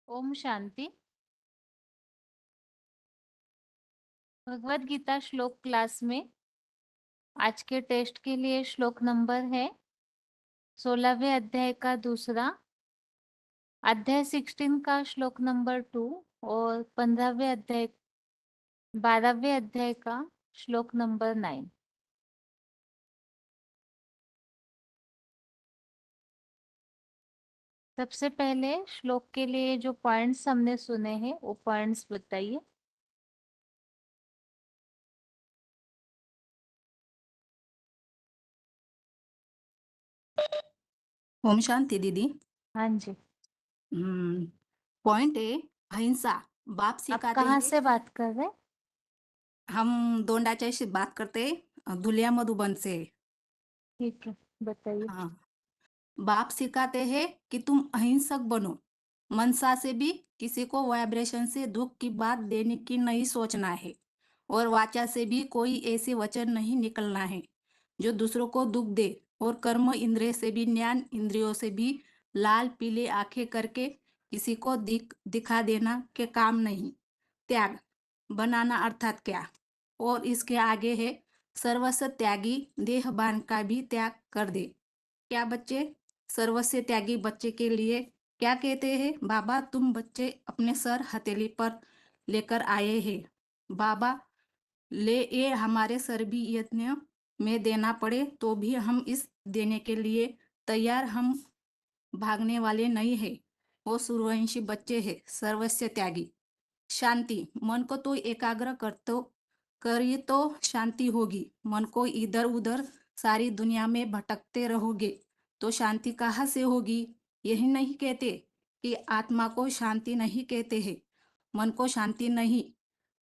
ओम शांति। भगवत गीता श्लोक क्लास में आज के टेस्ट के लिए श्लोक नंबर है 16वें अध्याय का दूसरा, अध्याय 16 का श्लोक नंबर 2 और 12वें अध्याय का श्लोक नंबर 9। सबसे पहले श्लोक के लिए जो पॉइंट्स हमने सुने हैं वो पॉइंट्स बताइए। ओम शांति दीदी। हाँ जी। पॉइंट है अहिंसा। बाप आप सिखाते कहाँ हैं। से बात कर रहे हैं? हम दोंडाचार्य से बात करते हैं, दुलिया मधुबन से। ठीक है, बताइए। हाँ, बाप सिखाते हैं कि तुम अहिंसक बनो। मनसा से भी किसी को वाइब्रेशन से दुख की बात देने की नहीं सोचना है, और वाचा से भी कोई ऐसे वचन नहीं निकलना है जो दूसरों को दुख दे। और कर्म इंद्रिय से भी, ज्ञान इंद्रियों से भी लाल पीले आंखें करके किसी को दिखा देना के काम नहीं। त्याग बनाना अर्थात क्या? और इसके आगे है सर्वस्व त्यागी देहबान का भी त्याग कर दे। क्या बच्चे? सर्वस्व त्यागी बच्चे के लिए क्या कहते हैं? बाबा तुम बच्चे अपने सर हथेली पर लेकर आए हैं। बाबा ले ये हमारे सर भी यत्न में देना पड़े तो भी हम इस देने के लिए तैयार। हम भागने वाले नहीं है। वो सूर्यवंशी बच्चे हैं, सर्वस्व त्यागी। शांति मन को तो एकाग्र कर तो करिए तो शांति होगी। मन को इधर उधर सारी दुनिया में भटकते रहोगे तो शांति कहाँ से होगी? यही नहीं कहते कि आत्मा को शांति नहीं कहते हैं, मन को शांति नहीं।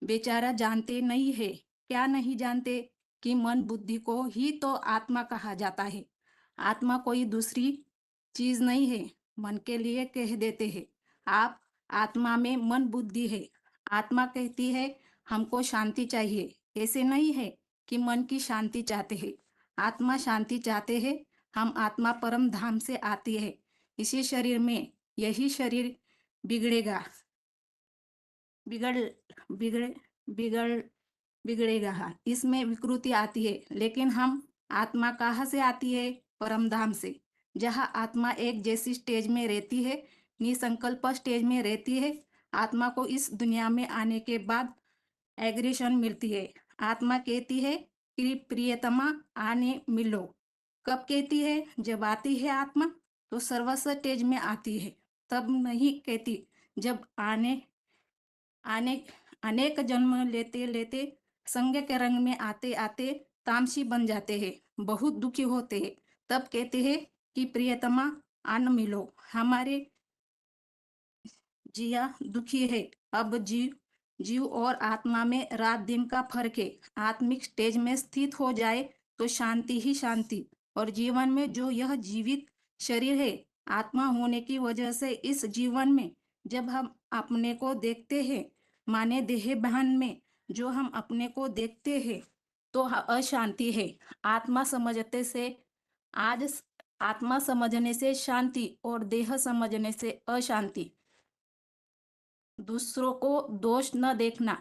बेचारा जानते नहीं है। क्या नहीं जानते? कि मन बुद्धि को ही तो आत्मा कहा जाता है। आत्मा कोई दूसरी चीज नहीं है। मन के लिए कह देते हैं आप आत्मा में मन बुद्धि है। आत्मा कहती है हमको शांति चाहिए। ऐसे नहीं है कि मन की शांति चाहते हैं। आत्मा शांति चाहते हैं। हम आत्मा परम धाम से आती है इसी शरीर में। यही शरीर बिगड़ेगा, बिगड़ बिगड़ बिगड़ बिगड़ेगा। हाँ, इसमें विकृति आती है। लेकिन हम आत्मा कहाँ से आती है? परम धाम से। जहाँ आत्मा एक जैसी स्टेज में रहती है, निसंकल्प स्टेज में रहती है। आत्मा को इस दुनिया में आने के बाद एग्रेशन मिलती है। आत्मा कहती है कि प्रियतमा आने मिलो। कब कहती है? जब आती है आत्मा तो सर्वस्व स्टेज में आती है। तब नहीं कहती जब आने आने अनेक जन्म लेते लेते संग के रंग में आते आते तामसी बन जाते हैं, बहुत दुखी होते हैं। तब कहते हैं कि प्रियतमा आन मिलो। हमारे जिया दुखी है। अब जीव जीव और आत्मा में रात दिन का फर्क है। आत्मिक स्टेज में स्थित हो जाए तो शांति ही शांति। और जीवन में जो यह जीवित शरीर है, आत्मा होने की वजह से इस जीवन में जब हम अपने को देखते हैं, माने देह भान में जो हम अपने को देखते हैं तो अशांति है। आत्मा समझते से आज आत्मा समझने से शांति और देह समझने से अशांति। दूसरों को दोष न देखना।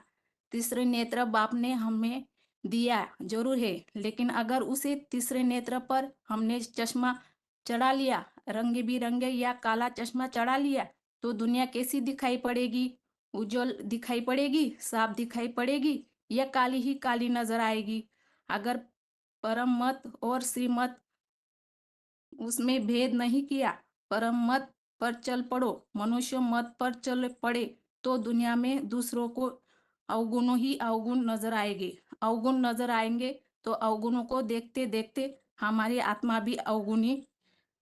तीसरे नेत्र बाप ने हमें दिया जरूर है, लेकिन अगर उसे तीसरे नेत्र पर हमने चश्मा चढ़ा लिया, रंग बिरंगे या काला चश्मा चढ़ा लिया, तो दुनिया कैसी दिखाई पड़ेगी? उज्जवल दिखाई पड़ेगी, साफ दिखाई पड़ेगी, या काली ही काली नजर आएगी? अगर परम मत और श्रीमत उसमें भेद नहीं किया, परम मत पर चल पड़ो, मनुष्य मत पर चल पड़े, तो दुनिया में दूसरों को अवगुणों ही अवगुण नजर आएंगे। अवगुण नजर आएंगे तो अवगुणों को देखते देखते हमारी आत्मा भी अवगुणी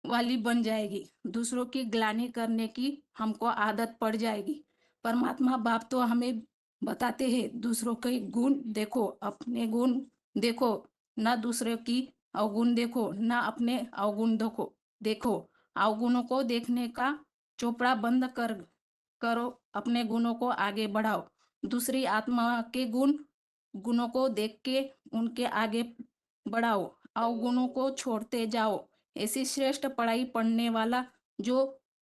वाली बन जाएगी। दूसरों की ग्लानि करने की हमको आदत पड़ जाएगी। परमात्मा बाप तो हमें बताते हैं दूसरों के गुण देखो, अपने गुण देखो, ना दूसरे की अवगुण देखो, ना अपने अवगुण देखो। अवगुणों को देखने का चोपड़ा बंद करो, अपने गुणों को आगे बढ़ाओ। दूसरी आत्मा के गुणों को देख के उनके आगे बढ़ाओ, अवगुणों को छोड़ते जाओ। ऐसी श्रेष्ठ पढ़ाई पढ़ने वाला जो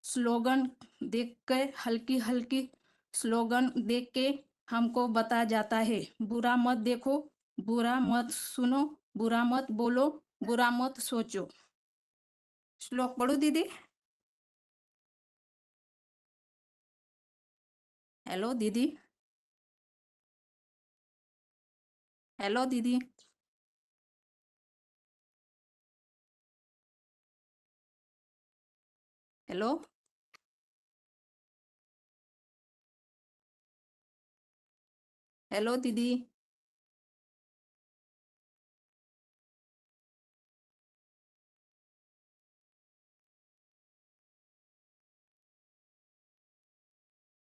स्लोगन देख के हल्की हल्की स्लोगन देख के हमको बताया जाता है, बुरा मत देखो, बुरा मत सुनो, बुरा मत बोलो, बुरा मत सोचो। श्लोक पढ़ू दीदी? हेलो दीदी। हेलो दीदी। हेलो। हेलो दीदी।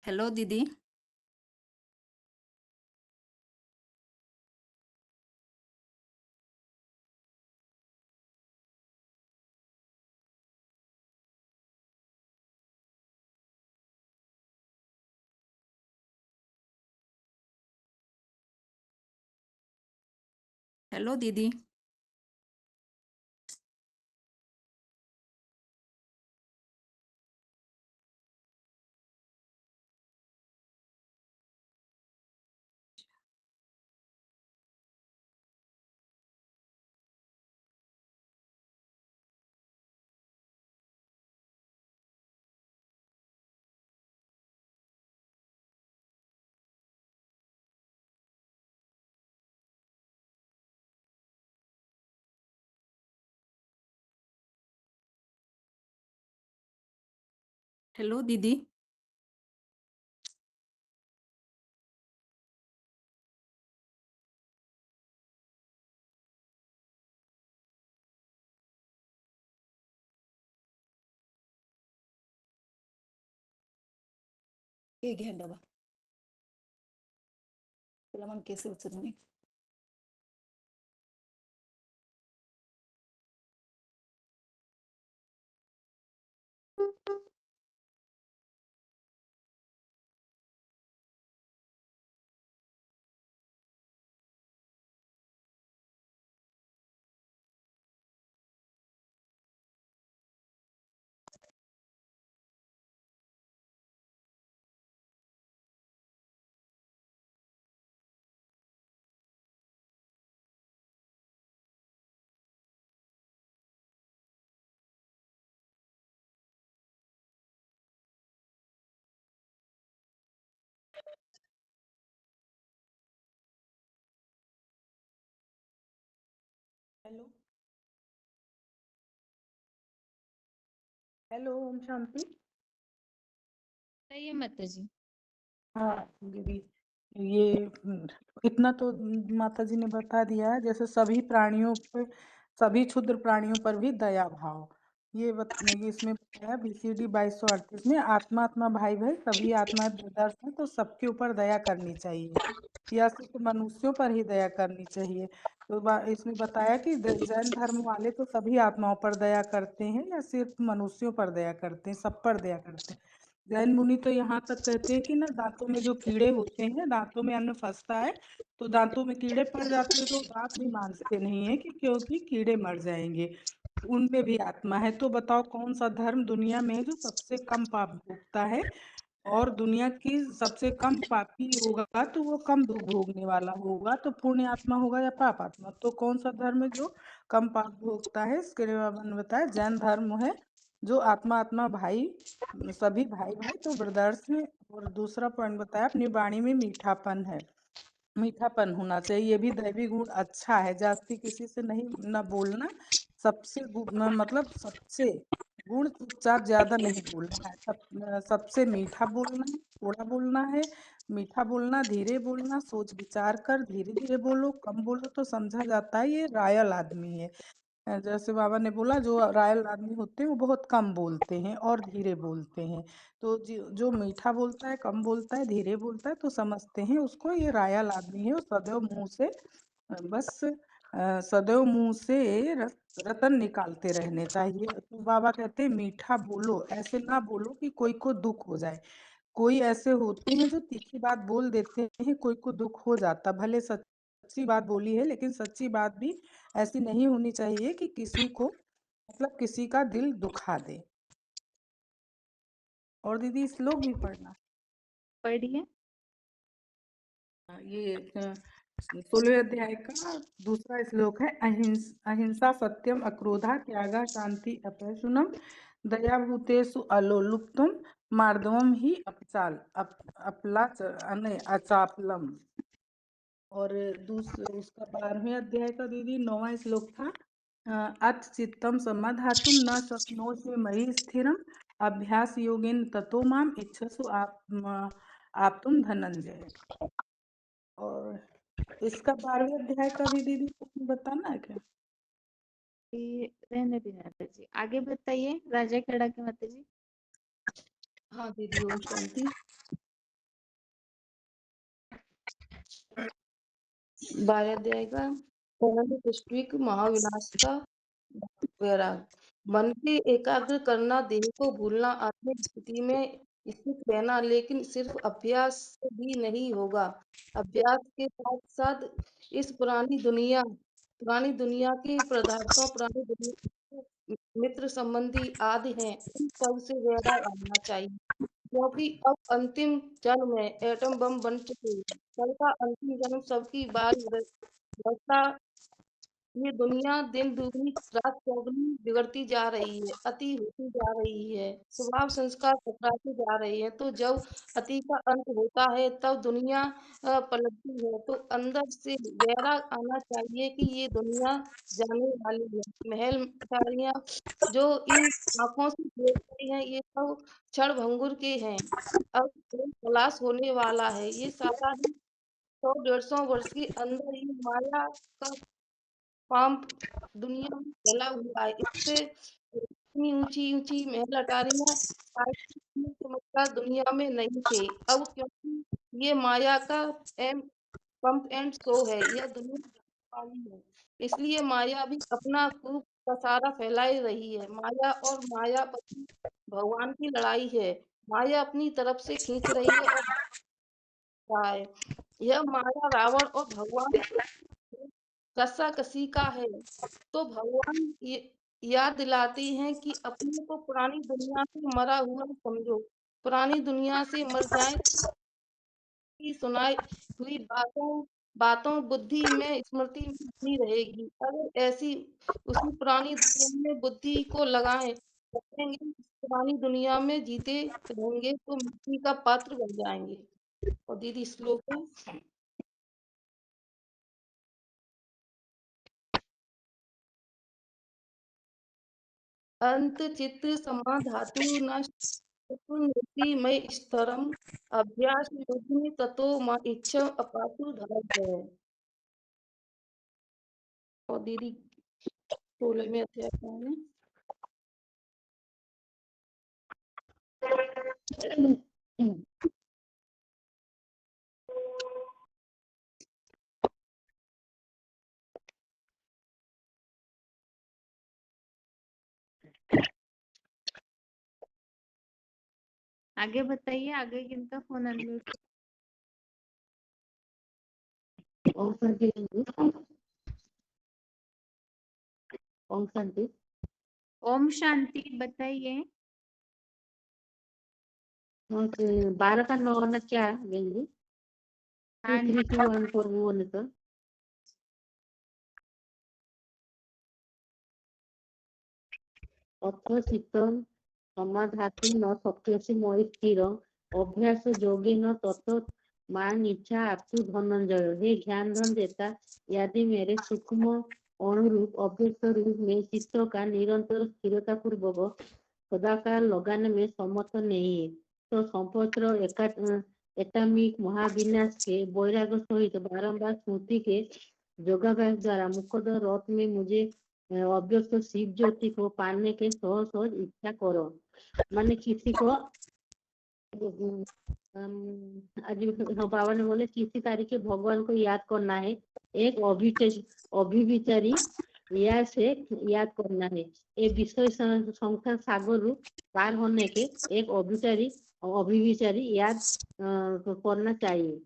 हेलो दीदी। हेलो दीदी। हेलो दीदी। हे घ्या डबा. तुला मग केस उचलून ये. हेलो। हेलो ओम शांति। बताइए माता जी। हाँ दीदी, ये इतना तो माता जी ने बता दिया है, जैसे सभी प्राणियों पर, सभी क्षुद्र प्राणियों पर भी दया भाव। ये इसमें बताया BCD 2238 में, आत्मा आत्मा भाई भाई सभी आत्माएं ब्रदर्स हैं, तो सबके ऊपर दया करनी चाहिए, या सिर्फ मनुष्यों पर ही दया करनी चाहिए। तो इसमें बताया कि जैन धर्म वाले तो सभी आत्माओं पर दया करते हैं, या सिर्फ मनुष्यों पर दया करते हैं, सब पर दया करते हैं। जैन मुनि तो यहाँ तक कहते हैं कि ना, दांतों में जो कीड़े होते हैं, दांतों में अन्न फंसता है, तो दांतों में कीड़े पड़ जाते हैं, तो दांत भी मांजते नहीं है, कि क्योंकि कीड़े मर जाएंगे, उनमें भी आत्मा है। तो बताओ कौन सा धर्म दुनिया में है जो सबसे कम पाप भोगता है, और दुनिया की सबसे कम पापी होगा तो वो कम दुख भोगने वाला होगा, तो पुण्य आत्मा होगा या पाप आत्मा? तो कौन सा धर्म है जो कम पाप भोगता है? इसके लिए बाबा ने बताया जैन धर्म है, जो आत्मा आत्मा भाई, सभी भाई भाई तो ब्रदर्स हैं। और दूसरा पॉइंट बताया, अपनी वाणी में मीठापन है, मीठापन होना चाहिए, ये भी दैवी गुण अच्छा है, जास्ती किसी से नहीं न बोलना, सबसे मतलब सबसे गुण चुपचाप ज्यादा नहीं बोलना है, सबसे मीठा बोलना है, थोड़ा बोलना है, मीठा बोलना, धीरे बोलना, सोच विचार कर धीरे धीरे बोलो, कम बोलो तो समझा जाता है ये रॉयल आदमी है। जैसे बाबा ने बोला, जो रॉयल आदमी होते हैं वो बहुत कम बोलते हैं और धीरे बोलते हैं, तो जो मीठा बोलता है, कम बोलता है, धीरे बोलता है, तो समझते हैं उसको ये रॉयल आदमी है। वो सदैव मुंह से बस सदैव मुंह से रतन निकालते रहने चाहिए। तो बाबा कहते हैं मीठा बोलो, ऐसे ना बोलो कि कोई को दुख हो जाए। कोई ऐसे होते हैं जो तीखी बात बोल देते हैं, कोई को दुख हो जाता, भले सच्ची बात बोली है, लेकिन सच्ची बात भी ऐसी नहीं होनी चाहिए कि किसी को, मतलब किसी का दिल दुखा दे। और दीदी श्लोक भी पढ़ना। पढ़िए। ये 16वें अध्याय का दूसरा श्लोक है। अहिंसा सत्यम अक्रोधा त्यागा शांति अपैशुनम दया भूतेषु अलोलुप्तुम मार्दवम ही अचापलम। और उसका 12वें अध्याय का दीदी 9वां श्लोक था। अथ चित्तम समाधातुम न शक्नोषि मयि स्थिरम अभ्यास योगेन ततो माम इच्छसु आप तुम धनंजय। और इसका 12वें अध्याय का भी दीदी कुछ बताना है क्या? रहने दीजिए माता जी, आगे बताइए राजा खेड़ा के माता जी। हाँ दीदी, ओम शांति। 12 अध्याय का पृथ्वी महाविनाश का वैराग। मन के एकाग्र करना, देह को भूलना, आत्मिक स्थिति में स्थित रहना, लेकिन सिर्फ अभ्यास से भी नहीं होगा। अभ्यास के साथ साथ इस पुरानी दुनिया के पदार्थों, पुरानी दुनिया के मित्र संबंधी आदि हैं, इन सब से वैराग आना चाहिए। क्योंकि अब अंतिम जन्म है, एटम बम बन चुके हैं। कल का अंतिम जन्म सबकी बारी बरसा। ये दुनिया दिन दुगनी रात चौगुनी बिगड़ती जा रही है, अति होती जा रही है, स्वभाव संस्कार टकराते जा रहे हैं। तो जब अति का अंत होता है तब दुनिया पलटती है। तो अंदर से वैराग आना चाहिए कि ये दुनिया जाने वाली है। महल अटारियां जो इन आंखों से देख रही हैं, ये सब क्षण भंगुर के हैं। अब जो खलास होने वाला है, ये सारा ही 100-150 वर्ष के अंदर ही माया का पाप दुनिया में फैला हुआ है। इससे इतनी ऊंची ऊंची महल अटारियां शायद इतने चमत्कार दुनिया में नहीं थे। अब क्योंकि ये माया का एम पंप एंड शो है, यह दुनिया जाने वाली है, इसलिए माया भी अपना खूब पसारा फैलाई रही है। माया और मायापति भगवान की लड़ाई है। माया अपनी तरफ से खींच रही है और रहा है। यह माया रावण और भगवान कसा-कसी का है। तो भगवान याद दिलाते हैं कि अपने को पुरानी दुनिया से मरा हुआ समझो। पुरानी दुनिया से मर जाए की सुनाई हुई बातों बुद्धि में, स्मृति में बनी रहेगी। अगर ऐसी उसी पुरानी दुनिया में बुद्धि को रखेंगे, पुरानी दुनिया में जीते रहेंगे तो मिट्टी का पात्र बन जाएंगे। और दीदी श्लोक है। अंत चित्त समाधातु न मय स्तरम अभ्यास योगिनी ततो मा इच्छा अपातु धनंजय। और दीदी 16वें अध्याय का है। आगे बताइए, आगे किनका फोन अनम्यूट। ओम शांति। ओम शांति। ओम शांति बताइए। 12 का 9 क्या लेंगे? हाँ 2, 3, 2, 1, 4 वो नहीं तो अथ शीतम समाधातु न शक्यसि मयि स्थिर अभ्यास योगेन ततो मान इच्छा आपतु धनंजय। हे ज्ञान धन देता, यदि मेरे सूक्ष्म अनुरूप अभ्यस्त रूप में चित्त का निरंतर स्थिरता पूर्वक सदाकाल लगाने में समर्थ नहीं है, तो संपत्र एटॉमिक महाविनाश के वैराग्य सहित बारंबार स्मृति के योगाभ्यास द्वारा मुखद रथ में मुझे अव्यक्त शिव ज्योति को पाने के सहज सहज इच्छा करो। माने किसी को आज बाबा ने बोले किसी तारीख के भगवान को याद करना है, एक अभिविचारी या से याद करना है। ये विषय संख्या सागर रूप पार होने के एक अभिविचारी याद करना चाहिए।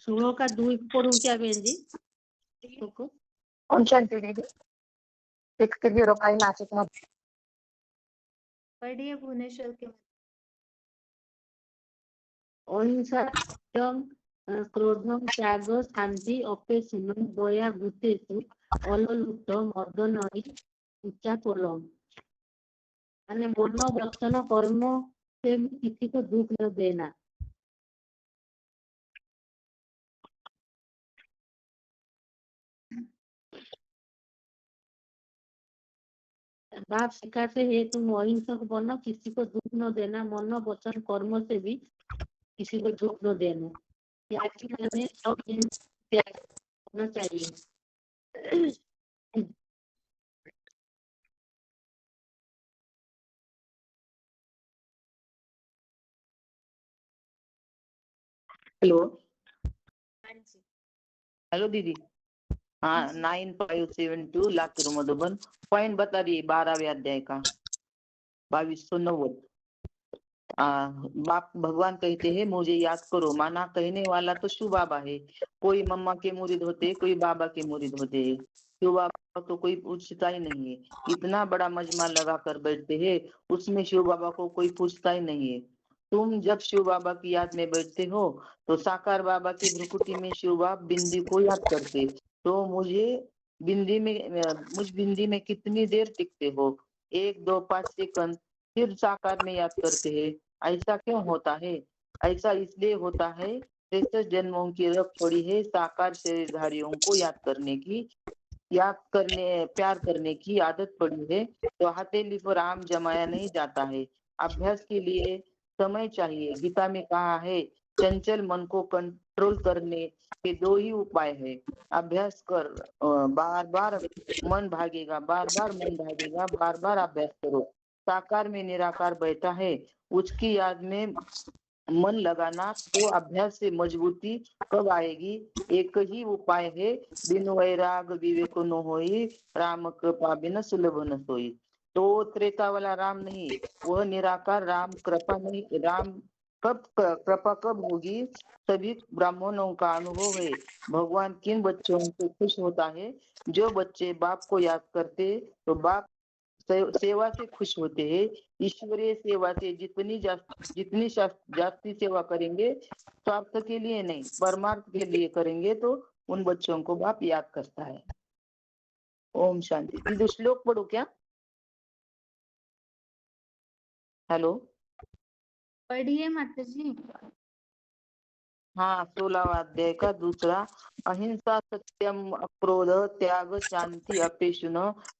16 का 2 पढ़ूं क्या बहन जी? ओम शांति दीदी। 60 नासिक में। पढ़िए भुवनेश्वर के। अहिंसा सत्यम क्रोधम त्याग शांति अपेक्षिणम दया भूतेषु अललुप्त मर्दनई उच्चाकुलम। माने मन वचन कर्म से भी किसी को दुख न देना। बाप सिखाते हैं तुम अहिंसक बनो, किसी को दुख न देना, मन वचन कर्म से भी किसी को दुख न देना। त्यागी हमें सब त्याग करना चाहिए। हेलो हेलो दीदी। हाँ 9572 लातूर मधुबन। पॉइंट बता दिए 12वें अध्याय का 2290। बाप भगवान कहते हैं मुझे याद करो। माना कहने वाला तो शिव बाबा है। कोई मम्मा के मुरीद होते, कोई बाबा के मुरीद होते। शिव बाबा तो कोई पूछता ही नहीं है। इतना बड़ा मजमा लगा कर बैठते हैं, उसमें शिव बाबा को कोई पूछता ही नहीं है। तुम जब शिव बाबा की याद में बैठते हो तो साकार बाबा की भ्रुकुटी में शिव बाबा बिंदी को याद करते। तो मुझ बिंदी में कितनी देर टिकते हो? 1 2 5 सेकंड, फिर साकार में याद करते हैं। ऐसा क्यों होता है? ऐसा इसलिए होता है, श्रेष्ठ जन्मों की रख पड़ी है साकार शरीरधारियों को प्यार करने की आदत पड़ी है। तो हथेली पर आम जमाया नहीं जाता है। अभ्यास के लिए समय चाहिए। गीता में कहा है चंचल मन को कंट्रोल करने के 2 ही उपाय है। अभ्यास कर, बार बार मन भागेगा, बार बार मन भागेगा, बार बार अभ्यास करो। साकार में निराकार बैठा है, उसकी याद में मन लगाना। तो अभ्यास से मजबूती कब आएगी? एक ही उपाय है, बिन वैराग विवेक न होई, राम कृपा बिन सुलभ न सोई। तो त्रेता वाला राम नहीं, वह निराकार राम कृपा नहीं। राम कृपा कब होगी? सभी ब्राह्मणों का अनुभव है। भगवान किन बच्चों से खुश होता है? जो बच्चे बाप को याद करते तो बाप सेवा से खुश होते हैं। ईश्वरीय सेवा से जितनी जास्ती सेवा करेंगे, स्वार्थ के लिए नहीं परमार्थ के लिए करेंगे, तो उन बच्चों को बाप याद करता है। ओम शांति। दीदी श्लोक पढ़ो क्या? हेलो पढ़िए माता जी। हाँ 16वां अध्याय का 2। अहिंसा सत्यम अक्रोध त्याग शांति अपेक्षुन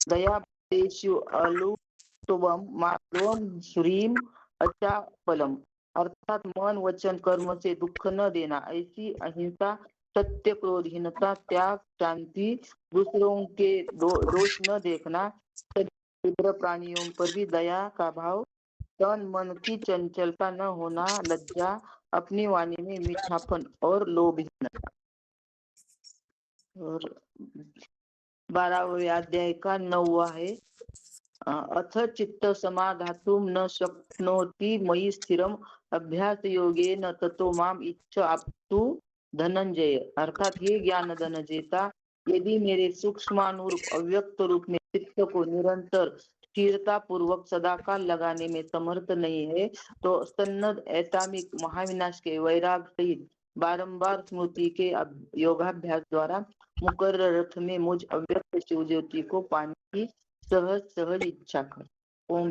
दया भूतेषु अलुप्तम माधवम श्रीम अच्छा फलम। अर्थात मन वचन कर्म से दुख न देना, ऐसी अहिंसा, सत्य, क्रोधहीनता, त्याग, शांति, दूसरों के दोष न देखना, सभी प्राणियों पर भी दया का भाव, तन मन की चंचलता न होना, लज्जा, अपनी वाणी में मीठापन और लोभहीनता। और 12वें अध्याय का 9वां है अथ चित्त समाधातुम न शक्नोति मयि स्थिरम अभ्यास योगेन ततो माम इच्छाप्तु धनंजय। अर्थात हे ज्ञान धनंजयता, यदि मेरे सूक्ष्मानुरूप अव्यक्त रूप में चित्त को निरंतर स्थिरता पूर्वक सदाकाल लगाने में समर्थ नहीं है, तो सन्नद एटामिक महाविनाश के वैराग सहित बारंबार स्मृति के योगाभ्यास द्वारा मुकर्रर रथ में मुझ अव्यक्त शिव ज्योति को पाने की सहज इच्छा कर। ओम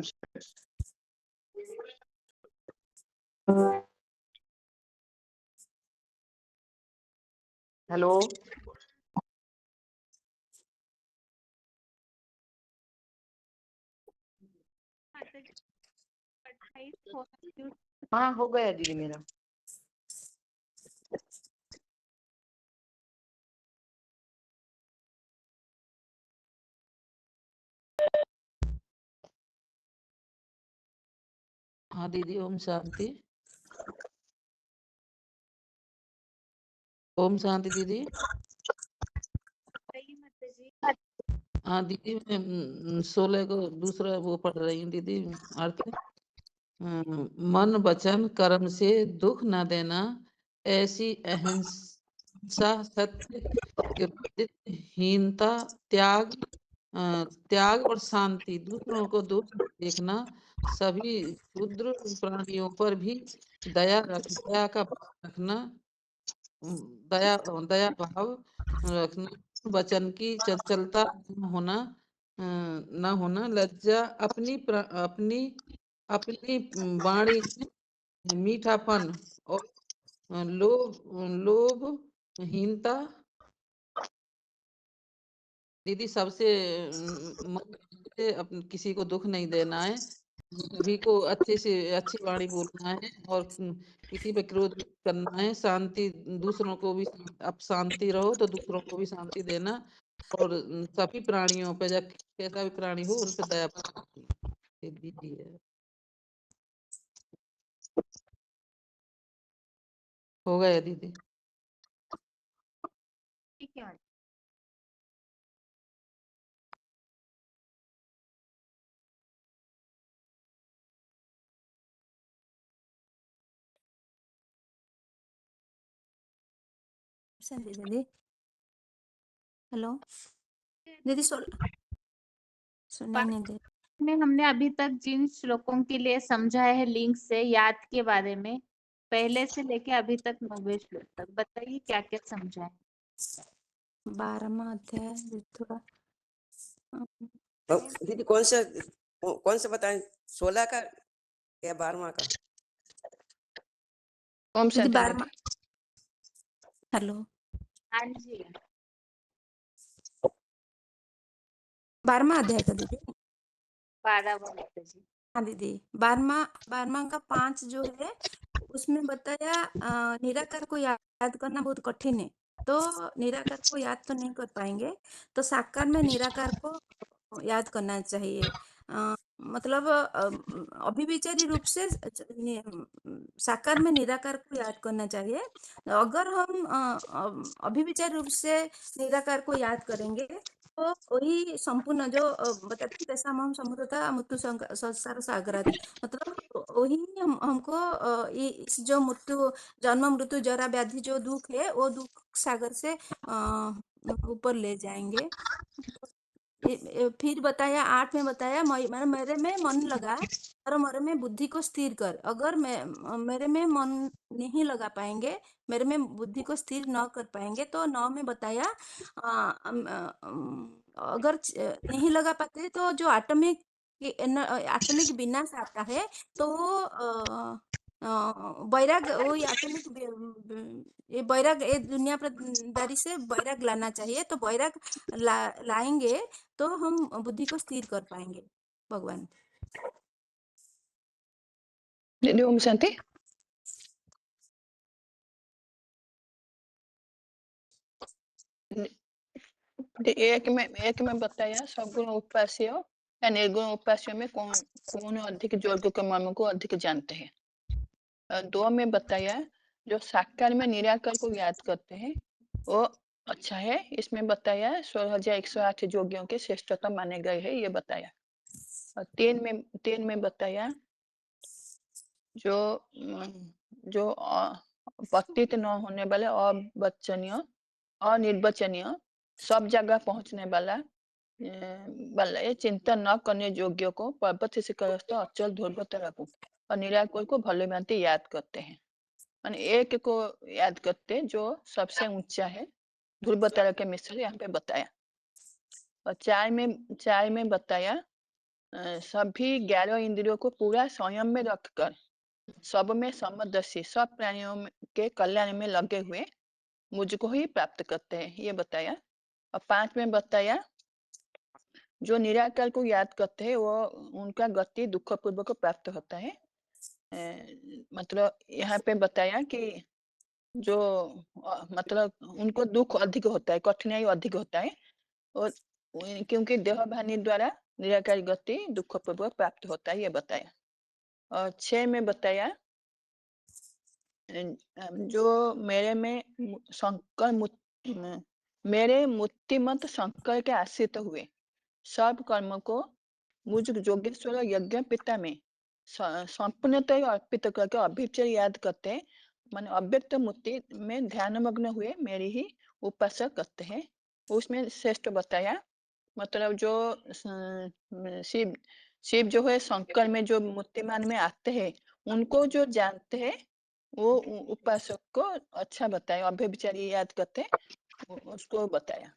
हेलो हाँ हो गया दीदी मेरा। हाँ दीदी ओम शांति। ओम शांति दीदी। हाँ दीदी मैं 16 को दूसरा वो पढ़ रही हूँ दीदी। अर्थ मन वचन कर्म से दुख न देना, ऐसी सत्य, हीनता, त्याग और शांति, दूसरों को दोष देखना, सभी क्षुद्र प्राणियों पर भी दया का भाव रखना, दया दया भाव रखना, वचन की चंचलता न होना, लज्जा, अपनी वाणी में मीठापन और लोभहीनता। दीदी सबसे किसी को दुख नहीं देना है, सभी को अच्छे से अच्छी वाणी बोलना है और किसी पे क्रोध नहीं करना है। शांति, दूसरों को भी, अब शांति रहो तो दूसरों को भी शांति देना, और सभी प्राणियों पे, जब कैसा भी प्राणी हो उन पे दया दीदी है। हो गया दीदी? ठीक है। दीदी हेलो दीदी सुनाई नहीं दे। में हमने अभी तक जिन श्लोकों के लिए समझा है लिंक से याद के बारे में, पहले से लेके अभी तक 9वें श्लोक तक, बताइए क्या क्या समझा है। 12वां अध्याय थोड़ा दीदी कौन सा बताएं, 16 का या 12वां का? दीदी 12वां। हेलो हाँ जी, 12वां अध्याय का दीदी। 12वां जी। हाँ दीदी, 12वां का 5 जो है उसमें बताया निराकार को याद करना बहुत कठिन है, तो निराकार को याद तो नहीं कर पाएंगे, तो साकार में निराकार को याद करना चाहिए। मतलब अभिविचारी रूप से साकार में निराकार को याद करना चाहिए। अगर हम अभिविचारी रूप से निराकार को याद करेंगे तो वही संपूर्ण जो बताते हैं तेषां समुद्रता मृत्यु संसार सागरात्, मतलब वही हमको इस जो मृत्यु, जन्म मृत्यु जरा व्याधि जो दुख है वो दुख सागर से ऊपर ले जाएंगे। फिर बताया 8 में बताया मेरे में मन लगा और मेरे में बुद्धि को स्थिर कर। अगर मेरे में मन नहीं लगा पाएंगे, मेरे में बुद्धि को स्थिर न कर पाएंगे, तो 9 में बताया अगर नहीं लगा पाते तो जो आटमिक विनाश आता है तो वो वैराग, वही आटमिक ये वैराग, ये दुनिया दारी से वैराग लाना चाहिए, तो वैराग लाएंगे तो हम बुद्धि को स्थिर कर पाएंगे। भगवान दीदी ओम शांति। एक में बताया सगुण उपास्य या निर्गुण उपास्य में कौन अधिक योग्य के मर्म को अधिक जानते हैं। 2 में बताया जो साकार में निराकार को याद करते हैं वो अच्छा है। इसमें बताया 16,108 योगियों के श्रेष्ठता माने गए हैं, ये बताया। और 3 में बताया जो पतित न होने वाले अवचनीय अनिर्वचनीय सब जगह पहुंचने वाला ये चिंता न करने योग्य को पर्वत शिखरस्थ अचल ध्रुव रखूं, और निराकार को भले भांति याद करते हैं। माने एक को याद करते जो सबसे ऊंचा है, ध्रुव तारा के मिश्र यहाँ पे बताया। और 4 में बताया सभी 11 इंद्रियों को पूरा संयम में रखकर सब में समदर्शी, सब प्राणियों के कल्याण में लगे हुए मुझको ही प्राप्त करते हैं, ये बताया। और 5 में बताया जो निराकार को याद करते हैं वो उनका गति दुख पूर्वक प्राप्त होता है। मतलब यहाँ पे बताया कि जो मतलब उनको दुख अधिक होता है, कठिनाई अधिक होता है, और क्योंकि देह भानी द्वारा निराकार गति दुख पूर्वक प्राप्त होता है, ये बताया। और 6 में बताया जो मेरे मूर्तिमत शंकर के आश्रित हुए सब कर्म को मुझ योगेश्वर यज्ञ पिता में संपूर्णतः अर्पित करके अभिचय याद करते हैं, माने अव्यक्त मूर्ति में ध्यानमग्न हुए मेरी ही उपासना करते हैं। उसमें श्रेष्ठ बताया, मतलब जो शिव शिव जो है शंकर में जो मूर्तिमान में आते हैं, उनको जो जानते हैं वो उपासक को अच्छा बताया। अभ्यभिचारी याद करते हैं, उसको बताया।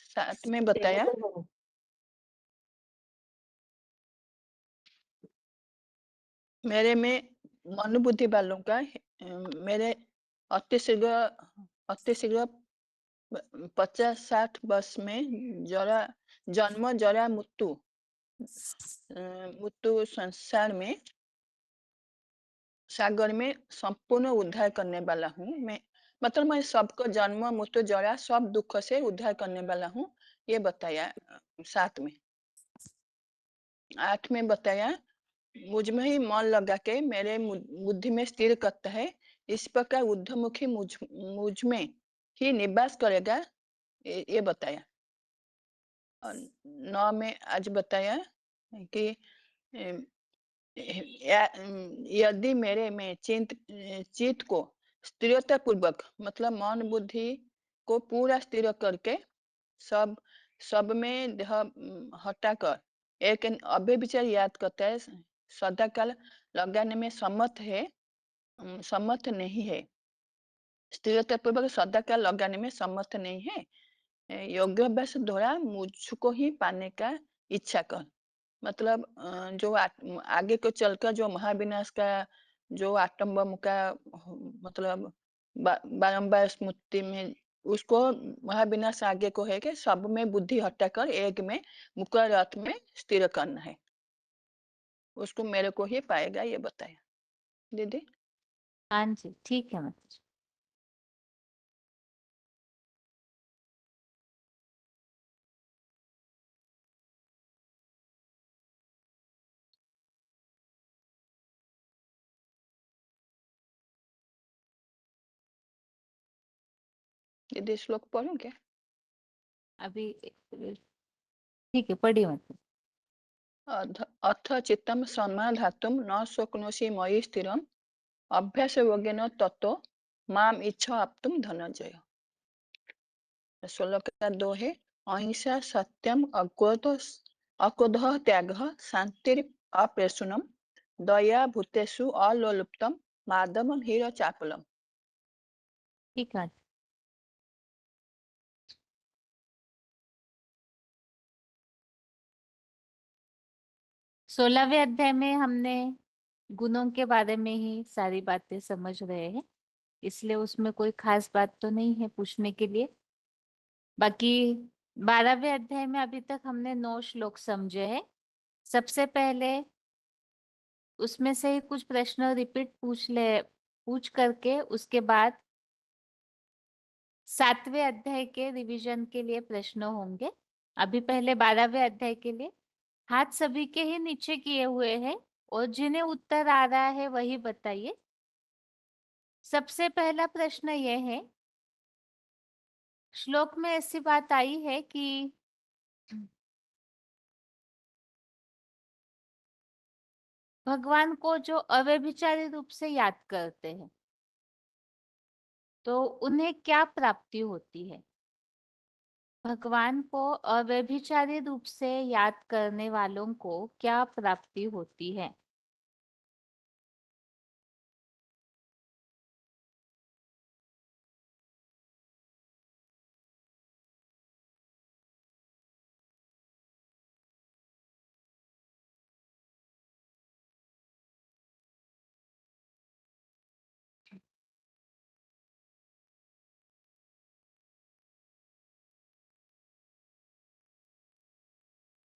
साथ में बताया मेरे में मनोबुद्धि वालों का मेरे अतिशीघ्र 50-60 वर्ष में जन्म जरा मृत्यु संसार में सागर में संपूर्ण उद्धार करने वाला हूँ मैं। मतलब मैं सबको जन्म मृत्यु जरा सब दुख से उद्धार करने वाला हूँ, ये बताया 7 में। 8 में बताया मुझ में ही मन लगा के मेरे बुद्धि में स्थिर करता है, इस प्रकार ऊर्ध्वमुखी मुझ में ही निवास करेगा, ये बताया। 9 में आज बताया कि यदि मेरे में चित्त को स्थिरता पूर्वक, मतलब मन बुद्धि को पूरा स्थिर करके सब में देह हटाकर एक अव्यभिचार याद करता है, सदा काल लगाने में समर्थ नहीं है। स्थिरता पूर्वक सदा काल लगाने में समर्थ नहीं है। योगाभ्यास द्वारा मुझको ही पाने का इच्छा कर, मतलब जो आगे को चलकर जो महाविनाश का जो आटम बम का मतलब बारंबार स्मृति में उसको महाविनाश आगे को है कि सब में बुद्धि हटाकर एक में मुकर रथ में स्थिर करना है, उसको मेरे को ही पाएगा, ये बताया दीदी। हाँ जी, ठीक है माता जी। दीदी श्लोक पढ़ूं क्या? अभी ठीक है, पढ़िए माता जी। अथ चित्तम समाधातुम न शक्नोषि मयि स्थिरम अभ्यास योगेन ततो माम इच्छा आप्तुम धनंजय। 16 का 2 है, अहिंसा सत्यम अक्रोधः त्यागः शांतिर अप्रसूनम दया भूतेषु अलोलुप्तम माधवम हीर चापलम। ठीक है। 16वें अध्याय में हमने गुणों के बारे में ही सारी बातें समझ रहे हैं, इसलिए उसमें कोई खास बात तो नहीं है पूछने के लिए। बाकी 12वें अध्याय में अभी तक हमने 9 श्लोक समझे हैं। सबसे पहले उसमें से ही कुछ प्रश्न रिपीट पूछ करके उसके बाद 7वें अध्याय के रिवीजन के लिए प्रश्न होंगे। अभी पहले 12वें अध्याय के लिए हाथ सभी के ही नीचे किए हुए हैं और जिन्हें उत्तर आ रहा है वही बताइए। सबसे पहला प्रश्न यह है, श्लोक में ऐसी बात आई है कि भगवान को जो अव्यभिचारी रूप से याद करते हैं तो उन्हें क्या प्राप्ति होती है। भगवान को अव्यभिचारी रूप से याद करने वालों को क्या प्राप्ति होती है।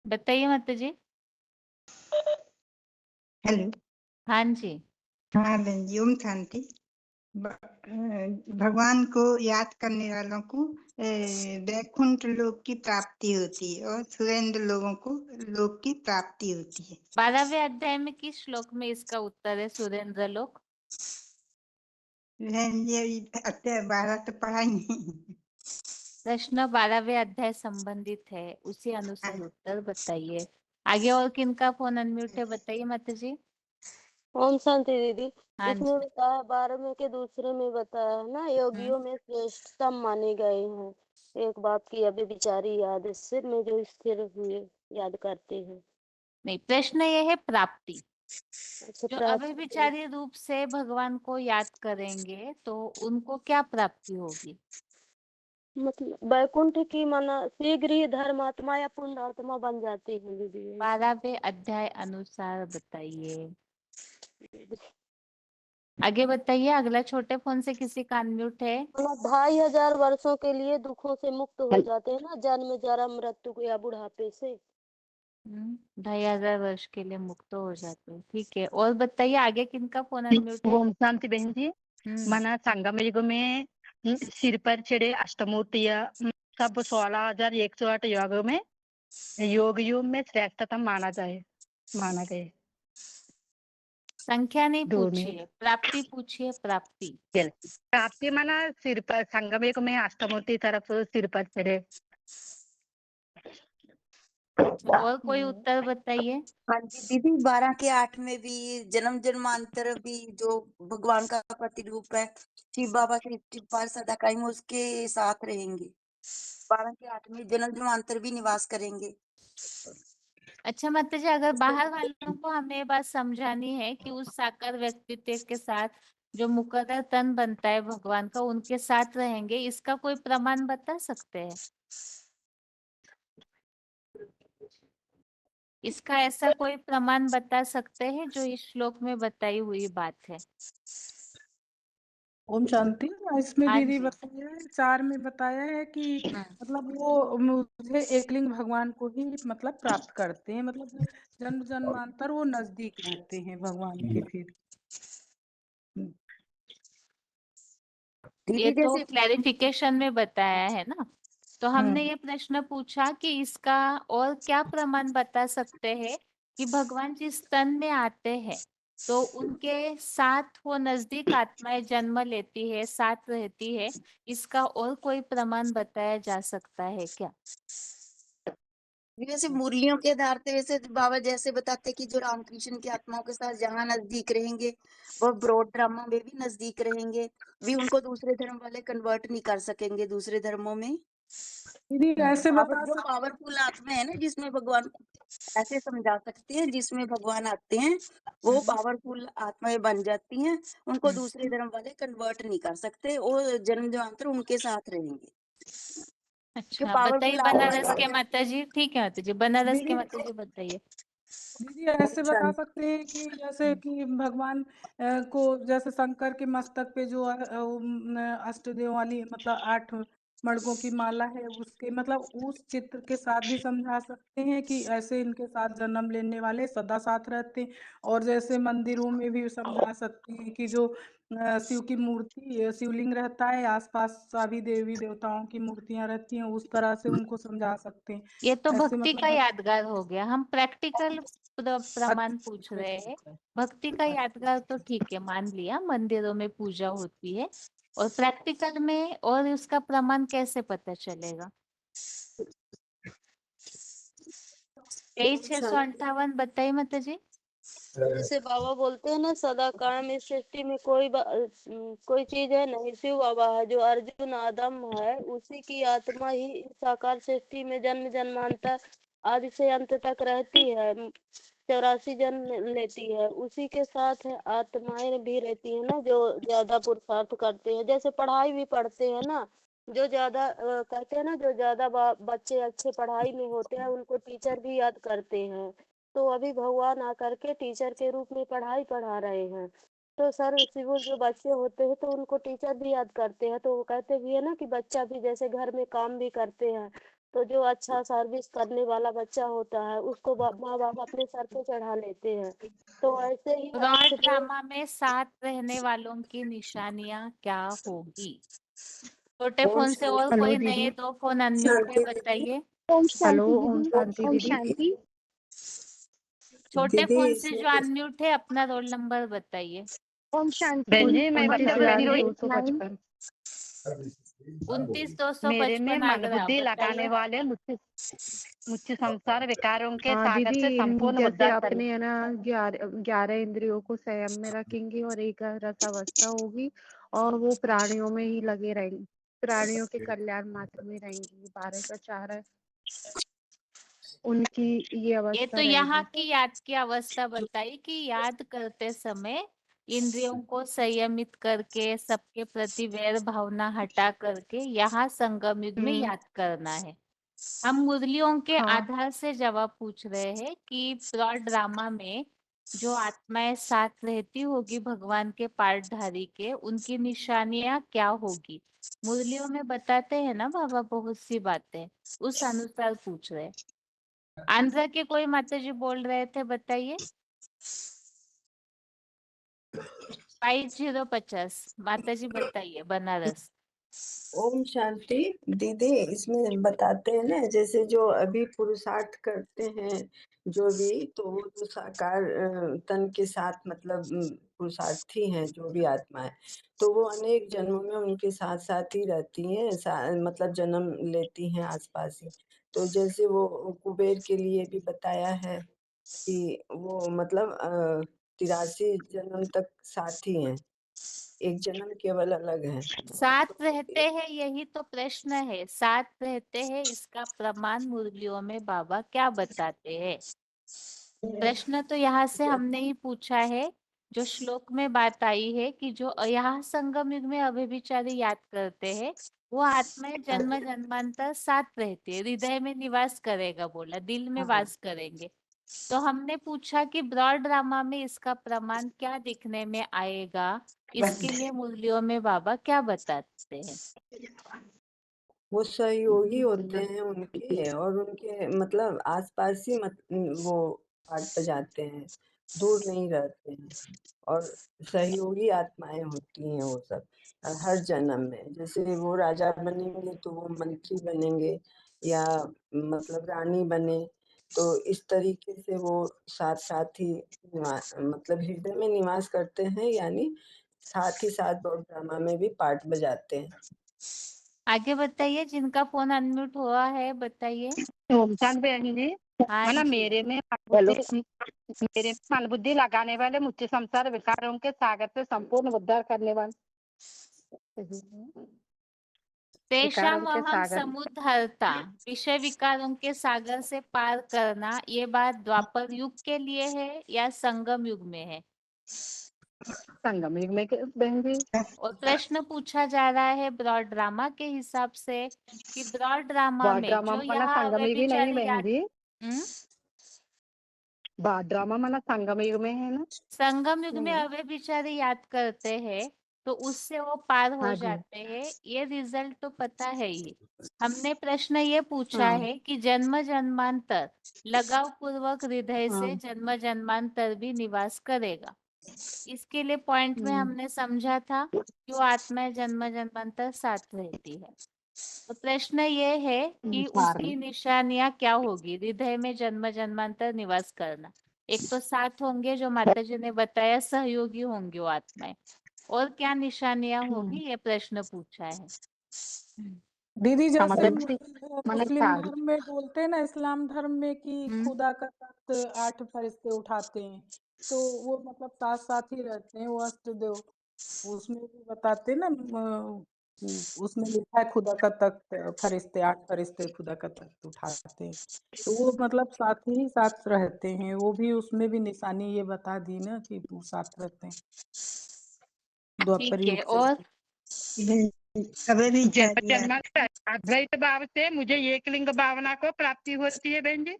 बताइए माता जी। हेलो। हाँ जी। हाँ बहन जी, ओम शांति। भगवान को याद करने वालों को वैकुंठ लोक की प्राप्ति होती है और सुरेंद्र लोगों को लोक की प्राप्ति होती है। 12वें अध्याय में किस श्लोक में इसका उत्तर है सुरेंद्र लोक। बहन जी अभी अध्याय 12 तो पढ़ा ही नहीं। प्रश्न 12वें अध्याय संबंधित है, उसी अनुसार उत्तर बताइए। आगे और किनका फोन अनम्यूट है बताइए माता जी। ओम शांति दीदी। हाँ इसमें जी। बताया 12वें के दूसरे में बताया है ना, योगियों में श्रेष्ठतम माने गए हैं। एक बात की अभी विचारी याद, इससे में जो स्थिर हुए याद करते हैं। नहीं, प्रश्न ये है प्राप्ति। अच्छा, जो प्राप्ति अव्यभिचारी रूप से भगवान को याद करेंगे तो उनको क्या प्राप्ति होगी? मतलब वैकुंठ की माना शीघ्र ही धर्मात्मा या पुण्यात्मा बन जाती है दीदी। 12वें अध्याय अनुसार बताइए। आगे बताइए। अगला छोटे फोन से किसी का अनम्यूट है? 2500 वर्षों के लिए दुखों से मुक्त हो जाते हैं ना, जन्म जरा मृत्यु या बुढ़ापे से। 2500 वर्ष के लिए मुक्त हो जाते हैं। ठीक है, और बताइए आगे किनका फोन अनम्यूट है? ओम शांति बहन जी। मना संगम युग में सिर पर चढ़े अष्टमूर्तियां सब 16,108 योग में श्रेष्ठतम माना गए। संख्या नहीं 2 में पूछिए, प्राप्ति पूछिए। प्राप्ति प्राप्ति माना सिर पर संगम युग में अष्टमूर्ति तरफ सिर पर चढ़े। और कोई उत्तर बताइए। हाँ जी दीदी, 12 के 8 में भी जन्म जन्मांतर भी जो भगवान का प्रतिरूप है शिव बाबा के पास सदा कायम उसके साथ रहेंगे। 12 के 8 में जन्म जन्मांतर भी निवास करेंगे। अच्छा माता जी, अगर बाहर वालों को हमें ये बात समझानी है कि उस साकार व्यक्तित्व के साथ जो मुकद्दर तन बनता है भगवान का, उनके साथ रहेंगे, इसका कोई प्रमाण बता सकते हैं? इसका ऐसा कोई प्रमाण बता सकते हैं जो इस श्लोक में बताई हुई बात है? ओम शांति। इसमें हाँ दीदी जी। बताया है 4 में बताया है कि मतलब वो मुझे एकलिंग भगवान को ही मतलब प्राप्त करते हैं, मतलब जन्म जन्मांतर वो नजदीक रहते हैं भगवान के फिर। ये दीदी तो जैसे क्लैरिफिकेशन में बताया है ना। तो हमने ये प्रश्न पूछा कि इसका और क्या प्रमाण बता सकते हैं कि भगवान जिस तन में आते हैं तो उनके साथ वो नजदीक आत्माएं जन्म लेती है, साथ रहती है। इसका और कोई प्रमाण बताया जा सकता है क्या? वैसे मुरलियों के आधार पे वैसे बाबा जैसे बताते कि जो रामकृष्ण की आत्माओं के साथ जहाँ नजदीक रहेंगे वो ब्रॉड ड्रामा में भी नजदीक रहेंगे, भी उनको दूसरे धर्म वाले कन्वर्ट नहीं कर सकेंगे दूसरे धर्मों में। दीदी ऐसे बता जो सकते पावरफुल आत्मा है ना, जिसमें भगवान ऐसे समझा सकते हैं, जिसमें भगवान आते हैं वो पावरफुल आत्माएं बन जाती हैं, उनको दूसरे धर्म वाले कन्वर्ट नहीं कर सकते, वो जन्म जन्मांतर उनके साथ रहेंगे। अच्छा बताइए बनारस के माता जी। ठीक है माता जी, बनारस के माता जी बताइए। दीदी ऐसे बता सकते हैं कि जैसे कि भगवान को जैसे शंकर के मस्तक पे जो अष्टदेव वाली मतलब 8 मणकों की माला है, उसके मतलब उस चित्र के साथ भी समझा सकते हैं कि ऐसे इनके साथ जन्म लेने वाले सदा साथ रहते हैं। और जैसे मंदिरों में भी समझा सकते हैं कि जो शिव की मूर्ति शिवलिंग रहता है, आसपास सभी देवी देवताओं की मूर्तियां रहती हैं, उस तरह से उनको समझा सकते हैं। ये तो ऐसे भक्ति का मतलब यादगार हो गया। हम प्रैक्टिकल प्रमाण पूछ रहे हैं। भक्ति का यादगार तो ठीक है, मान लिया, मंदिरों में पूजा होती है। और प्रैक्टिकल में और उसका प्रमाण कैसे पता चलेगा? 23,658 बताइए माता जी। जैसे बाबा बोलते हैं ना, सदा कायम इस सृष्टि में कोई चीज है नहीं, शिव बाबा है। जो अर्जुन आदम है उसी की आत्मा ही इस साकार सृष्टि में जन्म जन्मांतर आदि से अंत तक रहती है, 84 जन्म लेती है। उसी के साथ है आत्माएं भी रहती है ना, जो ज्यादा पुरुषार्थ करते हैं। जैसे पढ़ाई भी पढ़ते हैं ना, जो ज्यादा कहते हैं ना, जो ज्यादा बच्चे अच्छे पढ़ाई में होते हैं उनको टीचर भी याद करते हैं। तो अभी भगवान आकर के टीचर के रूप में पढ़ाई पढ़ा रहे हैं। तो सर सिविल जो बच्चे होते हैं तो उनको टीचर भी याद करते हैं। तो वो कहते भी है ना कि बच्चा भी जैसे घर में काम भी करते हैं, तो जो अच्छा सर्विस करने वाला बच्चा होता है उसको माँ बाप अपने सर पे चढ़ा लेते हैं। तो ऐसे ही ब्रॉड ड्रामा में साथ रहने वालों की निशानियां क्या होगी? छोटे फोन से और हेलो कोई दीदी। नए 2 फोन अनम्यूट है, बताइए। हेलो ओम शांति दीदी। छोटे फोन से जो अनम्यूट है अपना रोल नंबर बताइए। बहन जी मैं 29,255। मेरे में 29,255 आ मन गया, बुद्धि लगाने बताइए। वाले मुझ संसार विकारों के हाँ सागर दीदी, से संपूर्ण जैसे उद्धार करने। आपने है ना 11 इंद्रियों को संयम में रखेंगे और एक रसावस्था होगी और वो प्राणियों में ही लगे रहेंगे, प्राणियों के कल्याण मात्र में रहेंगी। 12 का 4 है, उनकी ये ये अवस्था तो यहाँ रहेगी। की याद की अवस्था बताई कि याद करते समय इंद्रियों को संयमित करके सबके प्रति वैर भावना हटा करके यहाँ संगम युग में याद करना है। हम मुरलियों के हाँ। आधार से जवाब पूछ रहे हैं कि ब्रॉड ड्रामा में जो आत्माएं साथ रहती होगी भगवान के पाठधारी के, उनकी निशानियां क्या होगी। मुरलियों में बताते हैं ना बाबा बहुत सी बातें, उस अनुसार पूछ रहे हैं। आंध्र के कोई माता जी बोल रहे थे, बताइए। 5050 माता जी बताइए, बनारस। ओम शांति। दीदी, इसमें बताते हैं ना, जैसे जो अभी पुरुषार्थ करते हैं जो भी, तो वो जो साकार तन के साथ मतलब पुरुषार्थी हैं जो भी आत्माएं, तो वो अनेक जन्मों में उनके साथ साथ ही रहती हैं, मतलब जन्म लेती हैं आसपास ही। तो जैसे वो कुबेर के लिए भी बताया है कि वो मतलब 83 जन्म तक साथ ही हैं, एक जन्म केवल अलग है। साथ रहते हैं, यही तो प्रश्न है। साथ रहते हैं, इसका प्रमाण मुरलियों में बाबा क्या बताते हैं। प्रश्न तो यहाँ से हमने ही पूछा है। जो श्लोक में बात आई है कि जो यहाँ संगम युग में अव्यभिचारी याद करते हैं, वो आत्माएं जन्म जन्मांतर साथ रहती है, हृदय में निवास करेगा बोला, दिल में वास करेंगे। तो हमने पूछा कि ब्रॉड ड्रामा में इसका प्रमाण क्या दिखने में आएगा, इसके लिए मुरलियों में बाबा क्या बताते हैं। वो सहयोगी होते हैं उनके, और उनके मतलब आसपास ही वो पाठ बजाते हैं, दूर नहीं रहते हैं, और सहयोगी आत्माएं होती हैं वो सब हर जन्म में। जैसे वो राजा बनेंगे तो वो मंत्री बनेंगे, या मतलब रानी बने, तो इस तरीके से वो साथ साथ ही मतलब हृदय में निवास करते हैं, यानी साथ ही साथ ब्रॉड ड्रामा में भी पार्ट बजाते हैं। आगे बताइए, जिनका फोन अनम्यूट हुआ है बताइए। ओमचांद बहन जी, हाँ है ना, जी। मेरे मन बुद्धि लगाने वाले मुझे संसार विकारों के सागर से संपूर्ण उद्धार करने वाले। तेषाम विकारों के अहम सागर। समुद्धरता, विषय विकारों के सागर से पार करना, ये बात द्वापर युग के लिए है या संगम युग में है। संगम युग में बहन जी। और प्रश्न पूछा जा रहा है ब्रॉड ड्रामा के हिसाब से कि ब्रॉड ड्रामा बाद में ड्रामा जो माना यहाँ संगम युग ही नहीं व्यभिचारी बहन याद। जी। बाद ड्रामा माना संगम युग में है ना। संगम युग में अव्यभिचारी याद करते हैं तो उससे वो पार हो हाँ जी। जाते हैं, ये रिजल्ट तो पता है ही। हमने प्रश्न ये पूछा हाँ। है कि जन्म जन्मांतर लगाव पूर्वक हृदय से हाँ। जन्म जन्मांतर भी निवास करेगा। इसके लिए पॉइंट में हमने समझा था कि वो आत्मा जन्म जन्मांतर साथ रहती है। तो प्रश्न ये है कि उसकी निशानियां क्या होगी, हृदय में जन्म जन्मांतर निवास करना। एक तो साथ होंगे, जो माता जी ने बताया सहयोगी होंगे वो आत्माएं, और क्या निशानियां होगी ये प्रश्न पूछा है। दीदी, जैसे मतलब मुस्लिम धर्म में बोलते हैं ना, इस्लाम धर्म में कि खुदा का तख्त 8 फरिश्ते उठाते हैं, तो वो मतलब साथ साथ ही रहते हैं वो अष्टदेव। उसमें भी बताते हैं ना, उसमें लिखा है खुदा का तख्त फरिश्ते 8 फरिश्ते खुदा का तख्त उठाते हैं, तो वो मतलब साथ ही साथ रहते हैं। वो भी उसमें भी निशानी ये बता दी ना कि वो साथ रहते हैं द्वापर ठीक है। युग से। और अद्वैत भाव से मुझे एक लिंग भावना को प्राप्ति होती है बहन जी।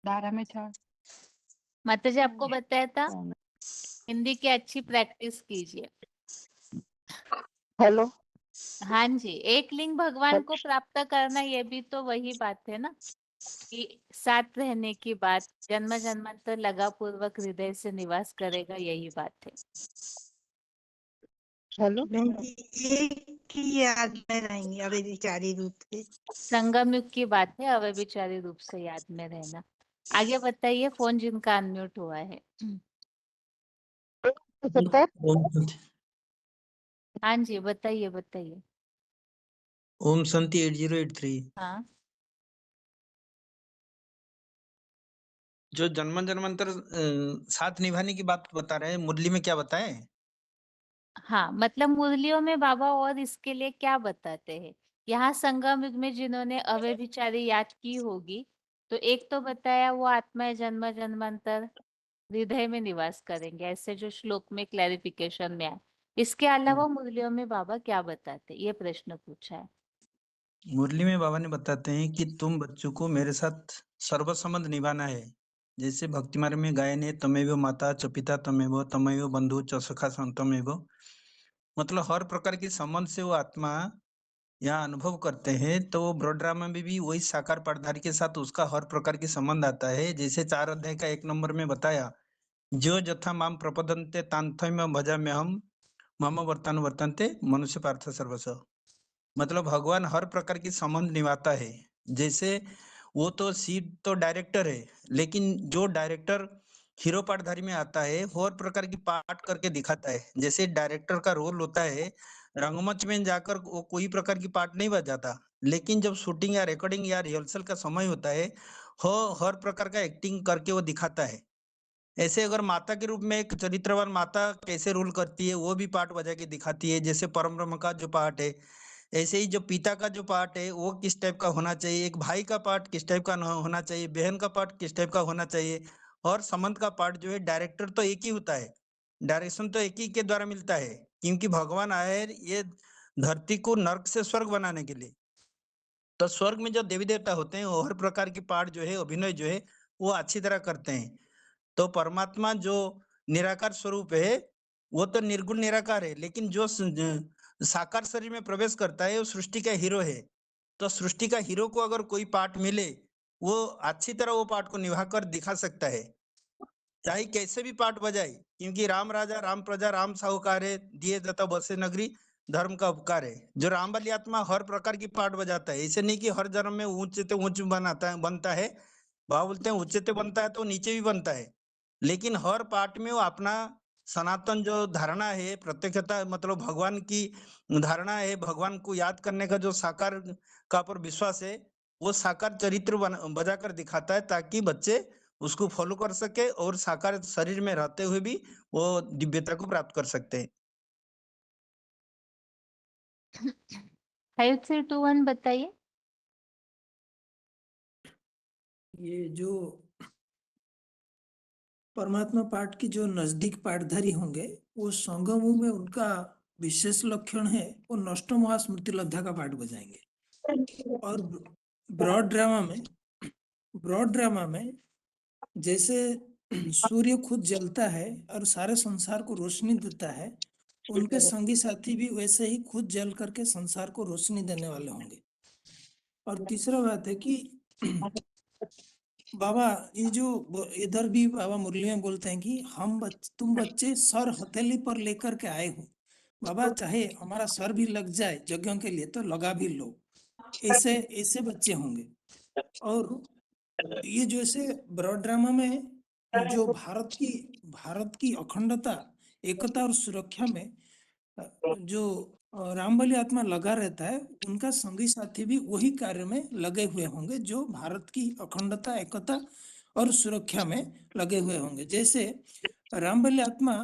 12 में 4 माता जी आपको बताया था, हिंदी की अच्छी प्रैक्टिस कीजिए। हेलो। हाँ जी, एक लिंग भगवान को प्राप्त करना, ये भी तो वही बात है ना कि साथ रहने की बात, जन्म जन्मांतर लगा पूर्वक हृदय से निवास करेगा, यही बात है। हेलो। एक ही याद में रहेंगे अव्यभिचारी रूप से। संगम युग की बात है, अव्यभिचारी रूप से याद में रहना। आगे बताइए, फोन जिनका अनम्यूट हुआ है। हाँ जी, बताइए बताइए। ओम शांति 8083। हाँ, जो जन्म जन्मांतर साथ निभाने की बात बता रहे हैं, मुरली में क्या बताएं? हाँ, मतलब मुरलियों में बाबा और इसके लिए क्या बताते हैं? यहाँ संगम युग में जिन्होंने अव्यभिचारी याद की होगी, तो एक तो बताया वो आत्माएं जन्म जन्मांतर हृदय में निवास करेंगे, ऐसे जो श्लोक में क्लैरिफिकेशन में आए। इसके अलावा मुरलियों में बाबा क्या बताते, ये प्रश्न पूछा है। मुरली में बाबा ने बताते हैं कि तुम बच्चों को मेरे साथ सर्व संबंध निभाना है। जैसे भक्ति मार्ग में गायन है, तमेव माता च पिता तमेव तमेव बंधु च सखा संतमेव। मतलब हर प्रकार की संबंध से वो आत्मा यहाँ अनुभव करते हैं, तो वो ब्रॉड ड्रामा में भी वही साकार पाठधारी के साथ उसका हर प्रकार की संबंध आता है। जैसे 4 अध्याय का 1 नंबर में बताया, जो यथा माम प्रपदन्ते तांथम भजाम्य हम मम वर्तन वर्तन्ते मनुष्य पार्थ सर्वस्व। मतलब भगवान हर प्रकार की संबंध निभाता है। जैसे वो तो सीट तो डायरेक्टर है, लेकिन जो डायरेक्टर हीरो पार्टधारी में आता है वो हर प्रकार की पार्ट करके दिखाता है। जैसे डायरेक्टर का रोल होता है, रंगमंच में जाकर वो कोई प्रकार की पार्ट नहीं बजाता, लेकिन जब शूटिंग या रिकॉर्डिंग या रिहर्सल का समय होता है, वो हर प्रकार का एक्टिंग करके वो दिखाता है। ऐसे अगर माता के रूप में एक चरित्रवान माता कैसे रोल करती है, वो भी पार्ट बजा के दिखाती है। जैसे परम ब्रह्म का जो पार्ट है, ऐसे ही जो पिता का जो पार्ट है वो किस टाइप का होना चाहिए, एक भाई का पार्ट किस टाइप का होना चाहिए, बहन का पार्ट किस टाइप का होना चाहिए, और संबंध का पार्ट जो है, डायरेक्टर तो एक ही होता है, डायरेक्शन तो एक ही के द्वारा मिलता है, क्योंकि भगवान आए हैं ये धरती को नर्क से स्वर्ग बनाने के लिए। तो स्वर्ग में जो देवी देवता होते हैं वो हर प्रकार की पार्ट जो है, अभिनय जो है, वो अच्छी तरह करते हैं। तो परमात्मा जो निराकार स्वरूप है वो तो निर्गुण निराकार है, लेकिन जो साकार शरीर में प्रवेश करता है वो सृष्टि का हीरो है। तो सृष्टि का हीरो को अगर कोई पार्ट मिले, वो अच्छी तरह वो पार्ट को निभा कर दिखा सकता है, चाहे कैसे भी पार्ट बजाए। क्योंकि राम राजा राम प्रजा राम साहूकार है, दिए दत्ता बसे नगरी धर्म का उपकार है। जो राम वाली आत्मा हर प्रकार की पार्ट बजाता है, ऐसे नहीं कि हर जन्म में ऊंचे से ऊंच बनता है। बाबा बोलते हैं ऊंचे से बनता है तो नीचे भी बनता है, लेकिन हर पार्ट में वो अपना सनातन जो धारणा है, प्रत्यक्षता मतलब भगवान की धारणा है, भगवान को याद करने का जो साकार का पर विश्वास है, वो साकार चरित्र बजा कर दिखाता है, ताकि बच्चे उसको फॉलो कर सके और साकार शरीर में रहते हुए भी वो दिव्यता को प्राप्त कर सकते हैं। 5321 बताइए। ये जो परमात्मा पाठ की जो नजदीक पाठधारी होंगे, वो संगमों में उनका विशेष लक्षण है, वो नष्टो महास्मृति लब्धा का पाठ बजाएंगे। और ब्रॉड ड्रामा में जैसे सूर्य खुद जलता है और सारे संसार को रोशनी देता है, उनके संगी साथी भी वैसे ही खुद जल करके संसार को रोशनी देने वाले होंगे। और तीसरा बात है कि बाबा ये जो इधर भी बाबा मुरली में बोलते हैं कि तुम बच्चे सर हथेली पर लेकर के आए हो। बाबा चाहे हमारा सर भी लग जाए यज्ञों के लिए तो लगा भी लो, ऐसे ऐसे बच्चे होंगे। और ये जैसे ब्रॉड ड्रामा में जो भारत की अखंडता, एकता और सुरक्षा में जो राम बलि आत्मा लगा रहता है, उनका संगी साथी भी वही कार्य में लगे हुए होंगे, जो भारत की अखंडता, एकता और सुरक्षा में लगे हुए होंगे। जैसे राम बलि आत्मा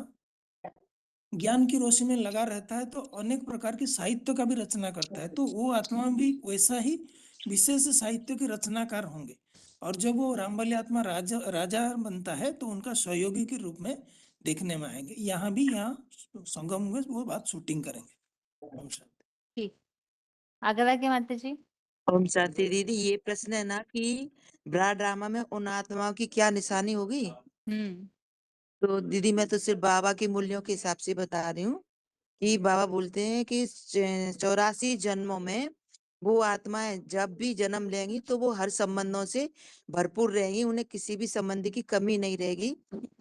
ज्ञान की रोशनी में लगा रहता है तो अनेक प्रकार की साहित्य का भी रचना करता है, तो वो आत्मा भी वैसा ही विशेष साहित्य के रचनाकार होंगे। और जब वो राम बलि आत्मा राजा बनता है तो उनका सहयोगी के रूप में देखने में आएंगे। यहाँ संगम में वो बात शूटिंग करेंगे। ठीक, आगरा के माता जी। ओम शांति दीदी, ये प्रश्न है ना कि ब्रा ड्रामा में उन आत्माओं की क्या निशानी होगी। तो दीदी मैं तो सिर्फ बाबा के मूल्यों के हिसाब से बता रही हूँ कि बाबा बोलते हैं कि 84 जन्मों में वो आत्माएं जब भी जन्म लेंगी तो वो हर संबंधों से भरपूर रहेंगी, उन्हें किसी भी संबंध की कमी नहीं रहेगी।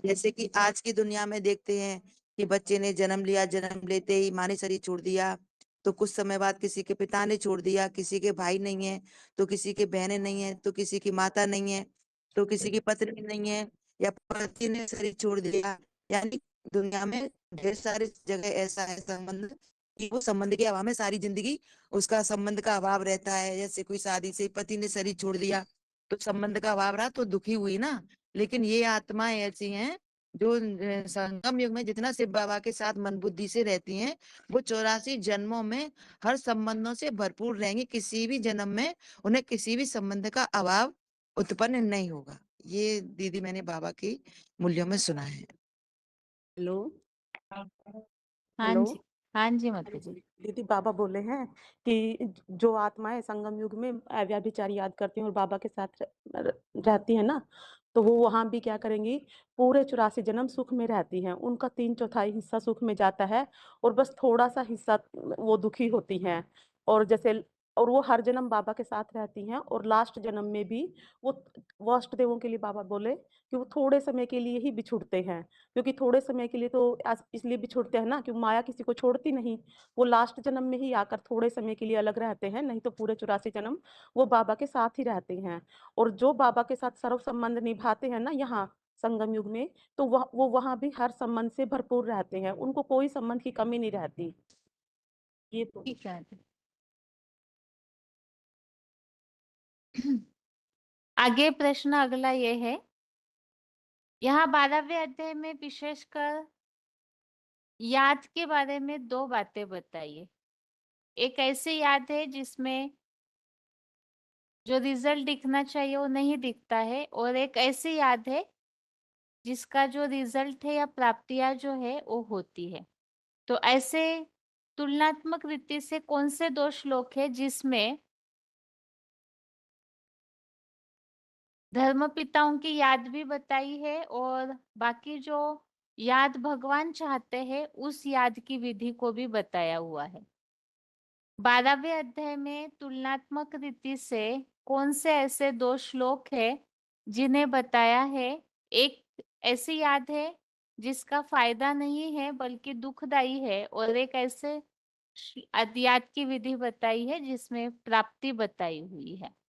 जैसे कि आज की दुनिया में देखते हैं कि बच्चे ने जन्म लिया, जन्म लेते ही माँ ने शरीर छोड़ दिया, तो कुछ समय बाद किसी के पिता ने छोड़ दिया, किसी के भाई नहीं है तो किसी के बहनें नहीं है, तो किसी की माता नहीं है तो किसी की पत्नी नहीं है, या पति ने शरीर छोड़ दिया। यानी दुनिया में ढेर सारे जगह ऐसा है संबंध कि वो संबंध के अभाव में सारी जिंदगी उसका संबंध का अभाव रहता है। जैसे कोई शादी से पति ने शरीर छोड़ दिया तो संबंध का अभाव रहा तो दुखी हुई ना। लेकिन ये आत्माएं ऐसी हैं जो संगम युग में जितना शिव बाबा के साथ मन बुद्धि से रहती हैं, वो 84 जन्मों में हर संबंधों से भरपूर रहेंगी। किसी भी जन्म में उन्हें किसी भी संबंध का अभाव उत्पन्न नहीं होगा। ये दीदी मैंने बाबा की मूल्यों में सुना है। हेलो हाँ हेलो जी, हाँ जी माता जी। दीदी, बाबा बोले हैं कि जो आत्माएं संगम युग में व्यभिचार याद करती हैं और बाबा के साथ रहती हैं ना, तो वो वहां भी क्या करेंगी, पूरे 84 जन्म सुख में रहती हैं। उनका 3/4 हिस्सा सुख में जाता है और बस थोड़ा सा हिस्सा वो दुखी होती हैं। और जैसे और वो हर जन्म बाबा के साथ रहती हैं और लास्ट जन्म में भी वो अष्ट देवों के लिए बाबा बोले कि वो थोड़े समय के लिए ही बिछुड़ते हैं, क्योंकि थोड़े समय के लिए तो इसलिए बिछुड़ते हैं ना कि माया किसी को छोड़ती नहीं। वो लास्ट जन्म में ही आकर थोड़े समय के लिए अलग रहते हैं, नहीं तो पूरे 84 जन्म वो बाबा के साथ ही रहते हैं। और जो बाबा के साथ सर्व संबंध निभाते हैं ना यहाँ संगम युग में, तो वो वहां भी हर संबंध से भरपूर रहते हैं, उनको कोई संबंध की कमी नहीं रहती। ये तो ठीक है। आगे प्रश्न अगला ये है, यहाँ 12वें अध्याय में विशेषकर याद के बारे में 2 बातें बताइए। एक ऐसी याद है जिसमें जो रिजल्ट दिखना चाहिए वो नहीं दिखता है, और एक ऐसी याद है जिसका जो रिजल्ट है या प्राप्तियां जो है वो होती है। तो ऐसे तुलनात्मक रीति से कौन से 2 श्लोक है जिसमें धर्म पिताओं की याद भी बताई है और बाकी जो याद भगवान चाहते हैं उस याद की विधि को भी बताया हुआ है। 12वें अध्याय में तुलनात्मक रीति से कौन से ऐसे 2 श्लोक है जिन्हें बताया है। एक ऐसी याद है जिसका फायदा नहीं है बल्कि दुखदाई है, और एक ऐसे याद की विधि बताई है जिसमें प्राप्ति बताई हुई है।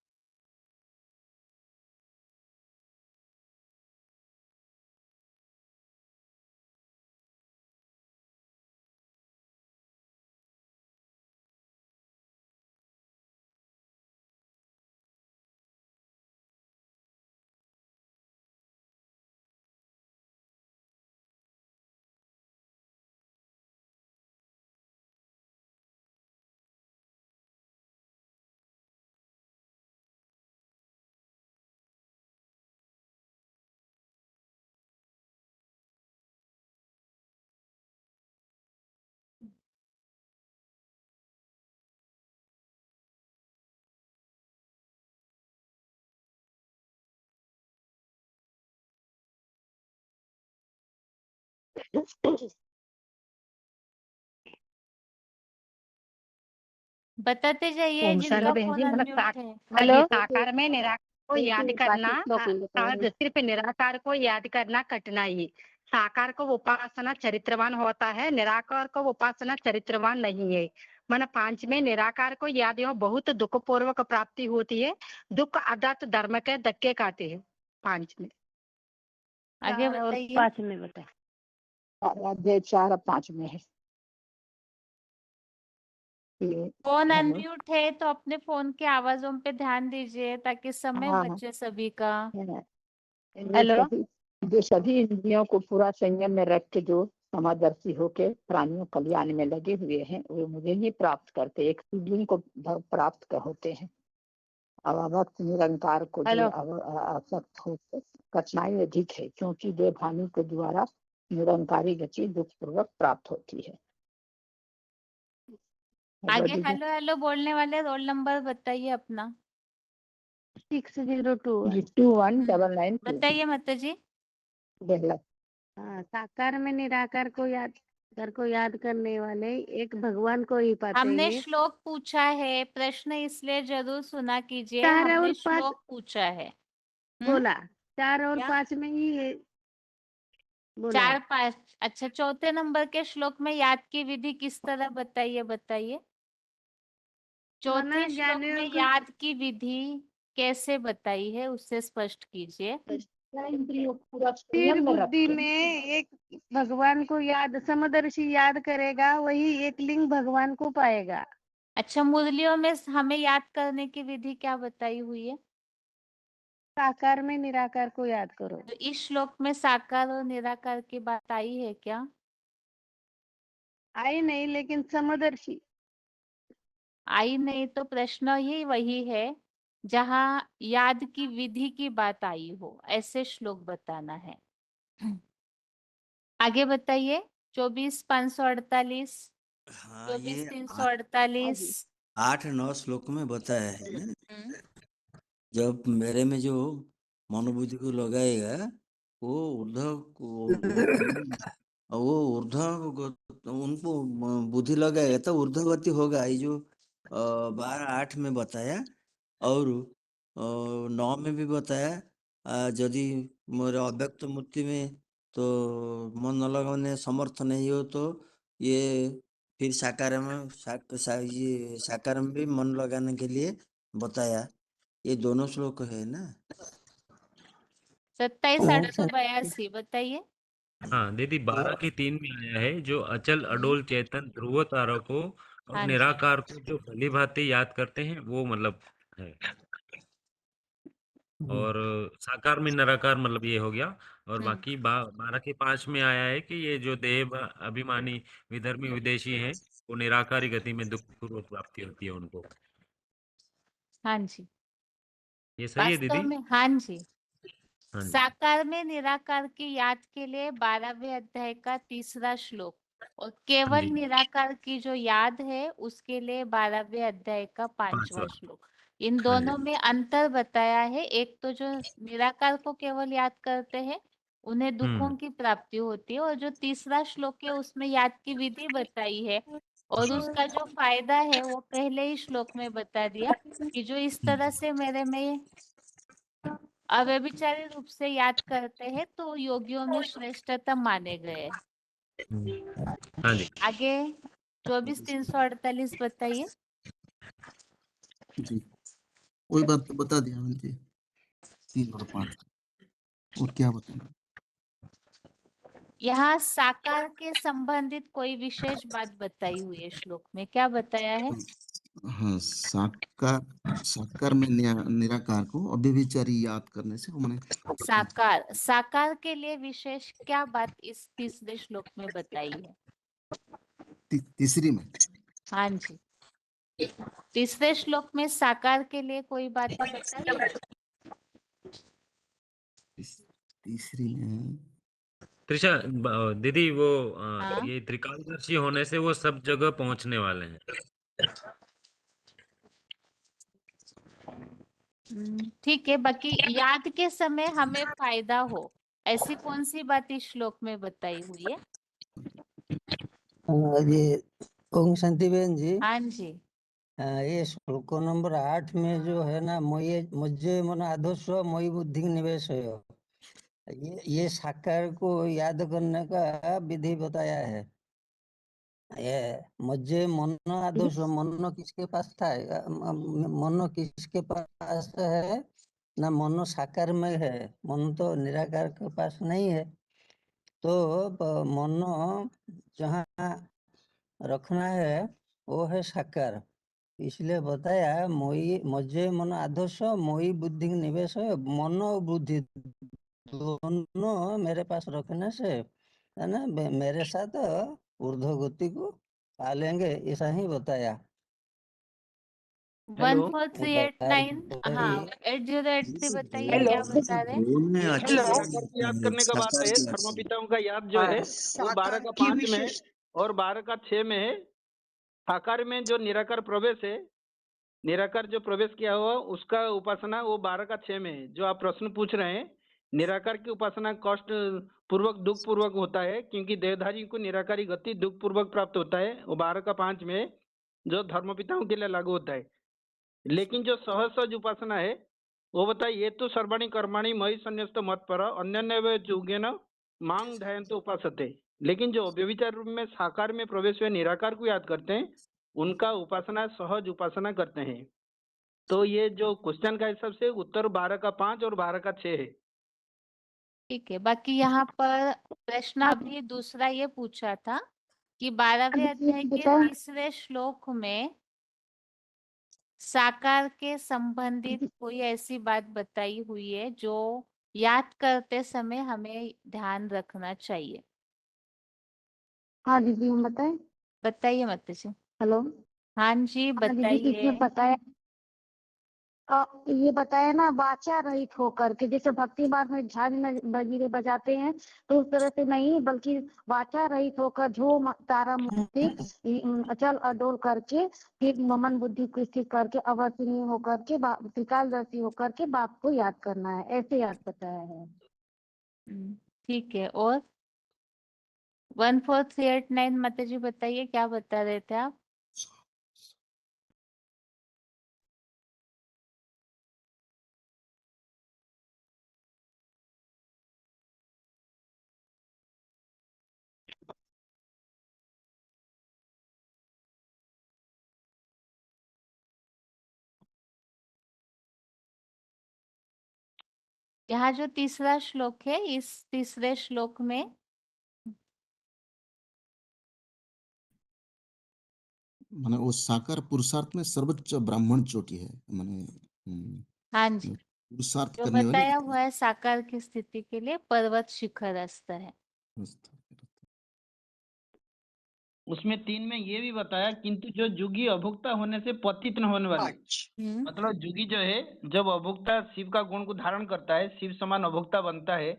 बताते जाइए ओम जिनका शांति बहन फोन जी, मतलब अनम्यूट है। हेलो, साकार में निराकार को याद करना हेलो सिर्फ निराकार को याद करना कठिनाई है। साकार को उपासना चरित्रवान होता है, निराकार को उपासना चरित्रवान नहीं है। मन 5 में निराकार को याद एवं बहुत दुख पूर्वक प्राप्ति होती है। दुख अर्थात धर्म के धक्के खाते हैं 5 में। आगे 4 और बताइए। 5 में बताए। अध्याय 4 और 5 में है। फोन हेलो अनम्यूट है तो अपने फोन के आवाजों पे ध्यान दीजिए ताकि समय हाँ बचे सभी का। हेलो, जो सभी इंद्रियों को पूरा संयम में रख के जो समादर्शी होके प्राणियों कल्याण में लगे हुए हैं वे मुझे ही प्राप्त करते, एक शिवलिंग को प्राप्त होते हैं। अब अभक्त निरंकार को जो हेलो, आसक्त होते कठिनाई अधिक है, क्योंकि देवभानी के द्वारा निरंकारी गति दुख पूर्वक प्राप्त होती है। आगे हेलो हेलो बोलने वाले रोल नंबर बताइए अपना। 6021। 2199 बताइए माता जी। साकार में निराकार को याद करने वाले एक भगवान को ही पाते हमने हैं। श्लोक पूछा है, प्रश्न इसलिए जरूर सुना कीजिए। 4 हमने और 5 श्लोक पूछा है। बोला, 4 और क्या? 5 में ही है बोला। 4 5 अच्छा, 4थे नंबर के श्लोक में याद की विधि किस तरह बताइए बताइए। चौथे मना श्लोक ज्ञान में योग याद की विधि कैसे बताई है उससे स्पष्ट कीजिए। इंद्रियों को पूरा स्थिर संयम में बुद्धि रखते। में एक भगवान को याद, समदर्शी याद करेगा, वही एक लिंग भगवान को पाएगा। अच्छा, मुरलियों में हमें याद करने की विधि क्या बताई हुई है? साकार में निराकार को याद करो। तो इस श्लोक में साकार और निराकार की बात आई है क्या? आई नहीं, लेकिन समदर्शी आई नहीं, तो प्रश्न ही वही है जहां याद की विधि की बात आई हो, ऐसे श्लोक बताना है। आगे बताइए। 24,548, हाँ, ये 24,348। 8-9 श्लोक में बताया है ना। जब मेरे में जो मनोबुद्धि को लगाएगा वो उनको बुद्धि लगाएगा तो ऊर्ध्वगति होगा। ये जो 12-8 में बताया और 9 में भी बताया। यदि मोर अव्यक्त मूर्ति में तो मन न लगाने समर्थ नहीं हो तो ये फिर साकार में ये साकार में भी मन लगाने के लिए बताया। ये दोनों श्लोक है ना। 27,882 बताइए। हाँ दीदी, 12 की 3 में आया है जो अचल अडोल चेतन ध्रुव तारा को और हाँ जी। निराकार को जो भली भांति याद करते हैं वो मतलब है। और साकार में निराकार मतलब ये हो गया। और बाकी 12 के 5 में आया है कि ये जो देह अभिमानी विधर्मी विदेशी हैं वो निराकारी गति में दुख पूर्वक प्राप्ति होती है उनको। हाँ जी, ये सही है वास्तव दीदी? में हाँ जी। हाँ जी। साकार में निराकार की याद के लिए 12वें अध्याय का 3रा श्लोक और केवल जी। निराकार की जो याद है उसके लिए 12वें अध्याय का 5वां 5वां। श्लोक। इन हाँ जी। दोनों में अंतर बताया है। एक तो जो निराकार को केवल याद करते हैं उन्हें दुखों की प्राप्ति होती है, और जो 3रा श्लोक है उसमें याद की विधि बताई है और उसका जो फायदा है वो पहले ही श्लोक में बता दिया कि जो इस तरह से मेरे में अव्यभिचारी रूप से याद करते हैं तो योगियों में श्रेष्ठतम माने गए। हाँ जी। आगे 24,348 बताइए। जी, वही बात तो बता दिया मैंने जी, 3 और 5 और क्या बताऊं। यहाँ साकार के संबंधित कोई विशेष बात बताई हुई है श्लोक में, क्या बताया है? हाँ, साकार में निराकार को अव्यभिचारी याद करने से मैंने साकार के लिए विशेष क्या बात इस 3रे श्लोक में बताई है? तीसरी में हाँ जी, 3रे श्लोक में साकार के लिए कोई बातें बताई है? तीसरी में त्रिशा दीदी वो हाँ? ये त्रिकालदर्शी होने से वो सब जगह पहुंचने वाले हैं। ठीक है, बाकी याद के समय हमें फायदा हो ऐसी कौन सी बात इस श्लोक में बताई हुई है? ये ओम शांति बहन जी, हाँ जी। ये श्लोक नंबर 8 में जो है ना, मुझे मन आदर्श मई बुद्धि निवेश है, ये साकार को याद करने का विधि बताया है। ये मुझे मन आदर्श, मन किसके पास था? मन किसके पास है ना? मन साकार में है, मन तो निराकार के पास नहीं है। तो मन जहाँ रखना है वो है साकार, इसलिए बताया मुझे मन आदर्श मोई बुद्धि निवेश है। मन और बुद्धि दोनों मेरे पास रखने से है ना, मेरे साथ ऊर्ध्व गति को पा लेंगे, ऐसा ही बताया। 14,389 हाँ 8083 बताइए क्या बता रहे हैं? बोलने अच्छे से निराकार की याद करने का बात साकार है। की धर्मपिताओं का याद जो है वो 12 का 5 में है और 12 का 6 में है। साकार में जो निराकार प्रवेश है, निराकार जो प्रवेश किया हुआ उसका उपासना वो 12 का 6 में है। जो आप प्रश्न पूछ रहे हैं, निराकार की उपासना कष्ट पूर्वक दुख पूर्वक होता है, क्योंकि देहधारी को निराकारी गति दुख पूर्वक प्राप्त होता है। वो 12 का 5 में है, जो धर्मपिताओं के लिए लागू होता है। लेकिन जो सहज उपासना है वो बताइए, ये तो सर्वाणी कर्माणी मई संन्यस्त मत पर अन्य जुगेन मांग ध्यान उपासते। लेकिन जो व्यभिचार रूप में साकार में प्रवेश हुए निराकार को याद करते हैं उनका उपासना सहज उपासना करते हैं। तो ये जो क्वेश्चन का हिसाब से उत्तर 12 का 5 और 12 का 6 है। ठीक है, बाकी यहाँ पर प्रश्न अभी दूसरा ये पूछा था कि 12वें अध्याय के तीसरे श्लोक में साकार के संबंधित कोई ऐसी बात बताई हुई है जो याद करते समय हमें ध्यान रखना चाहिए। हाँ दीदी, हम बताएं? बताइए माता जी। हेलो। हाँ जी हाँ दीदी, बताइए। इसमें बताया ये बताया ना, वाचा रहित होकर के, जैसे भक्ति मार्ग में झाल बजीरे बजाते हैं तो उस तरह से नहीं, बल्कि वाचा रहित होकर झूम तारा मूर्ति अचल अडोल करके, फिर मन बुद्धि को स्थिर करके, अवर्तनीय होकर के, त्रिकालदर्शी होकर के बाप को याद करना है, ऐसे याद बताया है। ठीक है, और 14389 माता जी बताइए, क्या बता रहे थे आप? यहाँ जो तीसरा श्लोक है, इस तीसरे श्लोक में माने वो साकार पुरुषार्थ में सर्वोच्च ब्राह्मण चोटी है, माने हाँ जी, पुरुषार्थ जो करने वाले बताया हुआ है साकार की स्थिति के लिए पर्वत शिखर स्तर है। उसमें 3 में ये भी बताया, किंतु जो जुगी अभुक्ता होने से पतित न होने वाले, मतलब जुगी जो है जब अभुक्ता शिव का गुण को धारण करता है, शिव समान अभुक्ता बनता है,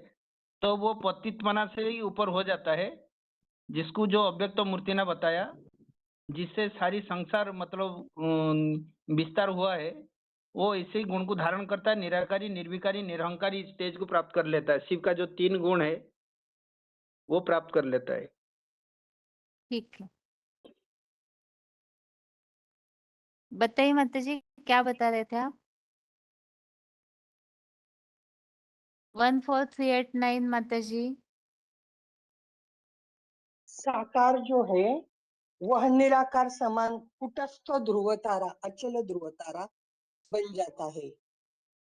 तो वो पतित मना से ही ऊपर हो जाता है, जिसको जो अव्यक्त मूर्ति ने बताया, जिससे सारी संसार मतलब विस्तार हुआ है, वो इसी गुण को धारण करता है, निराकारी, निर्विकारी, निरहंकारी स्टेज को प्राप्त कर लेता है। शिव का जो 3 गुण है वो प्राप्त कर लेता है। ठीक है, बताइए माता जी, क्या बता रहे थे आप? 14389 माता जी। साकार जो है वह निराकार समान कुटस्थ ध्रुव तारा, अचल ध्रुव तारा बन जाता है,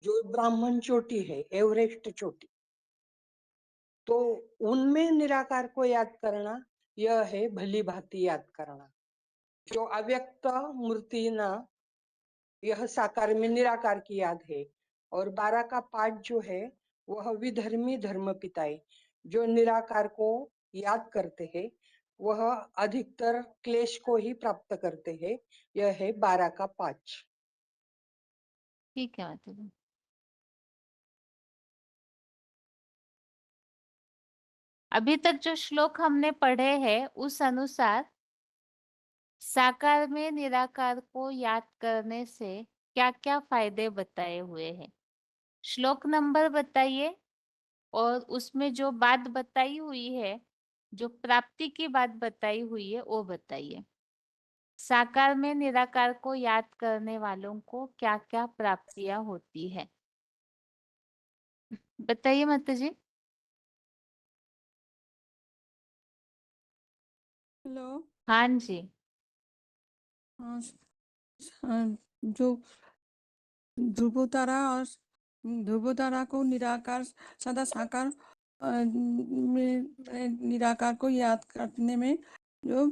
जो ब्राह्मण चोटी है, एवरेस्ट चोटी। तो उनमें निराकार को याद करना यह है भली भांति याद करना। जो अव्यक्त मूर्ति ना, यह साकार में निराकार की याद है। और 12 का पाठ जो है वह विधर्मी धर्म पिताए, जो निराकार को याद करते हैं वह अधिकतर क्लेश को ही प्राप्त करते हैं। यह है 12 का पाठ। ठीक है माता जी। अभी तक जो श्लोक हमने पढ़े हैं उस अनुसार साकार में निराकार को याद करने से क्या क्या फायदे बताए हुए हैं, श्लोक नंबर बताइए, और उसमें जो बात बताई हुई है, जो प्राप्ति की बात बताई हुई है, वो बताइए। साकार में निराकार को याद करने वालों को क्या क्या प्राप्तियां होती है, बताइए माता जी। हेलो। हाँ जी। जो ध्रुव तारा को निराकार सदा साकार में निराकार को याद करने में जो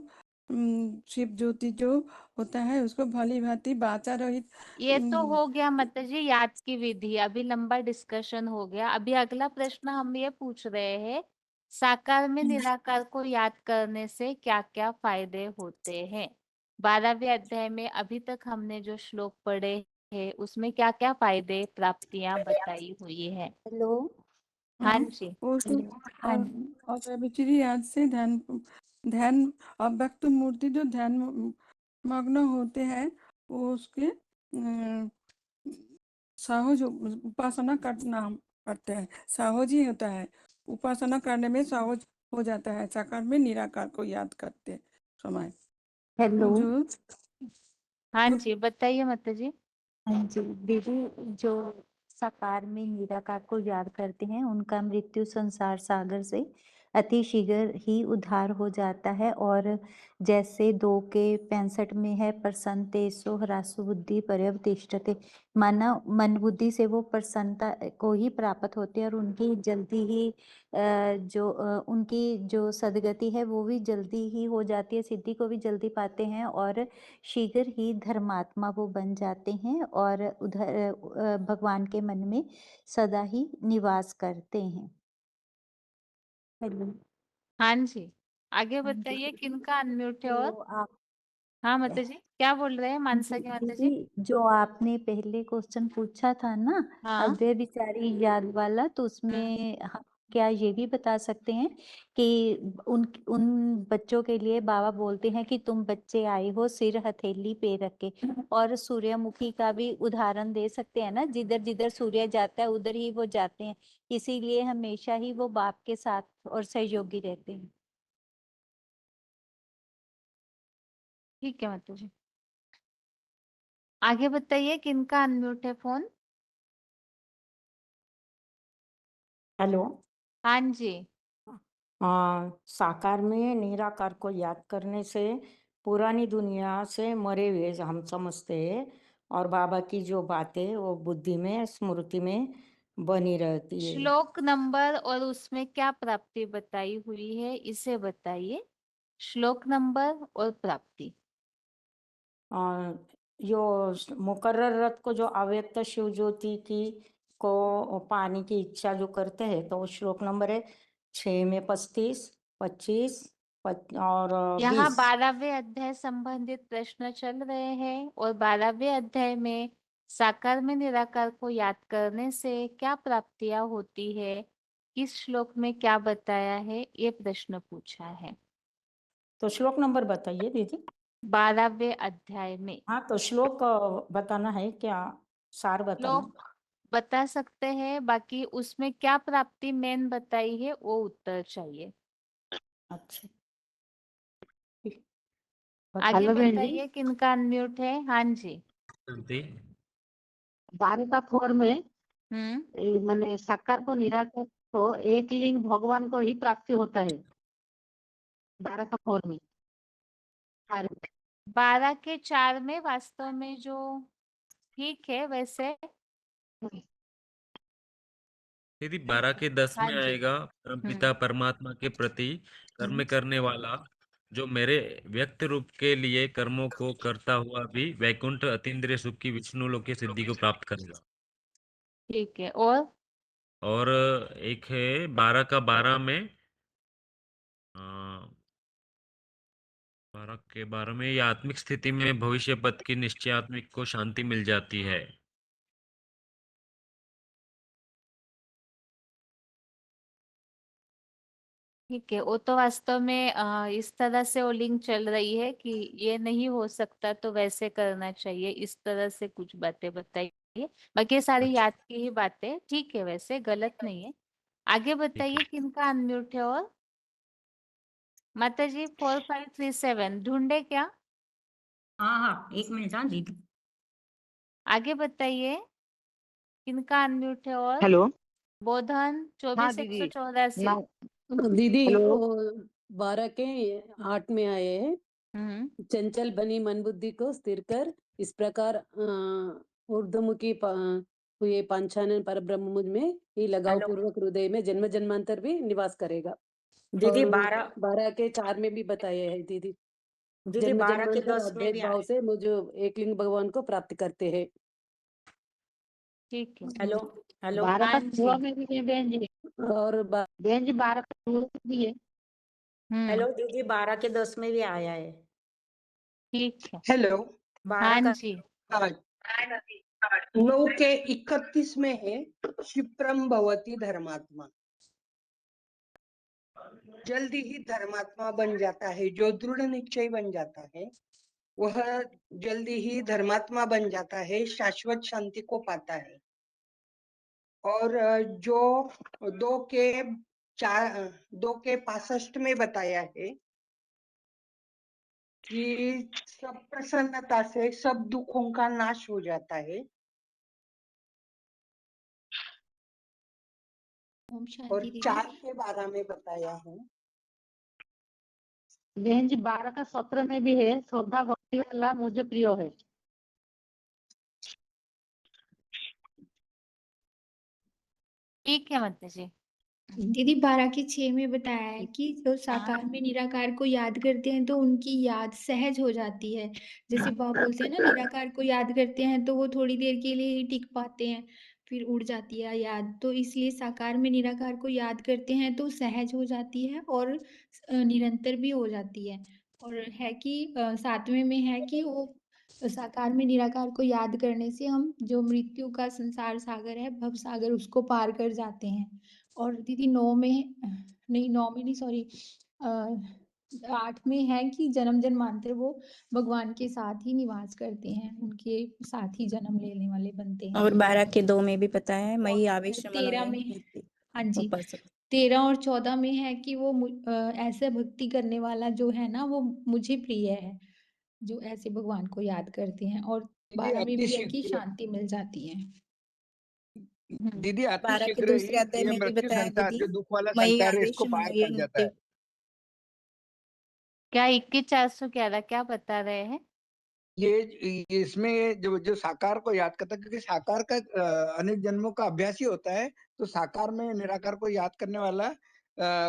शिव ज्योति जो होता है उसको भली भांति बाचा रहित। ये तो हो गया माता जी याद की विधि, अभी लंबा डिस्कशन हो गया। अभी अगला प्रश्न हम ये पूछ रहे हैं, साकार में निराकार को याद करने से क्या क्या फायदे होते हैं। 12वें अध्याय में अभी तक हमने जो श्लोक पढ़े हैं उसमें क्या क्या फायदे प्राप्तियां बताई हुई है। हेलो। हाँ जी। और अभिचरी याद से ध्यान अव्यक्त मूर्ति जो ध्यान मग्न होते हैं वो उसके सहज उपासना करना करते हैं, सहज ही होता है, उपासना करने में सहज हो जाता है साकार में निराकार को याद करते समय। हेलो। जो हाँ जी बताइए माता जी। हाँ जी दीदी, जो साकार में निराकार को याद करते हैं उनका मृत्यु संसार सागर से अति शीघ्र ही उद्धार हो जाता है। और जैसे 2 के 65 में है, प्रसन्नतेषु ह्रासु बुद्धि पर्यवतिष्ठते, माना मन बुद्धि से वो प्रसन्नता को ही प्राप्त होते हैं और उनकी जल्दी ही उनकी जो सदगति है वो भी जल्दी ही हो जाती है, सिद्धि को भी जल्दी पाते हैं और शीघ्र ही धर्मात्मा वो बन जाते हैं और उधर भगवान के मन में सदा ही निवास करते हैं। हेलो। हाँ जी, आगे हाँ जी। बताइए किनका अनम्यूट है तो और? आप हाँ माता जी, क्या बोल रहे हैं मानसा की माता जी? दीदी, जो आपने पहले क्वेश्चन पूछा था ना, हाँ। अव्यय विचारी याद वाला, तो उसमें हम क्या ये भी बता सकते हैं कि उन बच्चों के लिए बाबा बोलते हैं कि तुम बच्चे आए हो सिर हथेली पे रख के, और सूर्यमुखी का भी उदाहरण दे सकते हैं ना, जिधर जिधर सूर्य जाता है उधर ही वो जाते हैं, इसीलिए हमेशा ही वो बाप के साथ और सहयोगी रहते हैं। ठीक है माता जी, आगे बताइए किनका अनम्यूट है फोन? हेलो। हाँ जी। साकार में निराकार को याद करने से पुरानी दुनिया से मरे हुए हम समझते हैं और बाबा की जो बातें वो बुद्धि में स्मृति में बनी रहती है। श्लोक नंबर और उसमें क्या प्राप्ति बताई हुई है इसे बताइए, श्लोक नंबर और प्राप्ति। यो मुकर्रर रथ को जो अव्यक्त शिव ज्योति की को पाने की इच्छा जो करते हैं, तो वो श्लोक नंबर है 6 में 35, 25 और यहाँ 20। 12वें अध्याय संबंधित प्रश्न चल रहे हैं और 12वें अध्याय में साकार में निराकार को याद करने से क्या प्राप्तियां होती है, किस श्लोक में क्या बताया है, ये प्रश्न पूछा है। तो श्लोक नंबर बताइए दीदी। 12वें अध्याय में। हाँ, तो श्लोक बताना है क्या, सार बताना? श्लोक बता सकते हैं, बाकी उसमें क्या प्राप्ति मेन बताई है वो उत्तर चाहिए। अच्छा, आगे हेलो बहन जी। बताइए किनका अनम्यूट है? हाँ जी। 12 में मैंने साकार को निराकार को एक लिंग भगवान को ही प्राप्ति होता है 12 में। 12 के 4 में वास्तव में जो ठीक है वैसे। यदि 12 के 10 हाँ में जी। आएगा, परमपिता परमात्मा के प्रति कर्म करने वाला जो मेरे व्यक्त रूप के लिए कर्मों को करता हुआ भी वैकुंठ अतीन्द्रिय सुख की विष्णु लोक की सिद्धि को प्राप्त करेगा। ठीक है, और एक है 12 का 12 में 12 के 12 में ये आत्मिक स्थिति में भविष्य पद की निश्चयात्मिक को शांति मिल जाती है। ठीक है, वो तो वास्तव में इस तरह से वो लिंक चल रही है कि ये नहीं हो सकता तो वैसे करना चाहिए, इस तरह से कुछ बातें बताइए, बाकी सारी याद की ही बातें, ठीक है, वैसे गलत नहीं है। आगे बताइए किनका अनम्यूट है और? माता जी 4537 ढूंढे क्या? हाँ, एक मिनट। हाँ दीदी, आगे बताइए किनका अनम्यूट है और? हेलो। बोधन हाँ दीदी। 24184। दीदी हेलो। 12 के 8 में आए हैं, चंचल बनी मन बुद्धि को स्थिर कर, इस प्रकार ऊर्ध्वमुखी हुए पंचानन पर ब्रह्म मुझ में ही लगाव पूर्वक हृदय में जन्म जन्मांतर भी निवास करेगा। दीदी और 12 के 4 में भी बताया है दीदी, दीदी जन्म 12 के जन्मांतर 10 में अद्वैत भी भाव से मुझे एक लिंग भगवान को प्राप्त करते हैं। ठीक है। हेलो। 12 का हाँ छुआ जी। में भी है बहन जी, और बहन जी 12 का छुआ में भी है। हेलो दीदी, 12 के 10 में भी आया है। ठीक है। हेलो। 12 हाँ का जी। 9 के 31 में है क्षिप्रम भवति धर्मात्मा, जल्दी ही धर्मात्मा बन जाता है, जो दृढ़ निश्चय बन जाता है वह जल्दी ही धर्मात्मा बन जाता है, शाश्वत शांति को पाता है। और जो 2 के 65 में बताया है कि सब प्रसन्नता से सब दुखों का नाश हो जाता है। ओम और शांति दीदी। 4 से 12 में बताया है। बहन जी 12 का 17 में भी है, श्रद्धा भक्ति वाला मुझे प्रिय है। ठीक है माता जी। दीदी 12 के 6 में बताया है कि जो साकार में निराकार को याद करते हैं तो उनकी याद सहज हो जाती है। जैसे बाबा बोलते हैं ना, निराकार को याद करते हैं तो वो थोड़ी देर के लिए ही टिक पाते हैं, फिर उड़ जाती है याद। तो इसलिए साकार में निराकार को याद करते हैं तो सहज हो जाती है और निरंतर भी हो जाती है। और है कि 7वें में है कि वो साकार में निराकार को याद करने से हम जो मृत्यु का संसार सागर है, भव सागर, उसको पार कर जाते हैं। और दीदी 9 में नहीं, 9 में नहीं, सॉरी, 8 में है कि जन्म जन्मांतर वो भगवान के साथ ही निवास करते हैं, उनके साथ ही जन्म लेने वाले बनते हैं। और 12 के 2 में भी बताया है, मई और आवेश 13 मनोयन में, हाँ जी, उपासक। 13 और 14 में है कि वो ऐसे भक्ति करने वाला जो है ना, वो मुझे प्रिय है, जो ऐसे भगवान को याद करते हैं। और 12 में अति भी है कि शीघ्र शांति मिल जाती है। दीदी अति 12 के शीघ्र ही दूसरे अध्याय ये में भी मृत्यु बताया संसार दीदी, जो दुख वाला मई संसार है आवेश इसको पार कर मनोयन जाता है। क्या 21,411 क्या बता रहे हैं? ये इसमें जो जो साकार को याद करता है, क्योंकि साकार का अनेक जन्मों का अभ्यास ही होता है, तो साकार में निराकार को याद करने वाला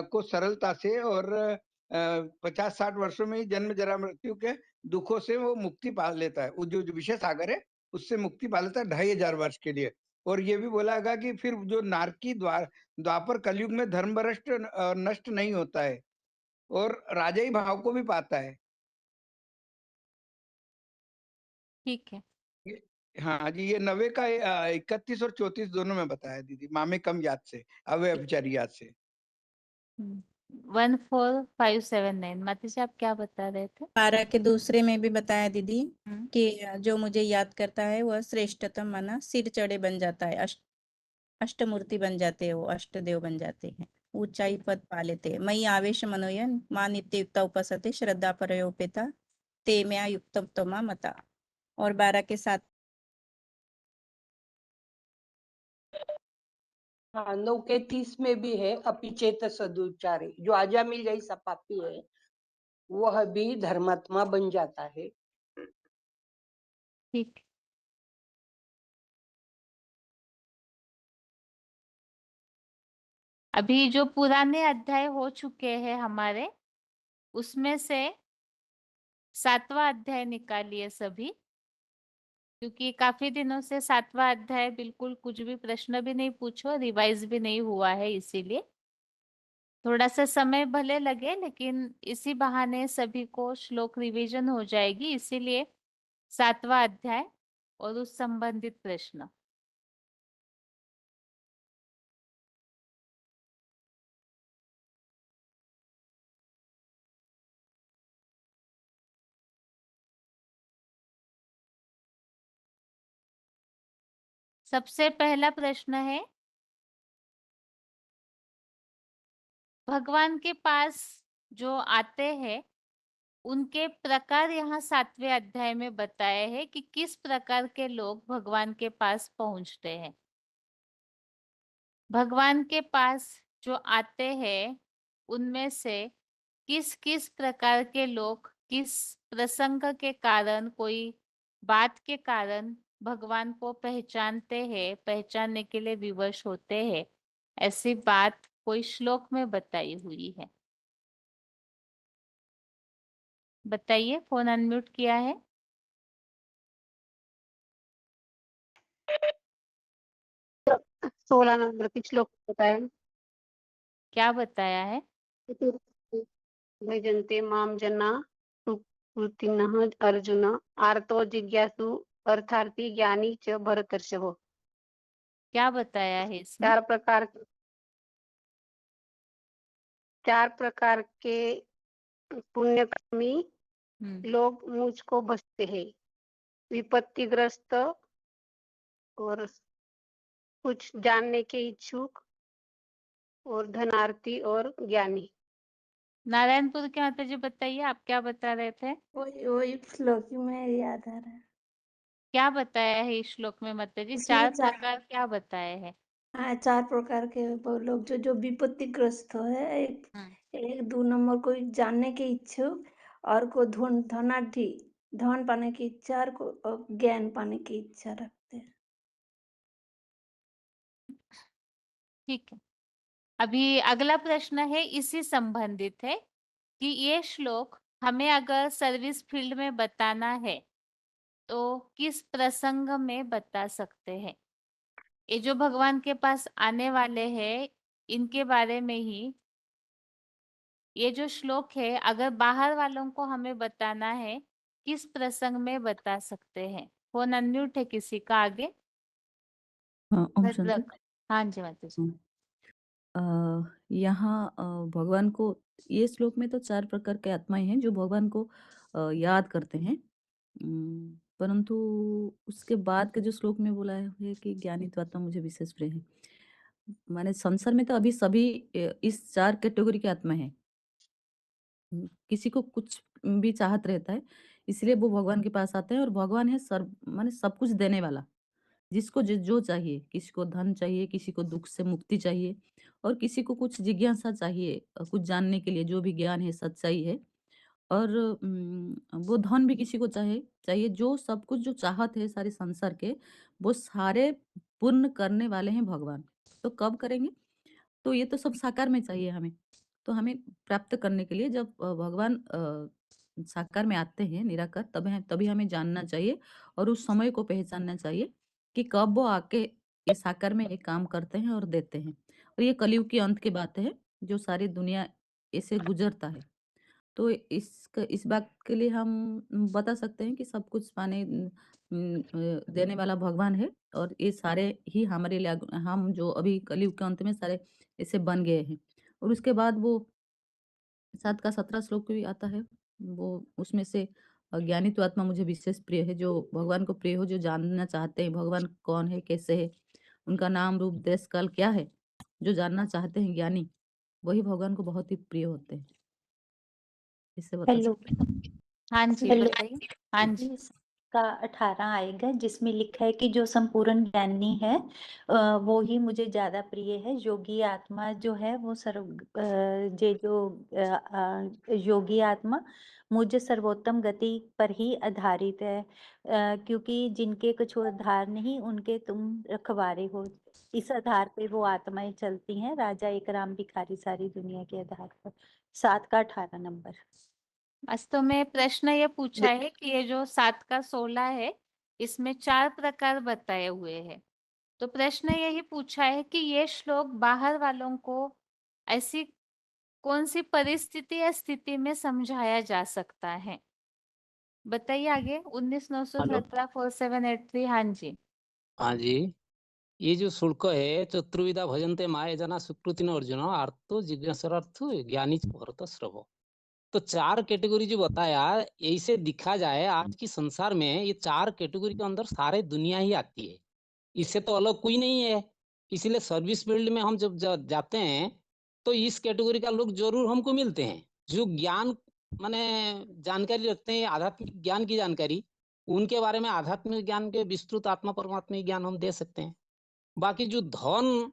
को सरलता से और 50-60 वर्षों में ही जन्म जरा मृत्यु के दुखों से वो मुक्ति पा लेता है। वो जो विषय सागर है उससे मुक्ति पा लेता है 2500 वर्ष के लिए। और ये भी बोला गया कि फिर जो नारकी द्वापर कलयुग में धर्म भ्रष्ट नष्ट नहीं होता है और राजाई भाव को भी पाता है। ठीक है। हाँ जी, ये 90 का 31 और 34 दोनों में बताया दीदी, मामे कम याद से, अव्यभिचारी याद से। 14579 माता जी आप क्या बता रहे थे? 12 के दूसरे में भी बताया दीदी कि जो मुझे याद करता है वह श्रेष्ठतम माना सिर चढ़े बन जाता है, अष्टमूर्ति बन जाते हैं, वो अष्टदेव बन जाते हैं, ऊंचाई पद पा लेते हैं। मई आवेश मनोयन मां नित्य युक्ता उपसते श्रद्धा परयोपेता ते म्या युक्तमा मता। और 12 के 7 हाँ, 9 के 30 में भी है अपिचेत सदुचारे, जो आजा मिल जाए सपापी है वह भी धर्मात्मा बन जाता है। ठीक। अभी जो पुराने अध्याय हो चुके हैं हमारे, उसमें से 7वां अध्याय निकालिए सभी, क्योंकि काफी दिनों से 7वां अध्याय बिल्कुल कुछ भी प्रश्न भी नहीं पूछो, रिवाइज भी नहीं हुआ है, इसीलिए थोड़ा सा समय भले लगे लेकिन इसी बहाने सभी को श्लोक रिवीजन हो जाएगी, इसीलिए 7वां अध्याय और उस संबंधित प्रश्न। सबसे पहला प्रश्न है, भगवान के पास जो आते हैं उनके प्रकार यहाँ 7वें अध्याय में बताए हैं कि किस प्रकार के लोग भगवान के पास पहुंचते हैं। भगवान के पास जो आते हैं उनमें से किस किस प्रकार के लोग किस प्रसंग के कारण, कोई बात के कारण भगवान को पहचानते हैं, पहचानने के लिए विवश होते हैं, ऐसी बात कोई श्लोक में बताई हुई है? बताइए, फोन अनम्यूट किया है। 16 नंबर की श्लोक बताया। क्या बताया है? भजन्ते माम जना सुकृतिनः अर्जुन आर्तो जिज्ञासु अर्थार्थी ज्ञानी च भरतर्षभ। क्या बताया है इसमें? 4 प्रकार के पुण्यकर्मी लोग मुझको भजते हैं, विपत्तिग्रस्त और कुछ जानने के इच्छुक और धनार्थी और ज्ञानी। नारायणपुर के माता जी बताइए, आप क्या बता रहे थे? वही श्लोक में याद आ रहा है। क्या बताया है इस श्लोक में माता जी? इसमें 4 प्रकार क्या बताए हैं? हाँ, 4 प्रकार के वो लोग जो विपत्तिग्रस्त है, एक 2 नंबर को जानने के इच्छुक, और को धनाढ़ी, धन पाने की इच्छा, और को ज्ञान पाने की इच्छा रखते हैं। ठीक है। अभी अगला प्रश्न है, इसी संबंधित है कि ये श्लोक हमें अगर सर्विस फील्ड में बताना है तो किस प्रसंग में बता सकते हैं। ये जो भगवान के पास आने वाले हैं इनके बारे में ही ये जो श्लोक है, अगर बाहर वालों को हमें बताना है किस प्रसंग में बता सकते हैं। फोन अनम्यूट है किसी का आगे। हाँ, ओम शांति। भद्रक। हाँ जी माता जी। यहाँ भगवान को, ये श्लोक में तो 4 प्रकार के आत्माएं हैं जो भगवान को याद करते हैं, परंतु उसके बाद के जो श्लोक में बोला है कि ज्ञानी आत्मा मुझे विशेष प्रिय है, माने संसार में तो अभी सभी इस 4 कैटेगरी के आत्मा हैं। किसी को कुछ भी चाहत रहता है, इसलिए वो भगवान के पास आते हैं, और भगवान है सर्व, माने सब कुछ देने वाला। जिसको जो चाहिए, किसी को धन चाहिए, किसी को दुख से मुक्ति चाहिए, और किसी को कुछ जिज्ञासा चाहिए, कुछ जानने के लिए, जो भी ज्ञान है, सच्चाई है, और वो धन भी किसी को चाहिए, जो सब कुछ जो चाहत है सारे संसार के, वो सारे पूर्ण करने वाले हैं भगवान। तो कब करेंगे? तो ये तो सब साकार में चाहिए हमें। तो हमें प्राप्त करने के लिए जब भगवान साकार में आते हैं निराकार, तभी हमें जानना चाहिए और उस समय को पहचानना चाहिए कि कब वो आके ये साकार में एक काम करते हैं और देते हैं। और ये कलयुग की अंत की बात है, जो सारी दुनिया ऐसे गुजरता है। तो इस बात के लिए हम बता सकते हैं कि सब कुछ देने वाला भगवान है, और ये सारे ही हमारे लिए हम जो अभी कलयुग के अंत में सारे ऐसे बन गए हैं। और उसके बाद वो 7 का 17 श्लोक भी आता है, वो उसमें से ज्ञानी तो आत्मा मुझे विशेष प्रिय है, जो भगवान को प्रिय हो, जो जानना चाहते हैं भगवान कौन है, कैसे है, उनका नाम रूप देश काल क्या है, जो जानना चाहते हैं ज्ञानी, वही भगवान को बहुत ही प्रिय होते हैं। इससे बता हेलो। सकते हैं। हाँ जी हेलो। बताइए। हाँ जी। का 18 आएगा, जिसमें लिखा है कि जो संपूर्ण ज्ञानी है वो ही मुझे ज्यादा प्रिय है। योगी आत्मा जो है वो योगी आत्मा मुझे सर्वोत्तम गति पर ही आधारित है, क्योंकि जिनके कुछ आधार नहीं उनके तुम रखवारे हो। इस आधार पे वो आत्माएं चलती हैं, राजा एक राम भिखारी सारी दुनिया के आधार पर। 7 का 18 नंबर। वास्तव में प्रश्न ये पूछा है कि ये जो 7 का 16 है इसमें 4 प्रकार बताए हुए हैं। तो प्रश्न यही पूछा है कि ये श्लोक बाहर वालों को ऐसी कौन सी परिस्थिति या स्थिति में समझाया जा सकता है। बताइए आगे। 19,917 4783। हाँ जी। हाँ जी, ये जो शुल्क है, चतुर्विधा भजन्ते माये जना सुकृति अर्जुन आर्तो जिज्ञासार्थ ज्ञानी च भरत श्रवो। तो 4 कैटेगरी जो बताया, ऐसे दिखा जाए आज की संसार में ये 4 कैटेगरी के अंदर सारे दुनिया ही आती है, इससे तो अलग कोई नहीं है। इसीलिए सर्विस फील्ड में हम जब जाते हैं तो इस कैटेगरी का लोग जरूर हमको मिलते हैं, जो ज्ञान माने जानकारी रखते हैं, आध्यात्मिक ज्ञान की जानकारी, उनके बारे में आध्यात्मिक ज्ञान के विस्तृत आत्मा परमात्मा ज्ञान हम दे सकते हैं। बाकी जो धन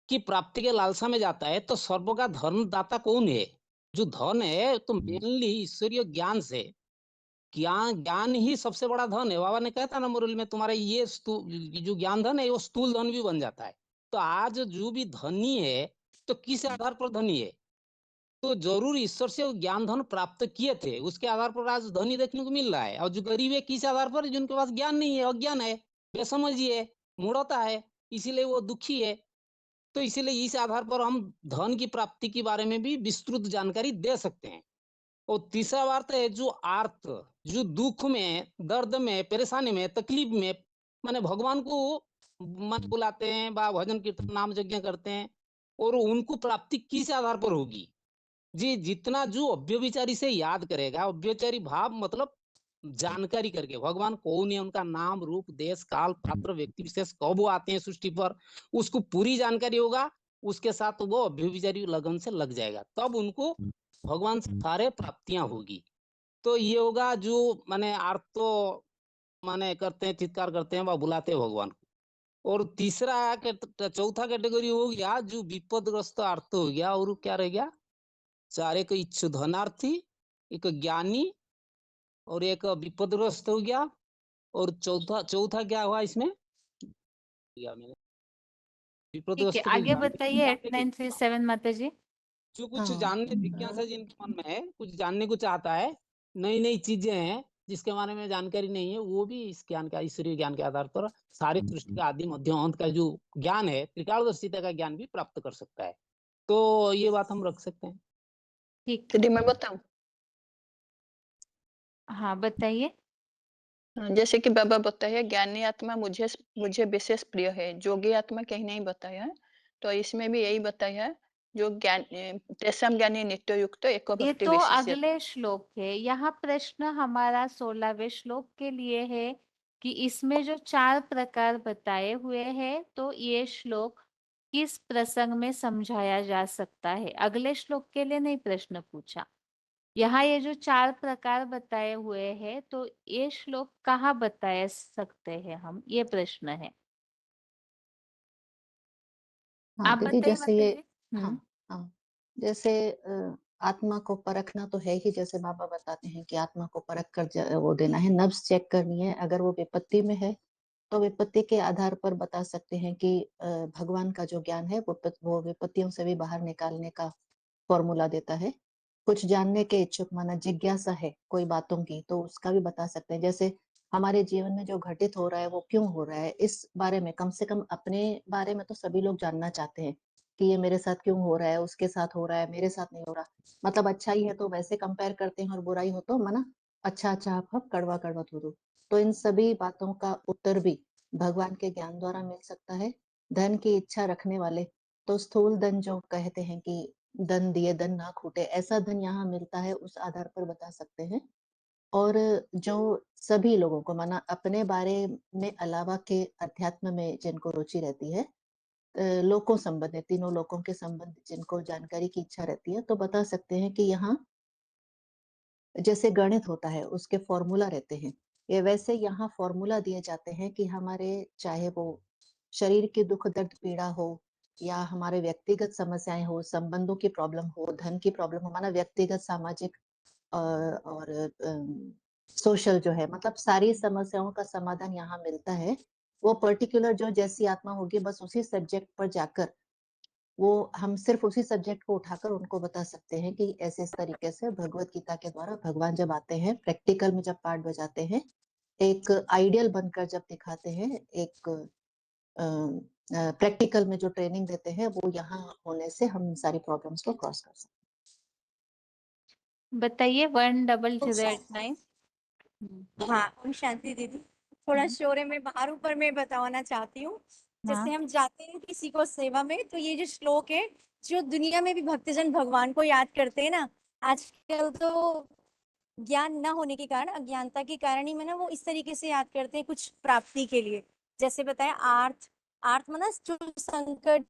की प्राप्ति के लालसा में जाता है, तो सर्व का धन दाता कौन है? जो धन है तो मेनली ईश्वरीय ज्ञान से, ज्ञान ही सबसे बड़ा धन है। बाबा ने कहा था ना मुरली में, तुम्हारा ये जो ज्ञान धन है वो स्थूल धन भी बन जाता है। तो आज जो भी धनी है तो किस आधार पर धनी है? तो जरूर ईश्वर से वो ज्ञान धन प्राप्त किए थे, उसके आधार पर आज धनी देखने को मिल रहा है। और जो गरीब है किस आधार पर? जिनके पास ज्ञान नहीं है, अज्ञान है, बेसमझी है, मूढ़ता है, इसीलिए वो दुखी है। तो इसीलिए इस आधार पर हम धन की प्राप्ति के बारे में भी विस्तृत जानकारी दे सकते हैं। और तीसरा बात है जो आर्त, जो दुख में, दर्द में, परेशानी में, तकलीफ में, माने भगवान को मन बुलाते हैं, बा भजन कीर्तन नाम यज्ञ करते हैं, और उनको प्राप्ति किस आधार पर होगी? जी, जितना जो अव्यभिचारी से याद करेगा, अव्यभिचारी भाव मतलब जानकारी करके, भगवान कौन है, उनका नाम रूप देश काल पात्र व्यक्ति विशेष कब वो आते हैं सृष्टि पर, उसको पूरी जानकारी होगा, उसके साथ वो अव्यभिचारी लगन से लग जाएगा, तब उनको भगवान से सारे प्राप्तियां होगी। तो ये होगा जो माने आर्तो माने करते हैं, चित्कार करते हैं, वह बुलाते हैं भगवान को। और तीसरा चौथा कैटेगरी हो गया जो विपदग्रस्त अर्थ हो गया, और क्या रह गया? चार, एक इच्छु धनार्थी, एक ज्ञानी, और एक विपदग्रस्त हो गया, और चौथा क्या हुआ इसमें? ठीक है, विपदग्रस्त आगे बताइए 8937 माता जी। जो कुछ हाँ जानने जिज्ञासा जिनके मन में है, कुछ जानने को चाहता है, नई नई चीजें हैं जिसके बारे में जानकारी नहीं है, वो भी इस ज्ञान का, ईश्वरीय ज्ञान के आधार पर सारी सृष्टि का आदि मध्य अंत का जो ज्ञान है, त्रिकालदर्शिता का ज्ञान भी प्राप्त कर सकता है। तो ये बात हम रख सकते हैं। ठीक, दीदी मैं बताऊं? हाँ बताइए। जैसे कि बाबा बताया ज्ञानी आत्मा मुझे मुझे विशेष प्रिय है, जोगी आत्मा कहीं नहीं बताया, तो इसमें भी यही बताया है, जो ज्ञान तेषां ज्ञानी नित्य युक्त एको ये भक्ति तो विशिष्य। अगले श्लोक है। यहाँ प्रश्न हमारा 16वें श्लोक के लिए है कि इसमें जो 4 प्रकार बताए हुए हैं, तो ये श्लोक किस प्रसंग में समझाया जा सकता है? अगले श्लोक के लिए नहीं प्रश्न पूछा। यहाँ ये जो 4 प्रकार बताए हुए हैं, तो ये श्लोक कहाँ बता सकते हैं हम? ये प्रश्न है। हाँ आप दीदी, बताइए जैसे माता ये जी। हाँ हाँ जैसे आत्मा को परखना तो है ही, जैसे बाबा बताते हैं कि आत्मा को परख कर वो देना है, नब्ज चेक करनी है। अगर वो विपत्ति में है तो विपत्ति के आधार पर बता सकते हैं कि भगवान का जो ज्ञान है वो विपत्तियों से भी बाहर निकालने का फॉर्मूला देता है। कुछ जानने के इच्छुक माना जिज्ञासा है कोई बातों की, तो उसका भी बता सकते हैं। जैसे हमारे जीवन में जो घटित हो रहा है वो क्यों हो रहा है, इस बारे में कम से कम अपने बारे में तो सभी लोग जानना चाहते हैं कि ये मेरे साथ क्यों हो रहा है, उसके साथ हो रहा है, मेरे साथ नहीं हो रहा। मतलब अच्छाई है तो वैसे कंपेयर करते हैं, और बुराई हो तो मना अच्छा अच्छा हप कड़वा कड़वा थूरू। तो इन सभी बातों का उत्तर भी भगवान के ज्ञान द्वारा मिल सकता है। धन की इच्छा रखने वाले तो स्थूल धन जो कहते हैं कि धन दिए धन ना खूटे, ऐसा धन यहाँ मिलता है, उस आधार पर बता सकते हैं। और जो सभी लोगों को माना अपने बारे में अलावा के अध्यात्म में जिनको रुचि रहती है, लोकों संबंध है, तीनों लोकों के संबंध जिनको जानकारी की इच्छा रहती है, तो बता सकते हैं कि यहाँ जैसे गणित होता है उसके फॉर्मूला रहते हैं, ये वैसे यहाँ फॉर्मूला दिए जाते हैं कि हमारे चाहे वो शरीर की दुख दर्द पीड़ा हो, या हमारे व्यक्तिगत समस्याएं हो, संबंधों की प्रॉब्लम हो, धन की प्रॉब्लम हो, माना व्यक्तिगत सामाजिक और सोशल जो है, मतलब सारी समस्याओं का समाधान यहाँ मिलता है। वो पर्टिकुलर जो जैसी आत्मा होगी बस उसी सब्जेक्ट पर जाकर वो हम सिर्फ उसी सब्जेक्ट को उठाकर उनको बता सकते हैं कि ऐसे इस तरीके से भगवत गीता के द्वारा भगवान जब आते हैं, प्रैक्टिकल में जब पाठ बजाते हैं, एक आइडियल बनकर जब दिखाते हैं, एक प्रैक्टिकल में जो ट्रेनिंग देते हैं, वो यहाँ होने से हम सारी प्रॉब्लम्स को क्रॉस कर सकते बताइए 10089। हाँ ओम शांति दीदी, थोड़ा शोर है, मैं बाहर ऊपर में बताना चाहती हूँ। जैसे हम जाते हैं किसी को सेवा में, तो ये जो श्लोक है, जो दुनिया में भी भक्तजन भगवान को याद करते हैं ना, आजकल तो ज्ञान न होने के कारण, अज्ञानता के कारण ही ना वो इस तरीके से याद करते हैं कुछ प्राप्ति के लिए। जैसे बताया आर्थ, आर्थ माना जो संकट,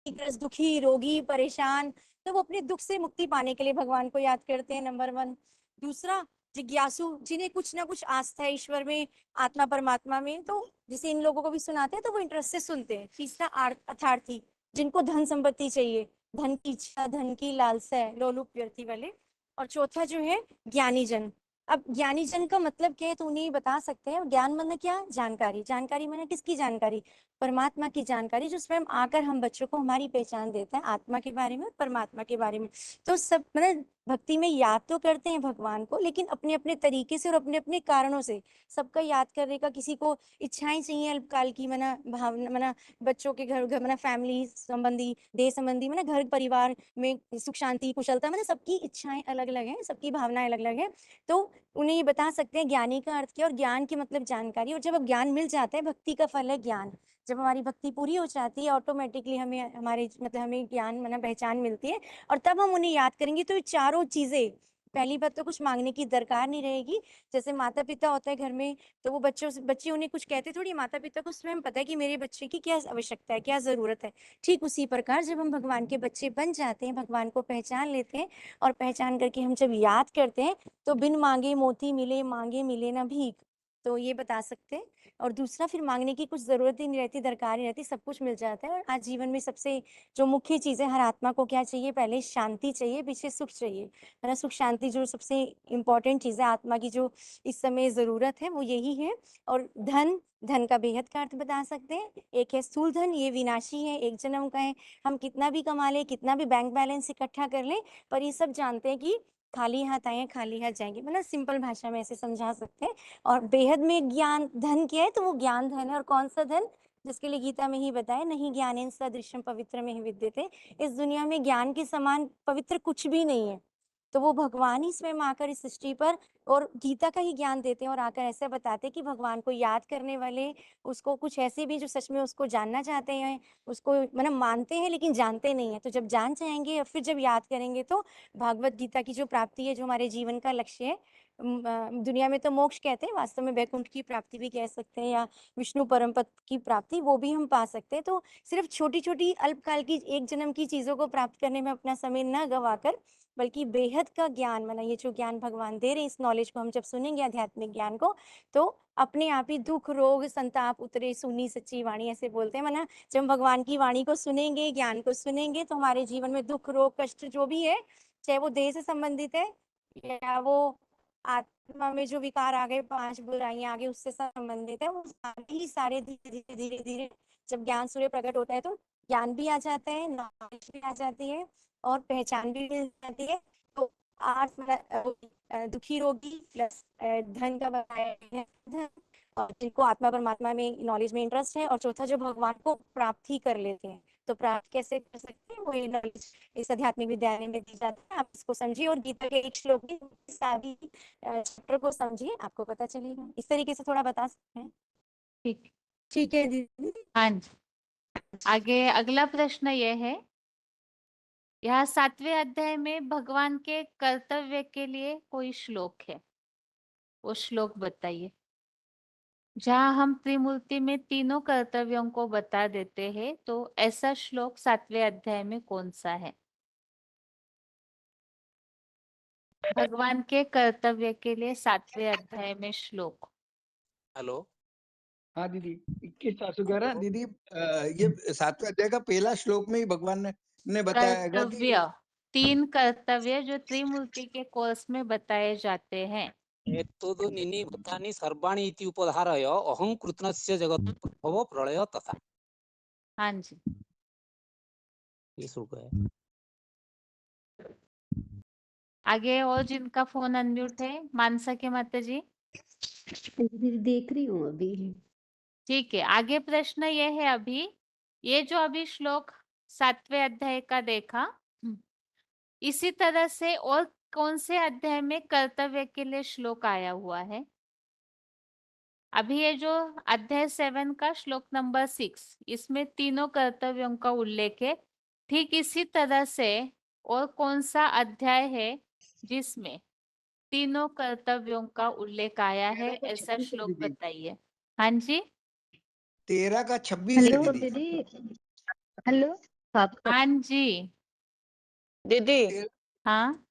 दुखी, रोगी, परेशान, तो वो अपने दुख से मुक्ति पाने के लिए भगवान को याद करते हैं, नंबर 1। दूसरा जिज्ञासु, जिन्हें कुछ ना कुछ आस्था है ईश्वर में, आत्मा परमात्मा में, तो जैसे इन लोगों को भी सुनाते हैं तो वो इंटरेस्ट से सुनते हैं। तीसरा अर्थार्थी, जिनको धन संपत्ति चाहिए, धन की इच्छा, धन की लालसा है, लोलुप व्यर्थी वाले। और चौथा जो है ज्ञानी जन। अब ज्ञानी जन का मतलब क्या है तो उन्हें बता सकते हैं। ज्ञान मतलब क्या? जानकारी। जानकारी मतलब किसकी जानकारी? परमात्मा की जानकारी, जो स्वयं आकर हम बच्चों को हमारी पहचान देता है आत्मा के बारे में, परमात्मा के बारे में। तो सब मतलब भक्ति में याद तो करते हैं भगवान को, लेकिन अपने अपने तरीके से और अपने अपने कारणों से। सबका याद करने का, किसी को इच्छाएं चाहिए अल्पकाल की, मना भावना, मना बच्चों के घर मना फैमिली संबंधी, देश संबंधी, मना घर परिवार में सुख शांति कुशलता, मतलब सबकी इच्छाएं अलग अलग हैं, सबकी भावनाएं अलग अलग हैं। तो उन्हें ये बता सकते हैं ज्ञानी का अर्थ क्या, और ज्ञान की मतलब जानकारी। और जब अब ज्ञान मिल जाता है, भक्ति का फल है ज्ञान। जब हमारी भक्ति पूरी हो जाती है, ऑटोमेटिकली हमें हमारे मतलब हमें ज्ञान मतलब पहचान मिलती है, और तब हम उन्हें याद करेंगे। तो ये चारों चीजें, पहली बात तो कुछ मांगने की दरकार नहीं रहेगी। जैसे माता पिता होता है घर में, तो वो बच्चे उन्हें कुछ कहते थोड़ी, माता पिता को स्वयं पता है कि मेरे बच्चे की क्या आवश्यकता है, क्या जरूरत है। ठीक उसी प्रकार जब हम भगवान के बच्चे बन जाते हैं, भगवान को पहचान लेते हैं, और पहचान करके हम जब याद करते हैं, तो बिन मांगे मोती मिले, मांगे मिले ना भीख। तो ये बता सकते हैं। और दूसरा, फिर मांगने की कुछ जरूरत ही नहीं रहती, दरकार ही रहती, सब कुछ मिल जाता है। और आज जीवन में सबसे जो मुख्य चीज है, हर आत्मा को क्या चाहिए? पहले शांति चाहिए, पीछे सुख चाहिए, है ना। सुख शांति जो सबसे इम्पोर्टेंट चीज है आत्मा की, जो इस समय जरूरत है, वो यही है। और धन, धन का बेहद का अर्थ बता सकते हैं। एक है स्थूल धन, ये विनाशी है, एक जन्म का है। हम कितना भी कमा लें, कितना भी बैंक बैलेंस इकट्ठा कर लें, पर ये सब जानते हैं कि खाली हाथ आए खाली हाथ जाएंगे, मतलब सिंपल भाषा में ऐसे समझा सकते हैं। और बेहद में ज्ञान धन क्या है? तो वो ज्ञान धन है। और कौन सा धन? जिसके लिए गीता में ही बताया, नहीं ज्ञानेन सदृशम पवित्र में विद्यते। इस दुनिया में ज्ञान के समान पवित्र कुछ भी नहीं है। तो वो भगवान ही स्वयं आकर इस सृष्टि पर और गीता का ही ज्ञान देते हैं, और आकर ऐसे बताते हैं कि भगवान को याद करने वाले, उसको कुछ ऐसे भी जो सच में उसको जानना चाहते हैं, उसको मतलब मानते हैं लेकिन जानते नहीं है, तो जब जान जाएंगे और फिर जब याद करेंगे तो भागवत गीता की जो प्राप्ति है, जो हमारे जीवन का लक्ष्य है, दुनिया में तो मोक्ष कहते हैं, वास्तव में वैकुंठ की प्राप्ति भी कह सकते हैं, या विष्णु परम पद की प्राप्ति, वो भी हम पा सकते हैं। तो सिर्फ छोटी छोटी अल्पकाल की एक जन्म की चीजों को प्राप्त करने में अपना समय न गवाकर, बल्कि बेहद का ज्ञान, माना ये जो ज्ञान भगवान दे रहे हैं, इस नॉलेज को हम जब सुनेंगे, आध्यात्मिक ज्ञान को, तो अपने आप ही दुख रोग संताप उतरे, सुनी सच्ची वाणी ऐसे बोलते हैं। माना जब हम भगवान की वाणी को सुनेंगे, ज्ञान को सुनेंगे, तो हमारे जीवन में दुख रोग कष्ट जो भी है, चाहे वो देह से संबंधित है या वो आत्मा में जो विकार आ गए, 5 बुराइयां आ गई, उससे संबंधित है, वो सारे धीरे धीरे धीरे धीरे जब ज्ञान सूर्य प्रकट होता है, तो ज्ञान भी आ जाता है, नॉलेज भी आ जाती है, और पहचान भी मिल जाती है। तो दुखी रोगी प्लस धन का बताया, धन, और जिनको आत्मा परमात्मा में नॉलेज में इंटरेस्ट है, और चौथा जो भगवान को प्राप्त ही कर लेते हैं। तो प्राप्त कैसे कर सकते हैं? वो ये नॉलेज इस आध्यात्मिक विद्यालय में दी जाती है। आप इसको समझिए और गीता के एक श्लोक की सारी चैप्टर को समझिए, आपको पता चलेगा। इस तरीके से थोड़ा बता सकते हैं। ठीक ठीक है दीदी। हाँ जी। आगे अगला प्रश्न ये है, यह 7वें अध्याय में भगवान के कर्तव्य के लिए कोई श्लोक है, वो श्लोक बताइए। जहाँ हम त्रिमूर्ति में तीनों कर्तव्यों को बता देते हैं, तो ऐसा श्लोक 7वें अध्याय में कौन सा है? भगवान के कर्तव्य के लिए 7वें अध्याय में श्लोक। हेलो। हाँ दीदी, 21:411 दीदी, ये 7वें अध्याय का पहला श्लोक में ही भगवान ने बताया है कि कर्तव्य, 3 कर्तव्य जो त्रिमूर्ति के कोर्स में बताए जाते हैं। एतद् निनि भूतानि सर्वाणि इति उपधारय अहं कृत्स्नस्य जगत् प्रभव प्रलय तथा। हाँ जी, ये श्लोक है। आगे और जिनका फोन अनम्यूट है, मानसा के माता जी। दीदी देख रही हूँ अभी। ठीक है, आगे प्रश्न ये है, अभी ये जो अभी श्लोक 7वें अध्याय का देखा, इसी तरह से और कौन से अध्याय में कर्तव्य के लिए श्लोक आया हुआ है? अभी ये जो अध्याय 7 का श्लोक नंबर 6, इसमें तीनों कर्तव्यों का उल्लेख है। ठीक इसी तरह से और कौन सा अध्याय है जिसमें तीनों कर्तव्यों का उल्लेख आया है, ऐसा श्लोक बताइए। हाँ जी, 13 का 26 है हेलो दीदी। दीदी। हेलो। हाँ जी, दीदी। हाँ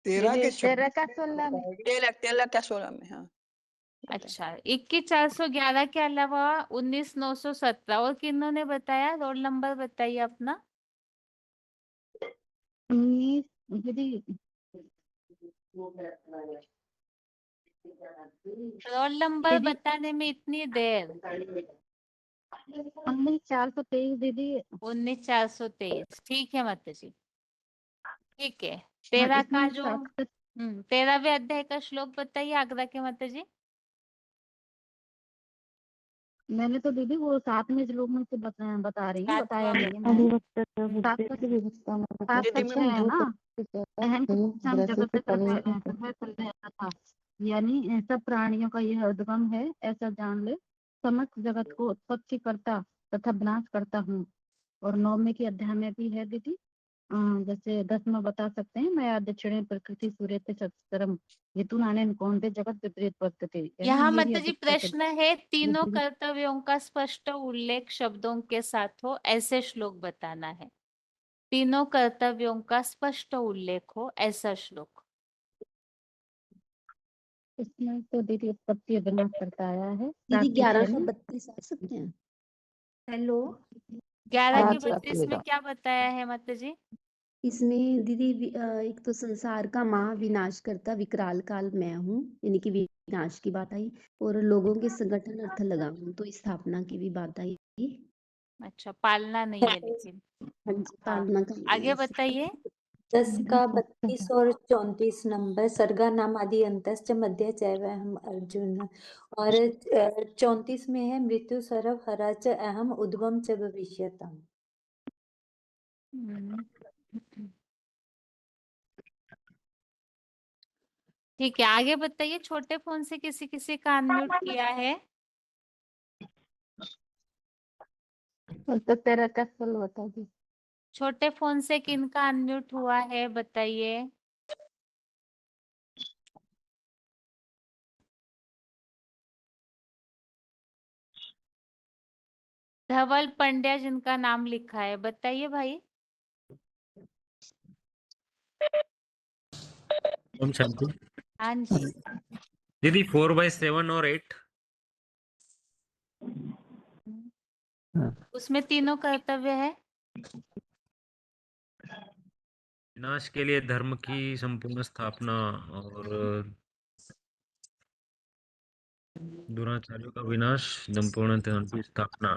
13 के 13 का 16 में। 13 का 16 में। हाँ अच्छा, 21,411 के अलावा 19,917 और किन्होंने बताया? रोल नंबर बताइए अपना। 19 दीदी। रोल नंबर बताने में इतनी देर। 19,423 दीदी। 19,423, ठीक है माता जी, ठीक है। हाँ, 13 का इसमें जो 7 13वें अध्याय का श्लोक बताइए आगरा के माता जी। मैंने तो दीदी वो 7वें श्लोक में से बता रही हूँ, बताया 7वां नहीं है मैंने। 7 का 6 है ना, अहम जगत था, यानी सब प्राणियों का यह उद्गम है, ऐसा जान ले, समस्त जगत को उत्पत्ति करता तथा विनाश करता हूँ। और 9वें के अध्याय में भी है दीदी, जैसे 10वां बता सकते हैं, मैं दक्षिणे प्रकृति सूर्य ते सत्सरम हेतु नाने कौन जगत विपरीत वर्तते। यहाँ मेरी माता जी अधिकता प्रश्न है, तीनों कर्तव्यों का स्पष्ट उल्लेख शब्दों के साथ हो, ऐसे श्लोक बताना है। तीनों कर्तव्यों का स्पष्ट उल्लेख हो, ऐसा श्लोक। इसमें तो दीदी उत्पत्ति और विनाश करता आया है। दीदी सात के 11 छह का में 32 आ सकते हैं? हेलो 11 के अच्छा, 32 में क्या बताया है माता जी? इसमें दीदी एक तो संसार का महाविनाश करता विकराल काल मैं हूँ, यानी कि विनाश की बात आई, और लोगों के संगठन अर्थ लगा हूँ, तो स्थापना की भी बात आई। अच्छा, पालना नहीं है लेकिन। हाँ जी, हाँ, पालना का नहीं आगे है। बताइए। 10 का 32 और 34 नंबर सर्गा नाम आदि अंतश्च मध्य चैव अहम अर्जुन, और 34 में है मृत्यु सरव हरा च अहम उद्गम च भविष्यतम। ठीक है, आगे बताइए। छोटे फोन से किसी किसी का अनम्यूट किया है? तो तेरा का फल होता है। छोटे फोन से किनका अनम्यूट हुआ है बताइए। धवल पंड्या जिनका नाम लिखा है, बताइए भाई। ओम शांति। हाँ जी। दीदी 4/7 और 8। उसमें तीनों कर्तव्य है। विनाश के लिए धर्म की संपूर्ण स्थापना और दुराचारियों का विनाश, संपूर्ण धर्म की स्थापना,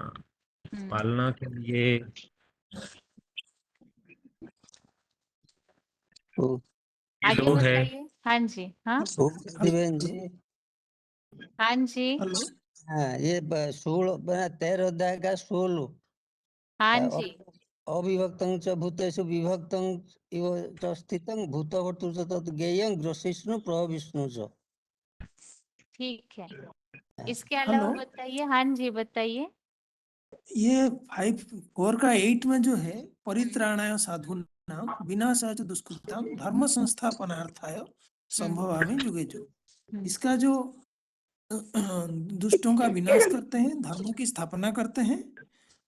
पालना के लिए आगे लोग है। बताइए। हाँ जी। हाँ बहन जी, हाँ जी। हाँ ये 13 अध्याय का 16 हाँ जी। अविभक्तं च भूतेषु विभक्तं इव च स्थितं भूतभर्तृ च तत् ज्ञेयं ग्रसिष्णु प्रविष्णु च। ठीक है, इसके अलावा हेलो, बताइए। हाँ जी बताइए। ये 4 का 8 में जो है परित्राणाय साधूनां विनाशाय च दुष्कृतां धर्म संस्थापनार्थाय संभवामि युगे युगे। इसका जो दुष्टों का विनाश करते हैं, धर्म की स्थापना करते हैं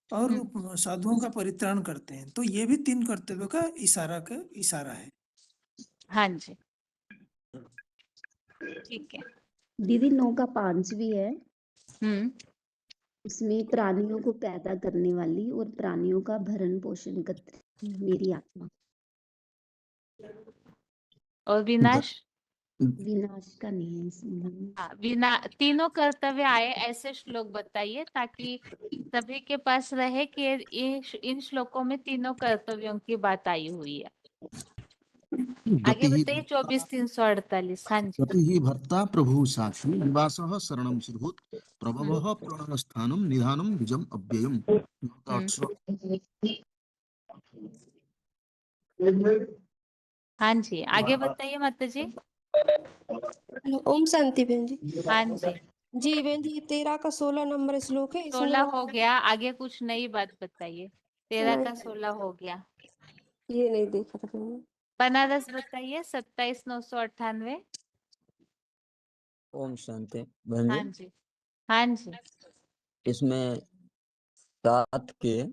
और साधुओं का परित्राण करते हैं, तो ये भी 3 कर्तव्यों का इशारा है। हाँ जी, ठीक है। दीदी 9 का 5 भी है। उसमें प्राणियों को पैदा करने वाली और प्राणियों का भरण पोषण करती मेरी आत्मा। और विनाश? विनाश का नहीं है इसमें। हाँ, तीनों कर्तव्य आए ऐसे श्लोक बताइए ताकि सभी के पास रहे कि इन श्लोकों में तीनों कर्तव्यों की बात आई हुई है। आगे बताइए। 24,348। हाँ जी। गतिः भर्ता प्रभु साक्षी निवासः शरणं श्रीभूत प्रभवः प्रणवस्थानं निधानं निजम् अव्ययम्। हाँ जी, आगे बताइए माता जी। हेलो, ओम शांति बहन जी। हाँ जी। जी बहन जी, 13 का 16 नंबर श्लोक है। 16 हो गया, आगे कुछ नई बात बताइए। 13 का 16 हो गया। ये नहीं देखा था मैंने। बनारस बताइए। 27,998। ओम शांति बहन हाँ जी, जी। हाँ जी। इसमें 7 के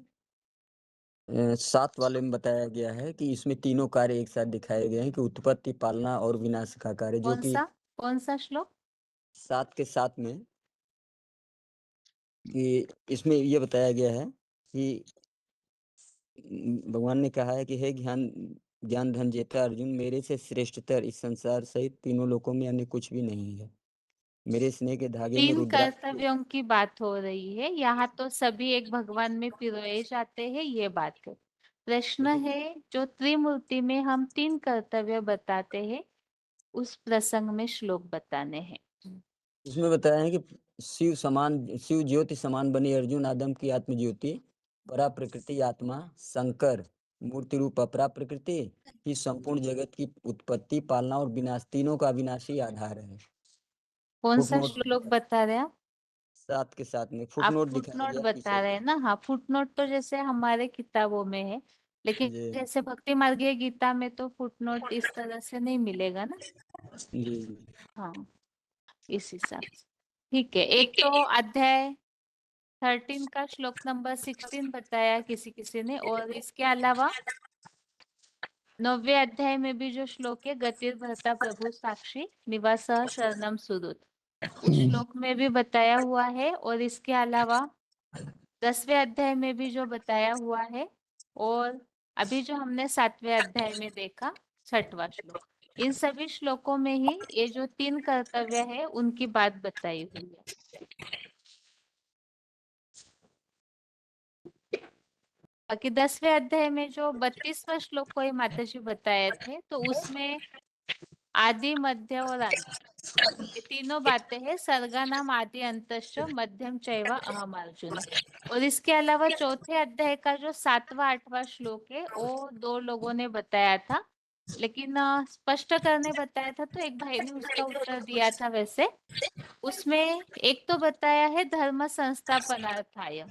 7 वाले में बताया गया है कि इसमें तीनों कार्य एक साथ दिखाए गए हैं कि उत्पत्ति, पालना और विनाश का कार्य, जो कि कौन सा श्लोक? 7 के 7 में कि इसमें ये बताया गया है कि भगवान ने कहा है कि हे ज्ञान धन जेता अर्जुन, मेरे से श्रेष्ठतर इस संसार सहित तीनों लोकों में अन्य कुछ भी नहीं है। मेरे स्नेह के धागे में 3 रुद्राक्ष कर्तव्यों की बात हो रही है यहाँ, तो सभी एक भगवान में पिरोए जाते हैं, ये बात है। प्रश्न है जो त्रिमूर्ति में हम 3 कर्तव्य बताते हैं, उस प्रसंग में श्लोक बताने हैं। इसमें बताया है कि शिव ज्योति समान बनी अर्जुन, आदम की आत्म ज्योति, परा प्रकृति आत्मा, शंकर मूर्ति रूप अपरा प्रकृति ही संपूर्ण जगत की उत्पत्ति, पालना और विनाश, तीनों का विनाशी आधार है। कौन सा श्लोक बता रहे हैं आप? 7 के 7 में आप फुटनोट दिखाया फुटनोट गया बता रहे हैं ना? हाँ, फुटनोट तो जैसे हमारे किताबों में है, लेकिन जैसे भक्ति मार्गीय गीता में तो फुटनोट इस तरह से नहीं मिलेगा ना। हाँ, इस हिसाब से ठीक है। एक तो अध्याय 13 का श्लोक नंबर 16 बताया किसी किसी ने, और इसके अलावा 9वें अध्याय में भी जो श्लोक है, गतिर्भर्ता प्रभु साक्षी निवास शरणम सुदूत, उस श्लोक में भी बताया हुआ है। और इसके अलावा 10वें अध्याय में भी जो बताया हुआ है, और अभी जो हमने 7वें अध्याय में देखा 6वां श्लोक, इन सभी श्लोकों में ही ये जो 3 कर्तव्य है उनकी बात बताई हुई है। बाकी 10वें अध्याय में जो 32वां श्लोक को माता जी बताए थे, तो उसमें आदि मध्य और अंत, ये तीनों बातें हैं। सर्गा नाम आदि अंतश्च मध्यम चैवा अहम अर्जुन। और इसके अलावा चौथे अध्याय का जो 7वां 8वां श्लोक है, वो 2 लोगों ने बताया था, लेकिन स्पष्ट करने बताया था, तो एक भाई ने उसका उत्तर दिया था। वैसे उसमें एक तो बताया है धर्म संस्थापनार्थाय,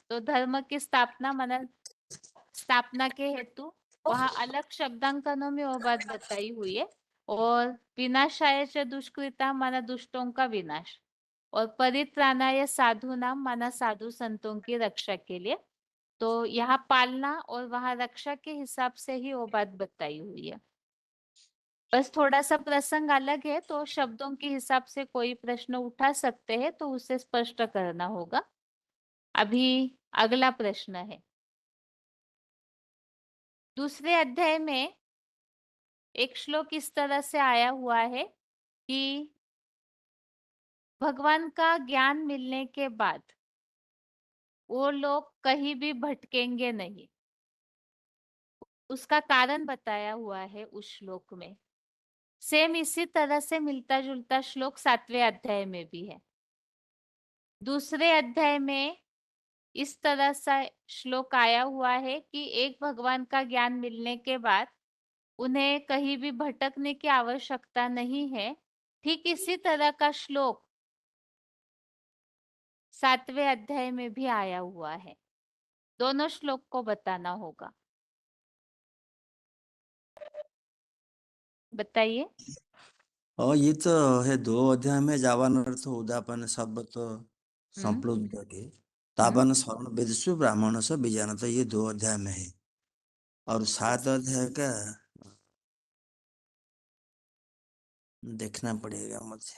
तो धर्म की स्थापना माना स्थापना के हेतु, वहां अलग शब्दांकनों में वो बात बताई हुई है। और विनाशाय च दुष्कृता माना दुष्टों का विनाश, और परित्राणाय साधु नाम माना साधु संतों की रक्षा के लिए। तो यहाँ पालना और वहां रक्षा के हिसाब से ही वो बात बताई हुई है। बस थोड़ा सा प्रसंग अलग है, तो शब्दों के हिसाब से कोई प्रश्न उठा सकते हैं, तो उसे स्पष्ट करना होगा। अभी अगला प्रश्न है, दूसरे अध्याय में एक श्लोक इस तरह से आया हुआ है कि भगवान का ज्ञान मिलने के बाद वो लोग कहीं भी भटकेंगे नहीं। उसका कारण बताया हुआ है उस श्लोक में। सेम इसी तरह से मिलता जुलता श्लोक 7वें अध्याय में भी है। दूसरे अध्याय में इस तरह सा श्लोक आया हुआ है कि एक भगवान का ज्ञान मिलने के बाद उन्हें कहीं भी भटकने की आवश्यकता नहीं है। ठीक इसी तरह का श्लोक 7वें अध्याय में भी आया हुआ है। दोनों श्लोक को बताना होगा। बताइए। ये तो है 2 अध्याय में जावान अर्थ उदापन शब्द तो संप्लुत के तापन शरण वेदसु ब्राह्मण से बीजानत, ये 2 अध्याय में है। और 7 अध्याय का देखना पड़ेगा मुझे।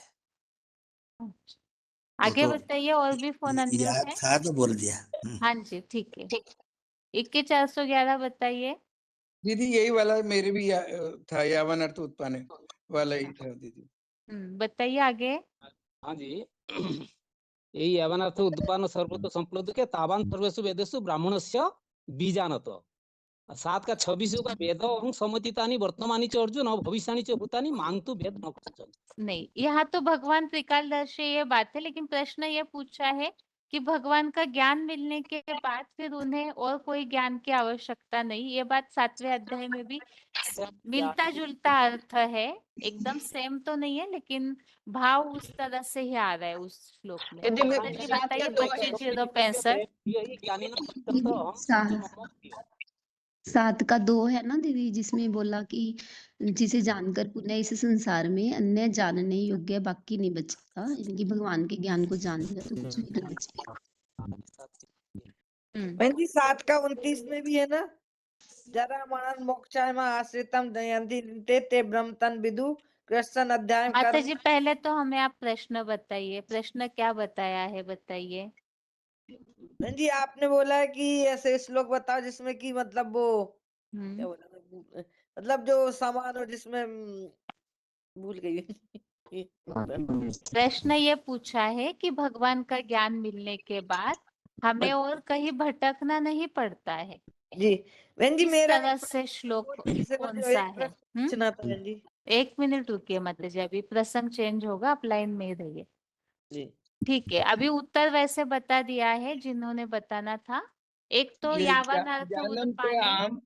आगे तो बताइए, और भी फोन अनम्यूट याद है? था तो बोल दिया। हाँ जी, ठीक है। 21,411 बताइए। दीदी यही वाला मेरे भी था, यावन अर्थ उत्पन्न वाला ही था दीदी। बताइए आगे। हाँ जी, यही यावनार्थ उद्पान सर्वतो संप्लुत के तावान सर्वेषु वेदेषु ब्राह्मणस्य बीजानत। 7 का 26 का वेद और समतितानि वर्तमानि च अर्जुन भविष्यानि च भूतानि मांतु वेद न कश्चन। नहीं, यहाँ तो भगवान त्रिकालदर्शी ये बात है, लेकिन प्रश्न ये पूछा है कि भगवान का ज्ञान मिलने के बाद फिर उन्हें और कोई ज्ञान की आवश्यकता नहीं। ये बात 7वें अध्याय में भी मिलता जुलता अर्थ है, एकदम सेम तो नहीं है, लेकिन भाव उस तरह से ही आ रहा है उस श्लोक में। यदि मैं जी 7 बताइए, का 2 है 25,065। यही ज्ञानी न दीदी, 7 का 2 है ना दीदी, जिसमें बोला कि जिसे जानकर पुण्य इस संसार में अन्य जानने योग्य बाकी नहीं बचेगा, यानी कि भगवान के ज्ञान को जान लिया तो कुछ भी नहीं बचेगा। बहन जी 7 का 29 में भी है ना, जरा मरण मोक्षाय में आश्रितम दयंती ते ब्रह्म तन विदु कृष्ण अध्याय माता कर्म। जी, पहले तो हमें आप प्रश्न बताइए, प्रश्न क्या बताया है बताइए। बहन जी आपने बोला है कि ऐसे श्लोक बताओ जिसमें कि मतलब वो क्या बोला, मतलब जो समान हो, जिसमें भूल गई। प्रश्न ये पूछा है कि भगवान का ज्ञान मिलने के बाद हमें और कहीं भटकना नहीं पड़ता है। जी बहन जी, इस मेरा तरह से श्लोक से कौन मुझे सा एक है? प्रश्न पूछना था बहन जी। 1 मिनट रुकिए माता जी, अभी प्रसंग चेंज होगा, आप लाइन में ही रहिए। जी ठीक है, अभी उत्तर वैसे बता दिया है जिन्होंने बताना था। एक तो ये यावन अर्थ ज्ञानम के उदपाने, आम,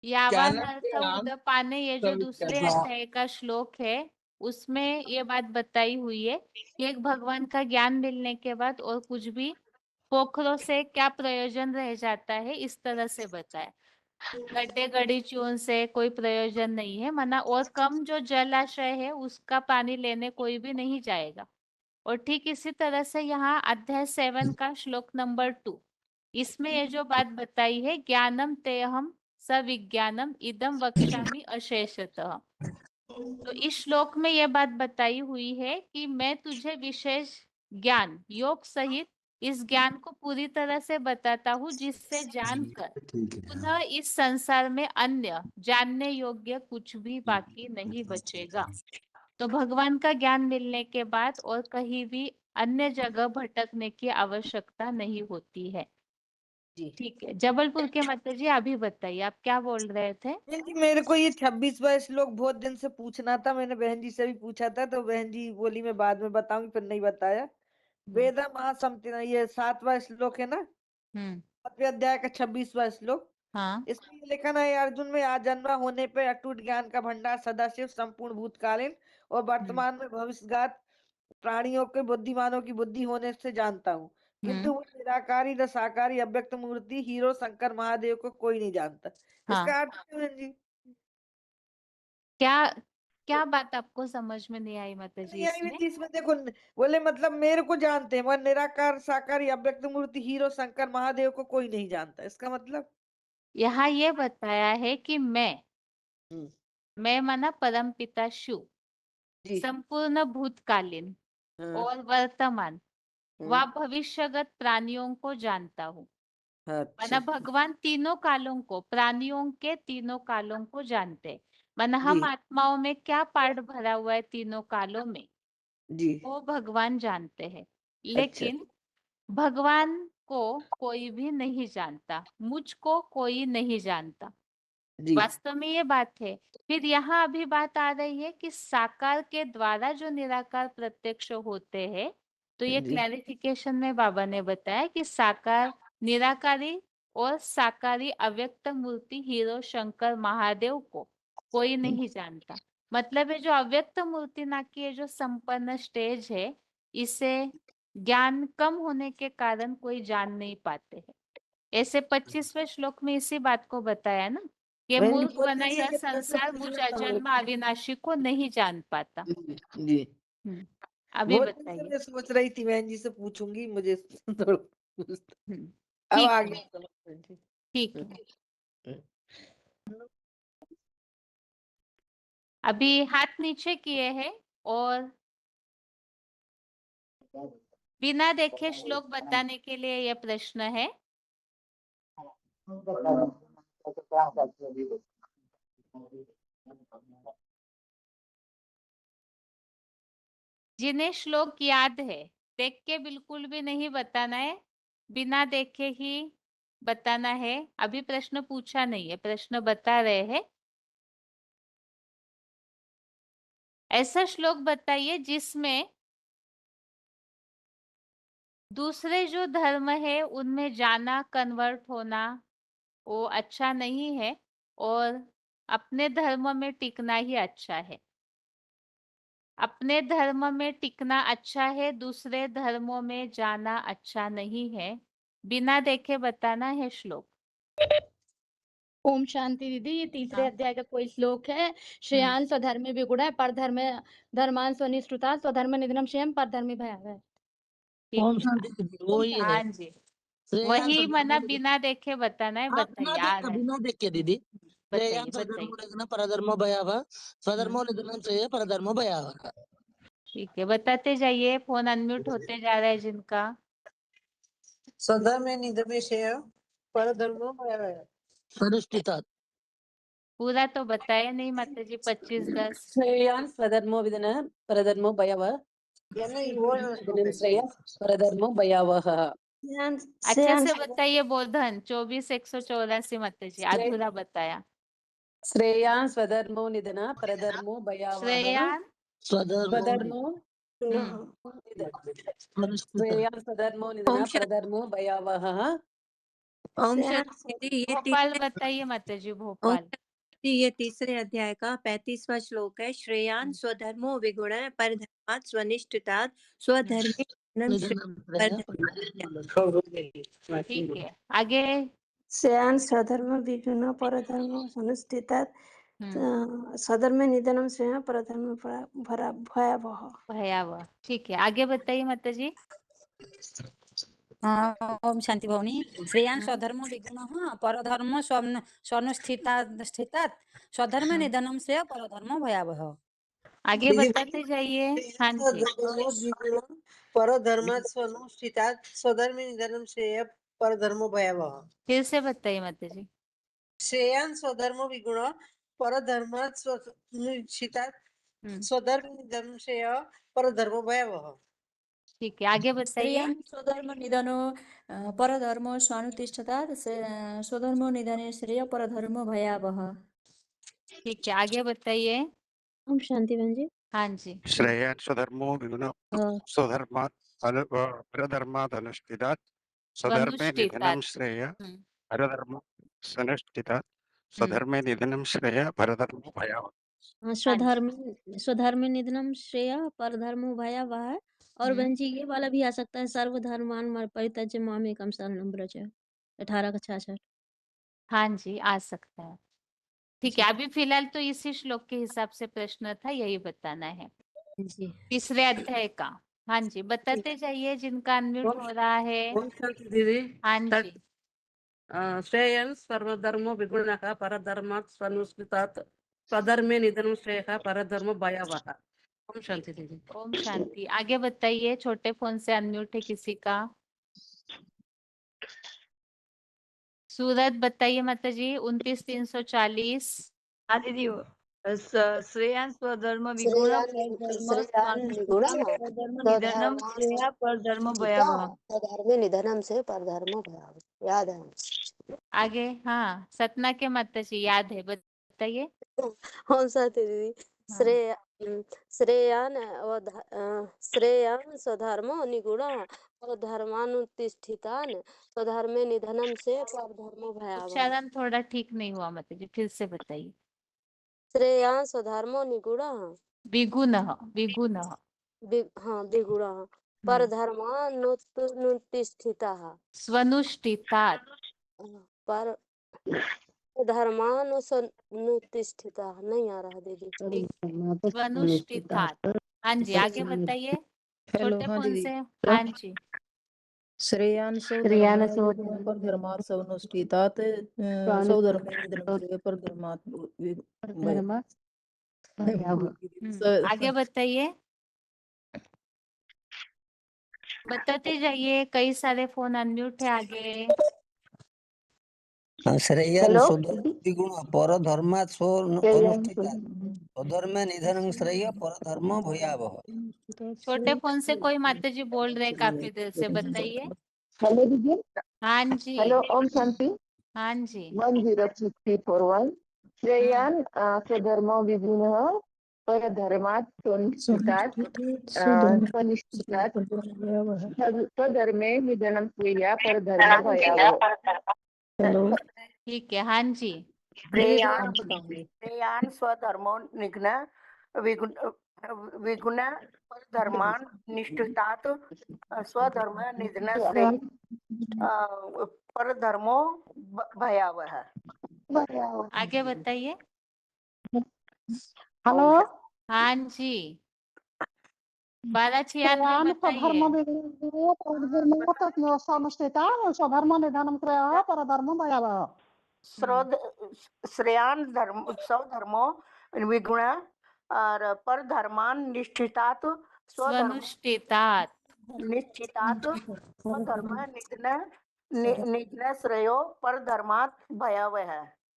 यावन ज्ञानम अर्थ के आम उदपाने, ये जो दूसरे सवितर्मा। अध्याय का श्लोक है, उसमें ये बात बताई हुई है कि एक भगवान का ज्ञान मिलने के बाद और कुछ भी पोखरों से क्या प्रयोजन रह जाता है, इस तरह से बताया। गड्ढे गड़ी चून से कोई प्रयोजन नहीं है, माना और कम जो जलाशय है उसका पानी लेने कोई भी नहीं जाएगा। और ठीक इसी तरह से यहाँ अध्याय 7 का श्लोक नंबर 2, इसमें ये जो बात बताई है, ज्ञानम तेहम सविज्ञानम इदम वक्ष्यामि अशेषतः। तो इस श्लोक में यह बात बताई हुई है कि मैं तुझे विशेष ज्ञान योग सहित इस ज्ञान को पूरी तरह से बताता हूँ, जिससे जानकर ठीक है। पुनः इस संसार में अन्य जानने योग्य कुछ भी बाकी नहीं बचेगा। तो भगवान का ज्ञान मिलने के बाद और कहीं भी अन्य जगह भटकने की आवश्यकता नहीं होती है। ठीक है, जबलपुर के माता जी अभी बताइए, आप क्या बोल रहे थे? बहन जी मेरे को ये 26वां श्लोक बहुत दिन से पूछना था, मैंने बहन जी से भी पूछा था, तो बहन जी बोली मैं बाद में बताऊंगी, फिर नहीं बताया। वेदा महासम्पत्ति, ये 7वां श्लोक है ना, 7वें अध्याय का 26वां श्लोक। हाँ। इसमें ये लिखा ना है, अर्जुन में आजन्मा होने पे अटूट ज्ञान का भंडार सदाशिव संपूर्ण भूतकालीन और वर्तमान में भविष्यगात प्राणियों के बुद्धिमानों की बुद्धि होने से जानता हूँ, किंतु वो निराकारी न साकारी अव्यक्त मूर्ति हीरो शंकर महादेव को कोई नहीं जानता। इसका अर्थ क्या है जी? क्या क्या बात आपको समझ में नहीं आई माता जी इसमें? इसमें देखो, बोले मतलब मेरे को जानते हैं, मगर निराकार साकारी अव्यक्त मूर्ति हीरो शंकर महादेव को कोई नहीं जानता। इसका मतलब यहाँ ये बताया है कि मैं माना परम पिता शिव संपूर्ण भूतकालीन और वर्तमान व भविष्यगत प्राणियों को जानता हूँ। माना भगवान तीनों कालों को, प्राणियों के तीनों कालों को जानते। माना हम आत्माओं में क्या पार्ट भरा हुआ है तीनों कालों में, वो भगवान जानते हैं। लेकिन भगवान को कोई भी नहीं जानता, मुझको कोई नहीं जानता। वास्तव में ये बात है। फिर यहाँ अभी बात आ रही है कि साकार के द्वारा जो निराकार प्रत्यक्ष होते हैं, तो ये क्लैरिफिकेशन में बाबा ने बताया कि साकार निराकारी और साकारी अव्यक्त मूर्ति हीरो शंकर महादेव को कोई नहीं जानता। मतलब है जो अव्यक्त मूर्ति ना की ये जो संपन्न स्टेज है, इसे ज्ञान कम होने के कारण कोई जान नहीं पाते हैं। ऐसे 25वें श्लोक में इसी बात को बताया ना कि मूर्ख बना यह संसार मुझ अजन्मा अविनाशी को नहीं जान पाता। जी अभी बहुत बताइए। मैं सोच रही थी बहन जी से पूछूंगी, मुझे थोड़ा अब ठीक आ है, गया। ठीक है। अभी हाथ नीचे किए हैं और बिना देखे श्लोक बताने के लिए यह प्रश्न है। जिन्हें श्लोक याद है, देख के बिल्कुल भी नहीं बताना है, बिना देखे ही बताना है। अभी प्रश्न पूछा नहीं है, प्रश्न बता रहे हैं। ऐसा श्लोक बताइए जिसमें दूसरे जो धर्म है उनमें जाना, कन्वर्ट होना वो अच्छा नहीं है और अपने धर्म में टिकना ही अच्छा है। अपने धर्म में टिकना अच्छा है, दूसरे धर्मों में जाना अच्छा नहीं है। बिना देखे बताना है श्लोक। ओम शांति दीदी, ये तीसरे अध्याय का कोई श्लोक है। श्रेयान स्वधर्मे विगुण है, पर धर्मान स्वनिष्ठुता, स्वधर्म निधनम श्रेयम, पर धर्मी भयावह। ओम शांति दीदी, वो ही है। हाँ जी, वही मना बिना देखे बताना है। बताइए आ रहा है। बिना देखे दीदी। बताइए बताइए। परधर्मो भयावह, स्वधर्मो निधनम श्रेय, परधर्मो भयावह। ठीक है, बताते जाइए। फोन अनम्यूट होते जा रहा है जिनका। स्वधर्मे निधने श्रेय, परधर्मो भयावह। स्वनिष्ठिता पूरा तो बताया नहीं माता जी। 25-10 श्रेयान स्वधर्मो विदन परधर्मो भयावह। निधनं श्रेय, परधर्मो भयावह। अच्छे से बताइए। बोधन 24-184 माता जी, अधूरा बताया। श्रेयान स्वधर्मो निधन परधर्मो भयावह। श्रेयान स्वधर्मो श्रेयान स्वधर्मो निधन परधर्मो भयावह। ओम शांति। ये भोपाल बताइए माता जी। भोपाल ये तीसरे अध्याय का 35वां श्लोक है। श्रेयान स्वधर्मो विगुण परधर्मात् स्वनिष्ठितात् स्वधर्मे ठीक है, आगे। श्रेयान स्वधर्म विगुण परधर्म स्वनिष्ठितात् स्वधर्मे निधनम श्रेय, परधर्म भयावह। भयावह। ठीक है, आगे बताइए माता जी। ओम शांति भवनी। श्रेयान् स्वधर्मो विगुणः परधर्म स्वनुष्ठितात् स्वधर्म निधनं श्रेय परधर्मो भयावह। आगे दीदी बताते जाइए। हाँ जी, स्वधर्मो विगुणः परधर्मात् स्वनुष्ठितात् स्वधर्मे निधनं श्रेय परधर्मो भयावह। फिर से बताइए माता जी। श्रेयान् स्वधर्मो विगुणः परधर्मात् स्वनुष्ठितात् स्वधर्मे निधनं श्रेय परधर्मो भयावह। ठीक है, आगे बताइए। श्रेयान् स्वधर्म निधनो परधर्मो स्वानुतिष्ठतात् स्वधर्मो निधने श्रेय परधर्मो भयावह। ठीक है, आगे बताइए। ओम शांति बहन जी। हाँ जी। श्रेयान् स्वधर्मो विगुणः स्वधर्मात् परधर्मात् अनुष्ठितात् स्वधर्मे निधनं श्रेय परधर्म स्वनुष्ठितात् स्वधर्मे निधनं श्रेय परधर्मो भयावह। स्वधर्म निधनम श्रेय परधर्मो भयावह। और बहन जी ये वाला भी आ सकता है, सर्वधर्मान् परित्यज्य मामेकं शरणं व्रज। 18 का 66। हाँ जी, आ सकता है। ठीक है, अभी फिलहाल तो इसी श्लोक के हिसाब से प्रश्न था, यही बताना है। जी। तीसरे अध्याय का। हाँ जी, बताते जाइए जिनका अनम्यूट हो रहा है। ओम शांति दीदी। हाँ जी। श्रेयन् सर्वधर्मो विगुणः परधर्मात् स्वनुष्ठितात् स्वधर्मे निधनं श्रेयः परधर्मो भयावह। ओम शांति दीदी। ओम शांति। आगे बताइए, छोटे फोन से अनम्यूट है किसी का। सूरत बताइए माता जी। 29,340। हाँ दीदी, श्रेयान् स्वधर्म विगुण परधर्म निधनम श्रेय परधर्म भयावह। स्वधर्मे निधनम से परधर्मो भयावह। याद है। आगे हाँ, सतना के माता जी याद है, बताइए। ओम शांति दीदी। श्रेयान् स्वधर्मो निगुणः परधर्मानुतिष्ठितान् स्वधर्मे निधनम से परधर्मो भयावह। उच्चारण थोड़ा ठीक नहीं हुआ माता जी, फिर से बताइए। श्रेयान् स्वधर्मो निगुणः विगुणः विगुणः हाँ विगुणः परधर्मानुतिष्ठिताः स्वनुष्ठितात् पर धर्मानुतिष्ठिताः नहीं आ रहा दीदी। स्वनुष्ठितात्। हाँ जी, आगे बताइए। छोटे हाँ फोन दीदी। से। हाँ जी। श्रेयान् स्वधर्मो परधर्मात् स्वनुष्ठितात् स्वधर्मे निधनं श्रेय परधर्मात् आगे बताइए। बताते जाइए, कई सारे फोन अनम्यूट है आगे। श्रेयान् स्वधर्मो परधर्मात् स्वनुष्ठितात् स्वधर्मे निधनं श्रेय परधर्मो भयावह। छोटे फोन से कोई माता जी बोल रहे काफी देर से, बताइए। हेलो दीदी। हाँ जी। हेलो ओम शांति। हाँ जी। 10341। श्रेयान् स्वधर्मो विगुणः परधर्मात् स्वनुष्ठितात् स्वधर्मे निधनं श्रेय परधर्मो भयावह। ठीक है। हाँ जी। श्रेयान् स्वधर्मो विगुण परधर्मान् निष्ठितात् स्वधर्म निधन श्रेय परधर्मो भयावह। आगे बताइए। हेलो। हाँ जी। 1296 बताइए। स्वधर्म निधनं श्रेयः परधर्मो भयावह। श्रेयान् स्वधर्मो विगुण और परधर्मान् निष्ठितात् स्वनुष्ठितात् स्वधर्म निधन श्रेयो परधर्मात् भयावह।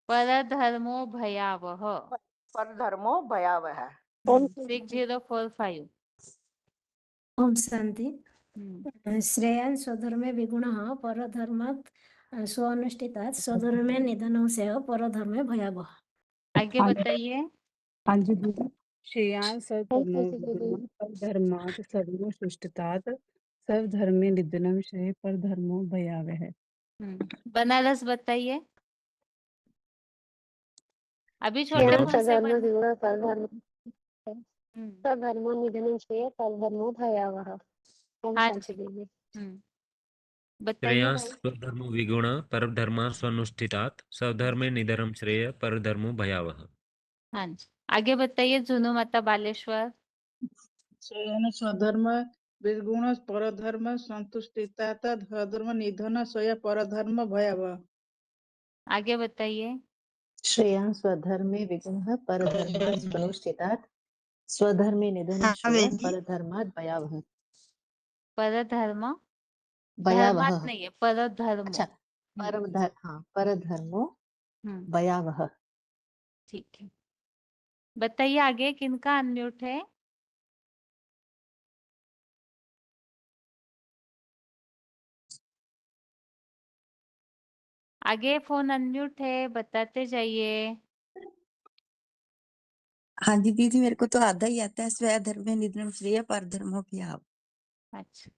परधर्मो भयावह। परधर्मो भयावह। 6045। ओम शांति। श्रेयान् स्वधर्मे विगुणः परधर्मात् स्वनुष्ठितात् स्वधर्मे निधनं श्रेयः परधर्मे भयावह। आगे बताइए। हाँ जी दीदी। श्रेयान् स्वधर्मो विगुणः परधर्मात् स्वनुष्ठितात् स्वधर्मे निधनं श्रेय परधर्मो भयावह। बनारस बताइए। अभी छोटे फोन से स्वधर्मो निधनं श्रेय परधर्मो भयावह। हाँ जी। बताइए। श्रेयान् स्वधर्मो विगुणः परधर्मात् स्वनुष्ठितात् स्वधर्मे निधनं श्रेय परधर्मो भयावह। हाँ जी, आगे बताइए। जुनू माता बालेश्वर। श्रेयान् स्वधर्म विगुण परधर्म संतुष्टिता धर्म निधन स्वयं परधर्म भयावह। आगे बताइए। श्रेयान् स्वधर्मे विगुणः परधर्मात् स्वनुष्ठितात् स्वधर्मे निधनं श्रेयः परधर्मात् भयावह। परधर्म भयावह। धर्मात नहीं है, परधर्म। अच्छा, परधर्मो भयावह। ठीक है, बताइए आगे किनका अनम्यूट है। आगे फोन अनम्यूट है, बताते जाइए। हाँ जी दीदी, मेरे को तो आधा ही आता है। स्वयं धर्मे निधनम श्रेय परधर्मो भयावह। अच्छा,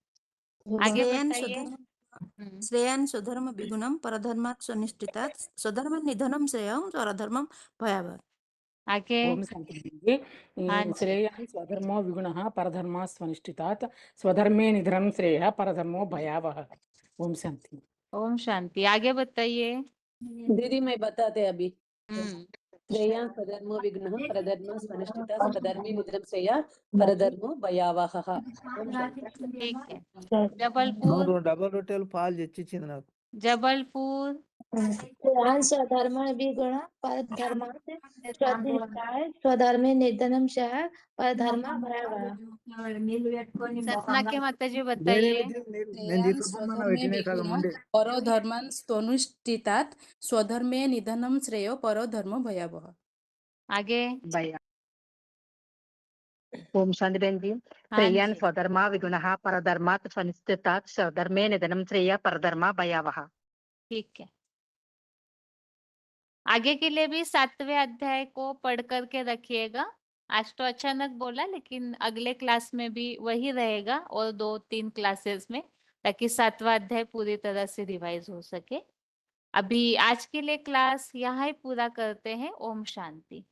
आगे श्रेयान् बताइए। श्रेयान् स्वधर्म विगुणं परधर्मात् स्वनिष्ठितात् स्वधर्म निधनं श्रेयं परधर्मं भयावह। आगे। ओम शांति दीजिए। हाँ जी। श्रेयान् स्वधर्मो विगुणः परधर्मात् स्वनिष्ठितात् स्वधर्मे निधनं श्रेयः परधर्मो भयावह। ओम शांति। ओम शांति। आगे बताइए। दीदी मैं बताते अभी। श्रेयान् स्वधर्मो विगुणः परधर्मात् स्वनिष्ठितात् स्वधर्मे निधनं श्रेयः परधर्मो भयावह। ठीक है, जबलपुर। डबल रोटेल फाल తెచ్చిచ్చింది నాకు. जबलपुर। श्रेयान् स्वधर्म विगुण परधर्मात् स्वनिष्ठितात् स्वधर्मे निधनं श्रेयः परधर्मः भयावह। सतना के माता जी बताइए। श्रेयान् स्वधर्मे विगुणः परधर्मान् स्वनुष्ठितात् स्वधर्मे निधनं श्रेयो परधर्मो भयावह। आगे। ओम शांति बहन जी। श्रेयान् स्वधर्मा विगुणः परधर्मात् स्वनिष्ठितात् स्वधर्मे निधनं श्रेय परधर्मा भयावह। ठीक है, आगे के लिए भी 7वें अध्याय को पढ़ करके रखिएगा। आज तो अचानक बोला, लेकिन अगले क्लास में भी वही रहेगा और 2-3 क्लासेस में, ताकि 7वां अध्याय पूरी तरह से रिवाइज हो सके। अभी आज के लिए क्लास यहाँ ही पूरा करते हैं। ओम शांति।